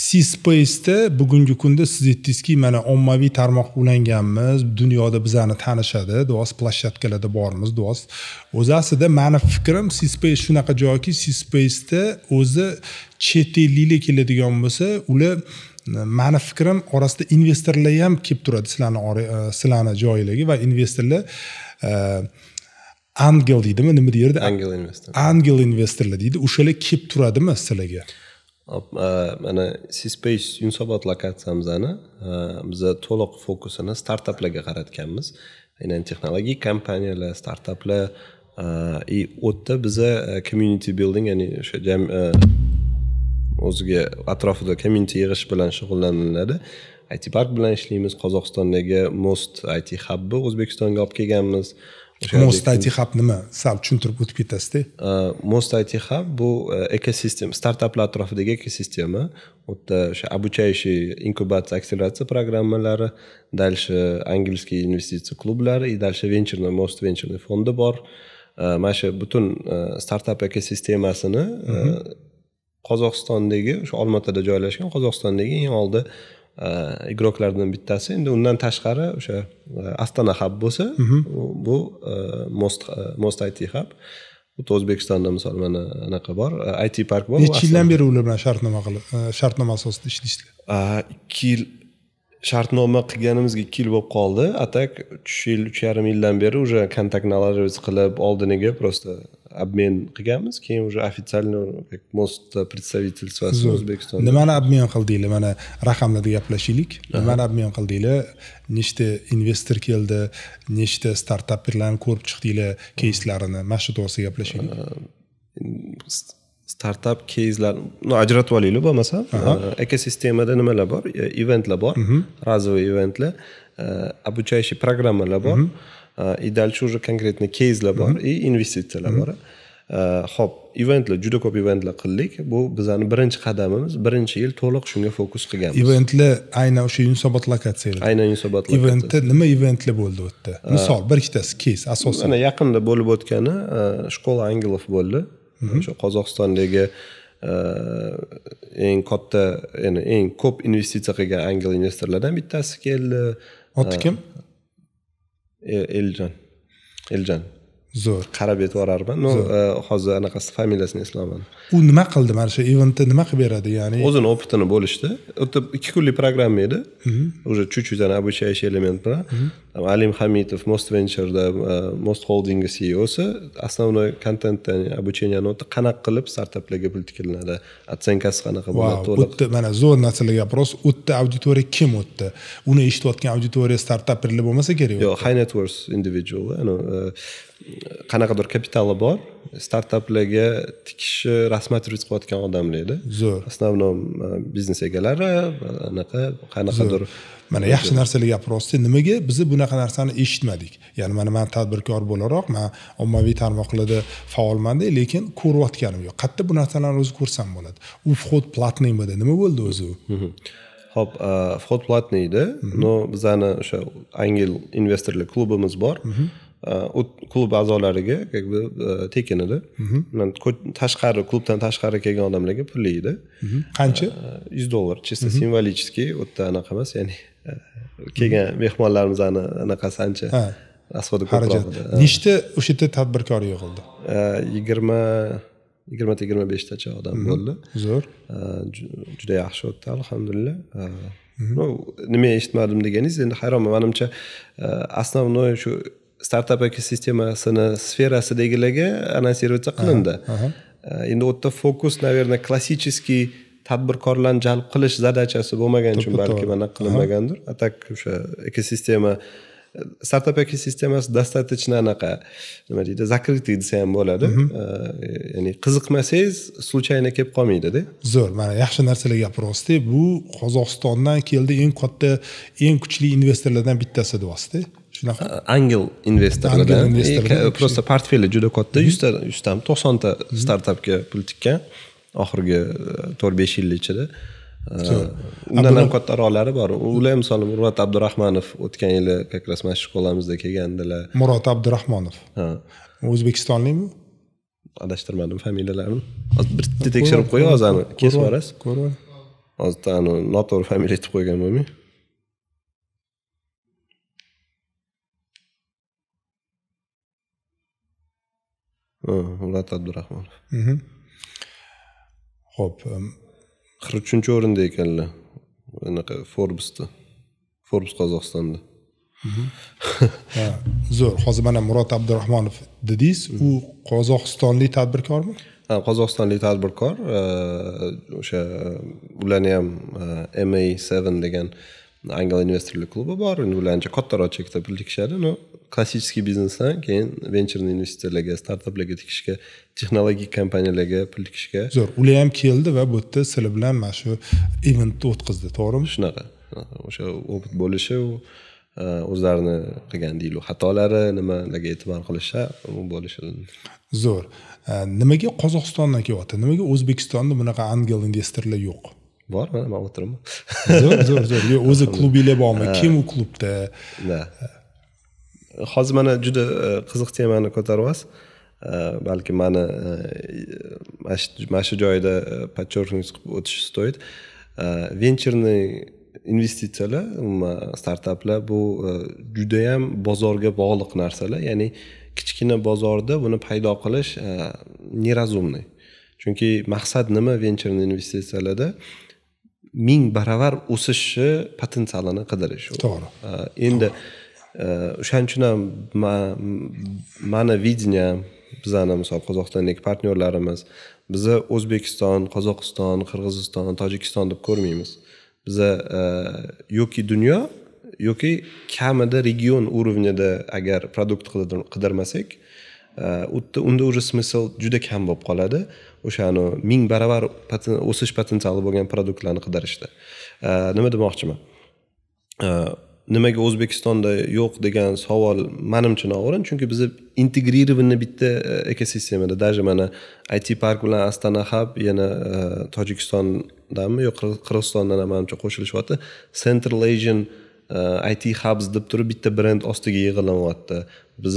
C-Space'da bugungi kunda siz aytdingizki, mana ommaviy tarmoqqa ulanganmiz, dunyoda bizani tanishadi, do'st plashatkalarda bormiz, do'st. O'zi aslida meni fikrim C-Space shunaqa joyki, C-Space'da o'zi chet elliklar keladigan bo'lsa, ular meni fikrim orasida investorlar ham kelib turadi sizlarni joylarga va investorlar Angel deydimi, nima deyirdi? Angel investorlar deydi. O'shalar kelib turadimi sizlarga? Mana C-Space Yunusobod lokatsiyamizni biz to'liq fokusini startaplarga qaratganmiz. Aynan texnologik kompaniyalar, startaplar o'tda biza community building, ya'ni o'sha o'ziga atrofida community yig'ish bilan shug'ullaniladi. IT Park bilan ishlaymiz. Qozog'istondagi Most IT Hub'ni O'zbekistonga olib kelganmiz. Most IT Hub nima? Sal tushuntirib o'tib ketasiz-da. Most IT Hub bu ekosistem, startaplar atrofidagi ekosistema. O'tda o'sha обучающий inkubatsiya, akseleratsiya programmalari, дальше angliyskiy investitsiya klublari, и дальше venture, Most Venture fondi bor. Mana shu butun startap ekosistemasini Qozog'istondagi, o'sha Olmaotada joylashgan Qozog'istondagi eng oldi igroklardan bittasi. Endi undan tashqari o'sha Astana Hub bo'lsa, bu Most IT Hub. Bu O'zbekistonda misol mana anaqa bor, IT Park bor. Necha yildan beri ular bilan shartnoma asosida ishlaysizlar? 2 yil shartnoma qilganimizga 2 yil bo'lib qoldi. Atak 3 yil, 3,5 yildan beri уже kontaktlarimiz qilib, oldiniga просто обмен qilganmiz. Keyin уже официально Most представительствоsi O'zbekistonda. Nimani обмен qildinglar? Mana raqamlarda gaplashaylik. Nimani обмен qildinglar? Nechta investor keldi? Nechta startaplarni ko'rib chiqdinglar? Кейslarini mana shu to'g'risida gaplashaylik. Startup кейslar, ajratib olaylik bo'lmasa, ekosistemada nimalar bor? Eventlar bor, razовые eventlar, обучающий programmalar bor, и дальше уже конкретно кейslar bor, и investitsiyalar bor. Xo'p, eventlar, juda ko'p eventlar qildik. Bu bizning birinchi qadamimiz. Birinchi yil to'liq shunga fokus qilganmiz. Eventlar aynan o'sha Yunusobod lokatsiyada. Aynan Yunusobod lokatsiyada. Eventda nima eventlar bo'ldi u yerda? Misol, bir ikkitasi case asosan. Mana yaqinda bo'lib o'tgani Shkola Angelov bo'ldi. O'sha Qozog'istondagi eng katta, ya'ni eng ko'p investitsiya qilgan angel investorlardan bittasi keldi. Oti kim? Eljon. Zo'r. Qarab aytvorarman. Hozir anaqasi familiyasini eslolmadim. U nima qildi? Mana shu eventda nima qilib beradi? Ya'ni o'zini opitini bo'lishdi. O'tda 2 kunlik programma edi. Уже чуть-чуть обучающий элемент bilan. Alim Hamidov Most Venture'da Most Holding CEO'si основной kontent, обучениeni o'tda qanaqa qilib startaplarga pul tikilinadi, otsenkasi qanaqa bo'ladi to'liq. O'tda mana zo'r narsalar gapirasiz. O'tda auditoriya kim o'tda? Uni eshitayotgan auditoriya startaplar bo'lmasa kerak. Yo'q, high net worth individual, qanaqadir kapitali bor, startaplarga tikishi, rasmat rizq qilayotgan odamlar edi. Zo'r. Основном biznes egalari, qanaqadir mana yaxshi narsalar gapiryapsiz. Nimaga biz bunaqa narsani eshitmadik? Ya'ni men tadbirkor bo'laroq, men ommaviy tarmoqlarda faolman-da, lekin ko'rayotganim yo'q. Qayerda bu narsalarni o'zi ko'rsam bo'ladi? U vxod platniy edi. Nima bo'ldi o'zi u? Xo'p, vxod platniy edi. No, bizani o'sha angel investorlar klubimiz bor. Klub a'zolariga tekin edi. Tashqari klubdan tashqari kelgan odamlarga pulli edi. Qancha? $100, чисто символический, o'tda anaqa emas, ya'ni kelgan mehmonlarimizni anaqasi ancha rasxodi ko'proq edi. Nechta o'sha yerda tadbirkor yig'ildi? 20-25 tacha odam bo'ldi. Zo'r. Juda yaxshi o'tdi, alhamdulillah. nima eshitmadim deganingiz, endi hayronman. Menimcha основной shu startup ekosistemasini sferasidagilarga anonsироваться qilindi. Endi u yerda fokus, наверное, klassический tadbirkorlarni jalb qilish zadachasi bo'lmagan uchun balki mana qilinmagandir. Atak o'sha ekosistema, startup ekosistemasi достаточно anaqa, nima deydi, закрытый desa ham bo'ladi. Ya'ni qiziqmasangiz случайно kelib qolmaydi-da. Zo'r, mana yaxshi narsalar gapiryapsiz. Bu Qozog'istondan keldi eng katta, eng kuchli investorlardan bittasi deyapsiz. Shunaqa? Angel investorlardan. Просто portfeli juda katta, 100 ta 90 ta startapga pul tikkan oxirgi 4-5 yil ichida. Undan ham kattaroqlari bor. Ular misol Murod Abdurahmonov o'tgan yili как раз mana shu shkolamizda kelgandilar. Murod Abdurahmonov. Ha. O'zbekistonlikmi? Adashtirmadim familiyalarini. Hozir bitta tekshirib qo'ying, hozir kesib olasiz. Ko'rib. Hozir noto'g'ri familiya aytib qo'ygan bo'lmay. Murod Abdurahmonov. Xo'p, 43-o'rinda ekanlar. Bunaqa Forbesda. Forbes Qozog'istonda. Ha, zo'r. Hozir mana Murod Abdurahmonov dedingiz, u qozog'istonlik tadbirkormi? Ha, qozog'istonlik tadbirkor. O'sha ularni ham MA7 degan Angel investorlik klubi bor. Endi ularcha kattaroq chekda pul tikishadi. Klassik biznesdan keyin venture investitsiyalarga, startaplarga tikishga, texnologik kompaniyalarga pul tikishga. Zo'r. Ular ham keldi va bu yerda sizlar bilan mana shu eventni o'tkazdi, to'g'rimi? Shunaqa. O'sha opit bo'lishi, o'zlarini qilgan deylik, xatolari nimalarga e'tibor qilishsa, u bo'lishi. Zo'r. Nimaga Qozog'istondan kelyapti? Nimaga O'zbekistonda bunaqa angel investorlar yo'q? Bor, men o'tiraman. Zo'r. O'zi klubinglar bormi? Kim u klubda? Hozir mana juda qiziq temani ko'taryapsiz. Balki mani mana shu joyda подчеркнуть qilib o'tish stoyid. Venture investitsiyalar, startaplar bu juda ham bozorga bog'liq narsalar. Ya'ni kichkina bozorda buni paydo qilish неразумный. Chunki maqsad nima venture investitsiyalarda? 1000 baravar o'sishi potensialini qidirish. To'g'ri. Endi o'shaning uchun ham mani videniya, bizning misol Qozog'istondagi partnyorlarimiz, biz O'zbekiston, Qozog'iston, Qirg'iziston, Tojikiston deb ko'rmaymiz. Biz yoki dunyo yoki kamida region уровнida agar produkt qidirmasak, unda уже смысл juda kam bo'lib qoladi. O'shani 1000 baravar o'sish potensiali bo'lgan produktlarni qidirishda. Nima demoqchiman? Nimaga O'zbekistonda yo'q degan savol menimcha no'g'ri, chunki biz integrированный bitta ekosistemada, даже mana IT park bilan Astana Hub yana Tojikistondami yo'q Qirg'izistondan ham menimcha qo'shilishyapti. Central Asian IT Hubs deb turib bitta brend ostiga yig'ilanyapti. Biz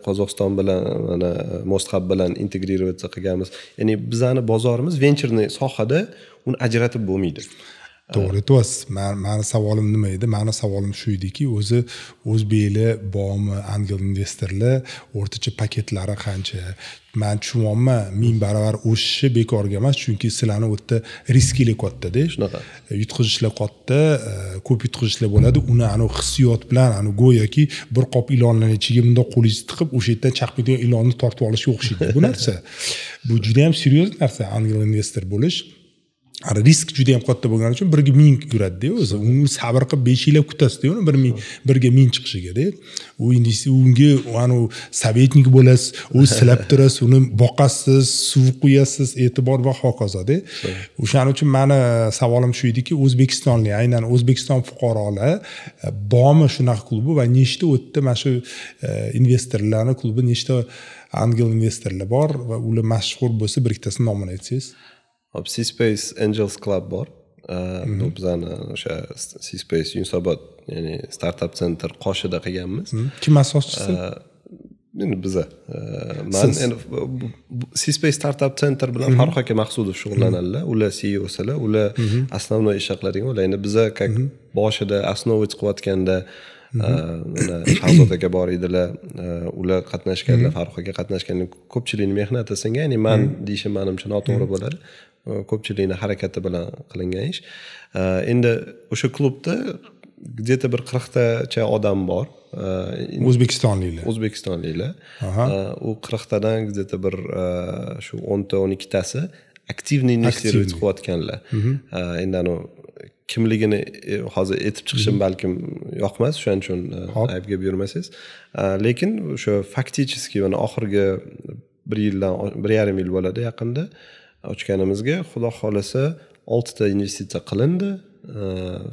Qozog'iston bilan mana Most Hub bilan integrироваться qilganmiz. Ya'ni bizning bozorimiz venture sohada uni ajratib bo'lmaydi. To'g'ri aytyapsiz. Meni savolim nima edi? Meni savolim shu ediki, o'zi o'zbeklar bormi, angel investorlar o'rtacha paketlari qancha? Men tushunyapman, 1000 baravar o'sishi bekorga emas, chunki sizlarning u yerda riskli katta-da. Shunaqa. Yutqizishlar katta, ko'p yutqizishlar bo'ladi. Uni hissiyot bilan, go'yoki bir qop ilonlarning ichiga bundoq qo'lingizni tiqib, o'sha yerdan chaqmaydigan ilonni tortib olishga o'xshaydi bu narsa. Bu juda ham seryoz narsa, angel investor bo'lish. Risk juda ham katta bo'lgani uchun birga 1000 yuradi-da o'zi. Uni sabr qilib 5 yillar kutasiz-da, uni birga 1000 chiqishiga-da. U unga sovetnik bo'lasiz, u silab turasiz, uni boqasiz, suv quyasiz, e'tibor va hokazo-da. O'shaning uchun meni savolim shu ediki, O'zbekistonlik, aynan O'zbekiston fuqarolar bormi shunaqa klubi va nechta o'tdi mana shu investorlarning klubi, nechta angel investorlar bor va ular mashhur bo'lsa, bir ikkitasini nomini aytsangiz. C-Space Angels Club bor. Bu bizani o'sha C-Space Yunusobod, ya'ni startup center qoshida qilganmiz. Kim asoschisi? Endi biza. Men endi C-Space Startup Center bilan Farruh aka Maqsudov shug'ullanadilar. Ular CEO'silar, ular основной ish haqlariga ular. Endi biza boshida основывать qilayotganda mana Shahzod aka bor edilar, ular qatnashganlar, Farruh aka qatnashganlar, ko'pchilikning mehnati singan, ya'ni men deyishim menimcha noto'g'ri bo'ladi. Ko'pchilikning harakati bilan qilingan ish. Endi o'sha klubda где-то bir 40 tacha odam bor. O'zbekistonliklar. U 40 tadan где-то bir shu 10 ta 12 tasi aktivniy investitsiya qilayotganlar. Endi kimligini hozir aytib chiqishim balkim yoqmas, shuning uchun aybga buyurmaysiz. Lekin o'sha fakticheski mana oxirgi 1,5 yil bo'ladi yaqinda ochganimizga, xudo xolasa 6 ta investitsiya qilindi.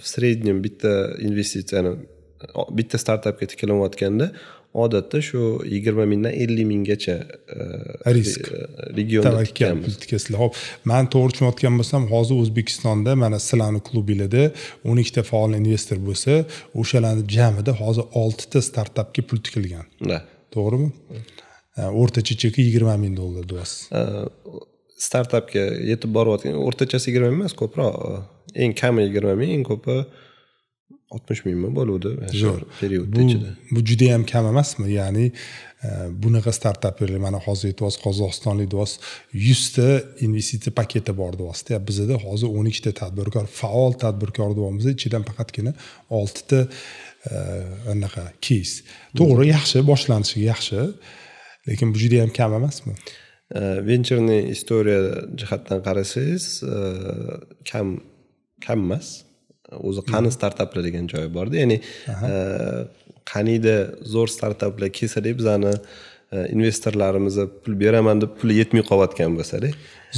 В среднем bitta investitsiyani bitta startapga tikilayotganda odatda shu 20 mingdan 50 minggacha risk regionda tikamiz. Hop, men to'g'ri tushunayotgan bo'lsam, hozir O'zbekistonda mana sizlarning klubingizda 12 ta faol investor bo'lsa, o'shalarning jamida hozir 6 ta startapga pul tikilgan. To'g'rimi? O'rtacha cheki $20 ming deyapsiz. Startapga yetib borayotgan o'rtachasi 20 ming emas, ko'proq. Eng kami 20 ming, eng ko'pi 60 mingmi bo'ladi o'sha period ichida. Bu juda ham kam emasmi? Ya'ni bunaqa startaplar mana hozir aytyapsiz, Qozog'istonlik deyapsiz, 100 ta investitsiya paketi bor deyapsiz. Bizda hozir 12 ta tadbirkor, faol tadbirkor deyapmiz, ichidan faqatgina 6 ta anaqa case. To'g'ri, yaxshi, boshlanishiga yaxshi, lekin bu juda ham kam emasmi? Vencherning istoriya jihatdan qarasangiz, kam emas. O'zi qani startaplar degan joyi bor-da. Ya'ni qaniyda zo'r startaplar kelsa-da, bizani investorlarimiz pul beraman deb puli yetmay qolayotgan bo'lsa-da.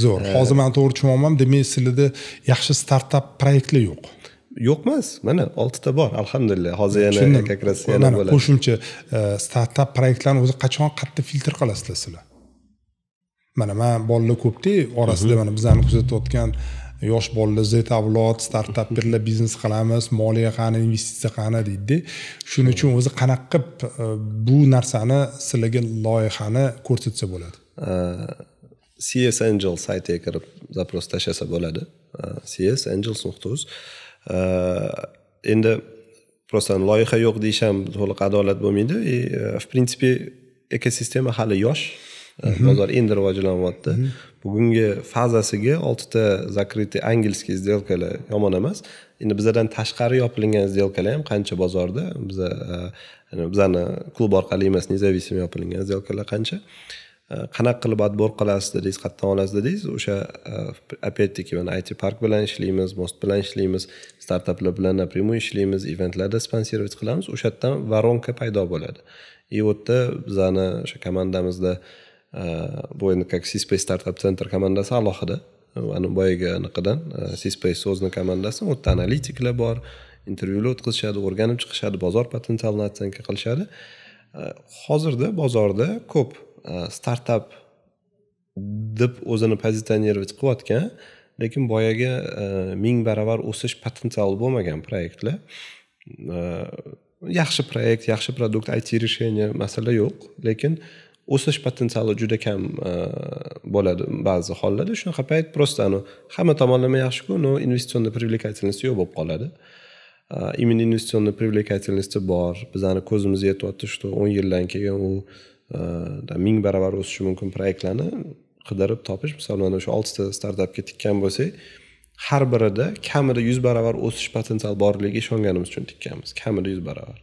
Zo'r. Hozir men to'g'ri tushunyapman, demak sizlarda yaxshi startap proyektlar yo'q. Yo'q emas. Mana 6 ta bor, alhamdulillah. Hozir yana kakras yana bo'ladi. Qo'shimcha startap proyektlarni o'zi qachon qayerda filtr qilasizlar sizlar? Mana men bolalar ko'p-da, orasida mana bizlarni kuzatayotgan yosh bolalar, Z avlod, startaplarlar biznes qilamiz, moliya qani, investitsiya qani deydi. Shuning uchun o'zi qanaqa qilib bu narsani sizlarga loyihani ko'rsatsa bo'ladi? CS Angel saytiga kirib zaпрос tashlasa bo'ladi. csangels.uz. Endi просто loyiha yo'q deysham to'liq adolat bo'lmaydi. В принципе, ekosistema hali yosh. Bozor endi rivojlanyapti. Bugungi fazasiga 6 ta закрытый angliyskiy сделкалар yomon emas. Endi bizdan tashqari yopilingan сделкалар ham qancha bozorda, bizani klub orqali emas, независимо yopilingan сделкалар qancha. Qanaqa qilib adbor qilasiz dedingiz, qayerdan olasiz dedingiz, o'sha опять-таки mana IT park bilan ishlaymiz, Most bilan ishlaymiz, startaplar bilan напрямую ishlaymiz, eventlarda sponsировать qilamiz, o'sha yerdan воронка paydo bo'ladi. И u yerda bizani o'sha komandamizda bu endi как C-Space Startup Center komandasi alohida. Ana boyaga aniqadan C-Space o'zining komandasi, u yerda analitiklar bor, intervyular o'tkazishadi, o'rganib chiqishadi, bozor potensialini otsyanka qilishadi. Hozirda bozorda ko'p startup deb o'zini pozitsionerovat qilayotgan, lekin boyaga 1000 barobar o'sish potensiali bo'lmagan proyektlar. Yaxshi proyekt, yaxshi produkt, IT решение masala yo'q, lekin o'sish potensiali juda kam bo'ladi ba'zi hollarda. Shunaqa payt просто hamma tomonlama yaxshi-ku, no investitsion привлекательность yo'q bo'lib qoladi. Именно investitsion привлекательность bor. Bizani ko'zimizga yetyapti, что 10 yildan keyin u 1000 barobar o'sishi mumkin proyektlarni qidirib topish. Masalan, o'sha 6 ta startapga tikkan bo'lsak, har birida kamida 100 barobar o'sish potensiali borligiga ishonganimiz uchun tikkanmiz. Kamida 100 barobar.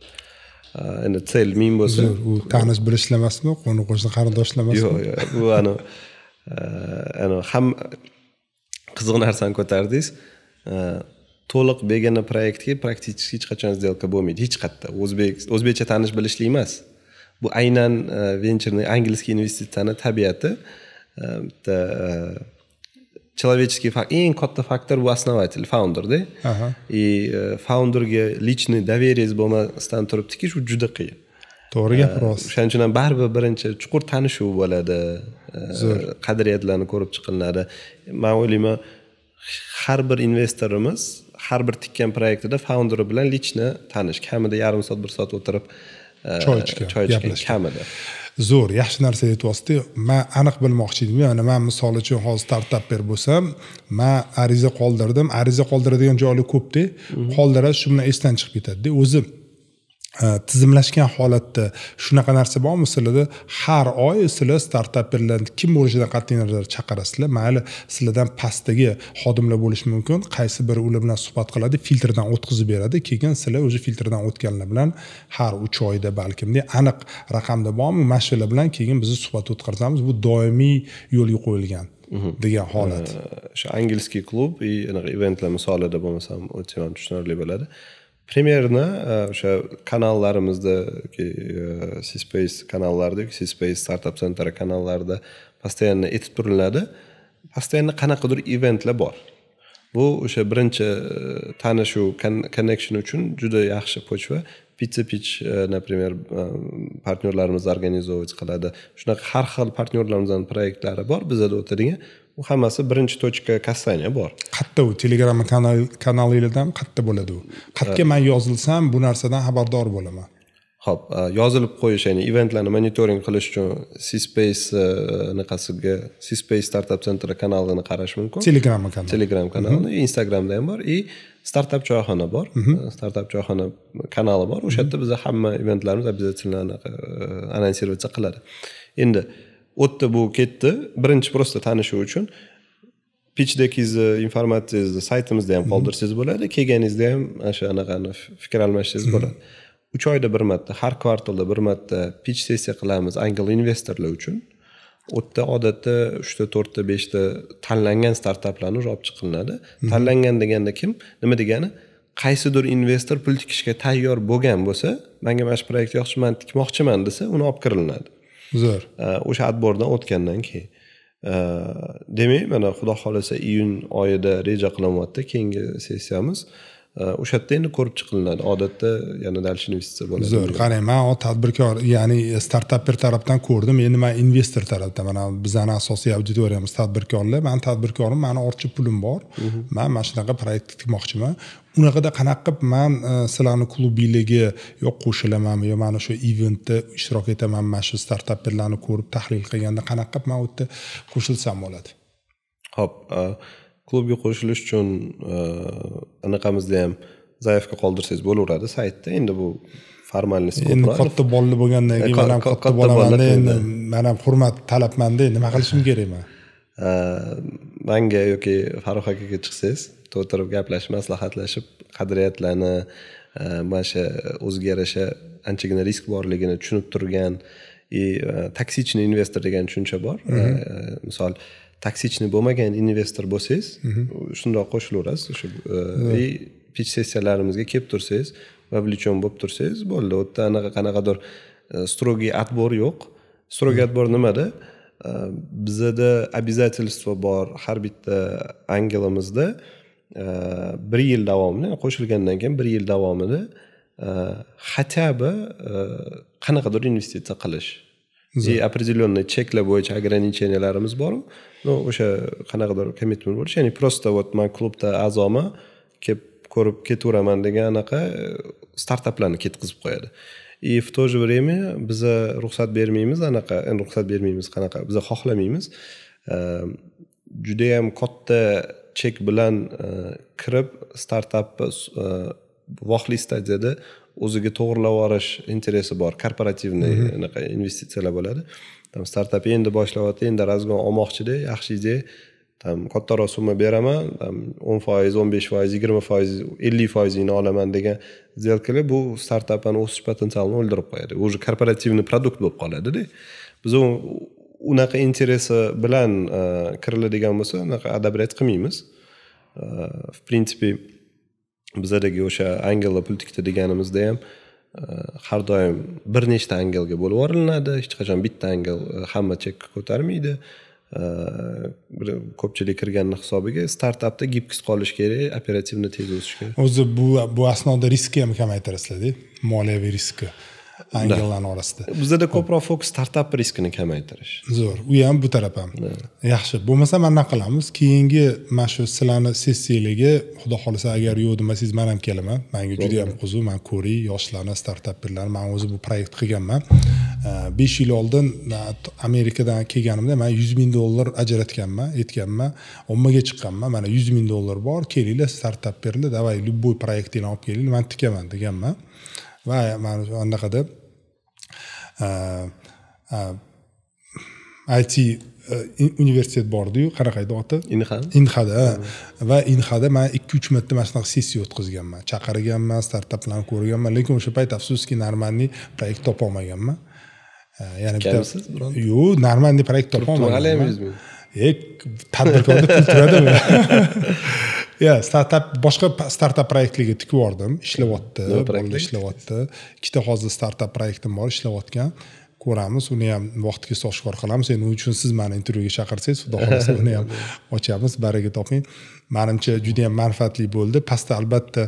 Endi sel 1000 bo'lsa, u tanish bilishlar emasmi, qo'ni qo'shni qarindoshlar emasmi? Yo'q, bu ham qiziq narsani ko'tardingiz. To'liq begona proyektga praktik hech qachon сделка bo'lmaydi, hech qayerda. O'zbekcha tanish bilishlik emas. Bu aynan vencherning angliyskiy investitsiyani tabiati. Bitta человеческий фактор, eng katta faktor bu основатель, founder-da. И founderga личный доверие bo'lmasdan turib tikish u juda qiyin. To'g'ri gapiryapsiz. Shuning uchun ham baribir birinchi chuqur tanishuv bo'ladi. Qadriyatlarni ko'rib chiqiladi. Men o'ylayman, har bir investorimiz har bir tikkan proyektida founderi bilan lichni tanish, kamida yarim soat, 1 soat o'tirib choy ichgan kamida. Zo'r, yaxshi narsa aytyapsiz. Men aniq bilmoqchi edim. Ya'ni men misol uchun hozir startapper bo'lsam, men ariza qoldirdim. Ariza qoldiradigan joylar ko'p-da. Qoldirasiz, shu bilan esdan chiqib ketadi-da. O'zi tizimlashgan holatda shunaqa narsa bormi sizlarda? Har oy sizlar startaperlarni kim bo'lishidan qat'iy nazar chaqirasizlar. Mayli sizlardan pastdagi xodimlar bo'lishi mumkin, qaysi biri ular bilan suhbat qiladi, filtrdan o'tkazib beradi, keyin sizlar o'sha filtrdan o'tganlar bilan har 3 oyda balkimda aniq raqamda bormi, mashinalar bilan keyin biz suhbat o'tkazamiz. Bu doimiy yo'lga qo'yilgan degan holat. O'sha angliskiy klub eventlar misolida bo'lmasam o'ta ham tushunarli bo'ladi. Primerni o'sha kanallarimizda C-Space kanallarida, C-Space Startup Center kanallarida постоянно aytib turiladi. Постоянно qanaqadir eventlar bor. Bu o'sha birinchi tanishuv, connection uchun juda yaxshi pochva. Pizza Pitch, например, partnyorlarimiz organizovать qiladi. Shunaqa har xil partnyorlarimizning proyektlari bor bizda o'tadigan. Bu hammasi birinchi tochka kassaniya bor. Qayerda u Telegram kanalingizdan qayerda bo'ladi u? Qayerga men yozilsam bu narsadan xabardor bo'laman. Xo'p, yozilib qo'yish, ya'ni eventlarni monitoring qilish uchun C-Space naqasiga C-Space Startup Center kanalini qarash mumkin. Telegram kanali, Instagramda ham bor, Startup choyxona bor. Startup choyxona kanali bor. O'sha yerda biz hamma eventlarimiz обязательно anonsirovаться qiladi. Endi o'tda bu ketdi. Birinchi prosta tanishuv uchun pitchdagingizni informatsiyangizni saytimizda ham qoldirsangiz bo'ladi. Kelganingizda ham o'sha anaqani fikr almashsangiz bo'ladi. 3 oyda bir marta, har kvartalda bir marta pitch sessiya qilamiz angel investorlar uchun. O'tda odatda 3 ta, 4 ta, 5 ta tanlangan startaplarni olib chiqiladi. Tanlangan deganda kim? Nima degani? Qaysidir investor pul tikishga tayyor bo'lgan bo'lsa, menga mana shu proyekt yoqchi, men tikmoqchiman desa, uni olib kirilinadi. Zo'r. O'sha adbordan o'tgandan keyin. Demak, mana xudo xolasa iyun oyida reja qilyapti keyingi sessiyamiz. O'sha yerda endi ko'rib chiqilinadi. Odatda yana dalsh investitsiya bo'ladi. Zo'r. Qarang, men tadbirkor, ya'ni startapper tarafdan ko'rdim. Endi men investor tarafdan, mana bizning asosiy auditoriyamiz tadbirkorlar. Men tadbirkorim, meni ortcha pulim bor. Men mana shunaqa proyekt tikmoqchiman. Unaqada qanaqa qilib men sizlarning klubingizga yo qo'shilamanmi, yo mana shu eventda ishtirok etaman, mana shu startapperlarni ko'rib tahlil qilganda qanaqa qilib men u yerda qo'shilsam bo'ladi? Xo'p, klubga qo'shilish uchun anaqamizda ham zaifka qoldirsangiz bo'laveradi saytda. Endi bu formalность ko'proq. Endi katta bolli bo'lgandan keyin men ham katta bo'laman-da, endi men ham hurmat talabman-da, nima qilishim kerak men? Menga yoki Farruh akaga chiqsangiz, o'tirib gaplashib, maslahatlashib, qadriyatlarni mana shu o'ziga yarasha anchagina risk borligini tushunib turgan, toksichniy investor degan tushuncha bor. Misol toksichniy bo'lmagan investor bo'lsangiz, shundoq qo'shilaverasiz. O'sha pitch sessiyalarimizga kelib tursangiz, vovlechon bo'lib tursangiz, bo'ldi. U yerda qanaqadir strogiy отбор yo'q. Strogiy отбор nimada? Bizda обязательство bor har bitta angelimizda 1 yil davomida, qo'shilgandan keyin 1 yil davomida хотя бы qanaqadir investitsiya qilish. Определенный cheklar bo'yicha ограничениyalarimiz bor. No, o'sha qanaqadir commitment bo'lish, ya'ni prosta men klubda a'zoman, kelib ko'rib ketaveraman degan anaqa startaplarni ketkizib qo'yadi. В то же время biz ruxsat bermaymiz, ruxsat bermaymiz qanaqa, biz xohlamaymiz. Juda ham katta chek bilan kirib startapni vohli stadiyada o'ziga to'g'rilab yuborish interesi bor. Korporativniy investitsiyalar bo'ladi. Startap endi boshlayapti, endi razgon olmoqchida, yaxshi ideya, kattaroq summa beraman, 10%, 15%, 20%, 50% olaman degan сделкалар bu startapning o'sish potensialini o'ldirib qo'yadi. O'zi korporativniy produkt bo'lib qoladi-da. Biz unaqa interesi bilan kiriladigan bo'lsa, unaqa adabrat qilmaymiz. В принципе, bizdagi o'sha angellar pul tikdi deganimizda ham har doim bir nechta angelga bo'lib yuboriladi. Hech qachon bitta angel hamma chekka ko'tarmaydi. Ko'pchilik kirganning hisobiga startapda gibkiz qolish kerak, operativni tez o'sish kerak. O'zi bu asnoda riskni ham kamaytirasizlar-da, moliyaviy riskni angellarning orasida. Bizda ko'proq fokus startap riskini kamaytirish. Zo'r. U ham bu taraf ham. Yaxshi. Bo'lmasa mana qilamiz. Keyingi mana shu sizlarning sessiyalarga xudo xolasa agar yo'q demasangiz men ham kelaman. Menga juda ham qiziq, men ko'ray yoshlarni, startapperlarni, men o'zi bu proyekt qilganman. 5 yil oldin Amerikadan kelganimda men $100,000 ajratganman, aytganman, ommaga chiqqanman. Mana $100,000 bor, kelinglar startapperlar, davay любой proyektni olib kelinglar, men tikaman deganman. va mana shu anaqada IT universitet bordi-yu, qanaqa edi oti? Inxada. Va Inxada men 2-3 marta mana shunaqa sessiya o'tkazganman. Chaqirganman, startaplarni ko'rganman, lekin o'sha payt afsuski normalniy proyekt topa olmaganman. Ya'ni bitta yo'q, normalniy proyekt topa olmaganman. Tadbirkorda pul turadimi? Ya, boshqa startap proyektlarga tikib yubordim, ishlayapti, bolalar ishlayapti. Ikkita hozir startap proyektim bor, ishlayotgan. Ko'ramiz, uni ham vaqtga oshkor qilamiz. Endi u uchun siz meni intervyuga chaqirsangiz, xudo xolasa uni ham ochamiz, baraka toping. Menimcha juda ham manfaatli bo'ldi. Pastda albatta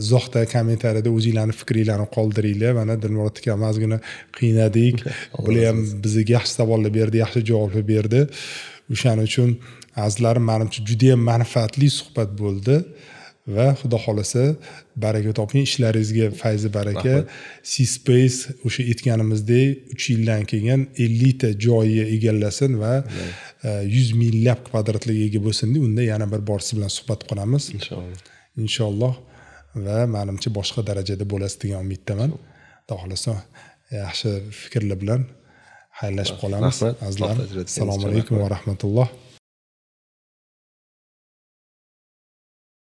izohda, kommentariyada o'zingizlarning fikringizni qoldiringlar. Mana Dilmurod akam ozgina qiynadik. Bular ham bizga yaxshi savollar berdi, yaxshi javoblar berdi. O'shaning uchun azizlarim, menimcha juda ham manfaatli suhbat bo'ldi. Va xudo xolasa baraka toping, ishlaringizga fayzi baraka. C-Space o'sha aytganimizdek 3 yildan keyin 50 ta joyni egallasin va 100 minglab kvadratlarga ega bo'lsin deb, unda yana bir bor siz bilan suhbat quramiz. Inshaalloh. Va menimcha boshqa darajada bo'lasiz degan umiddaman. Xudo xolasa yaxshi fikrlar bilan xayrlashib qolamiz. Azizlar, assalomu alaykum va rahmatulloh.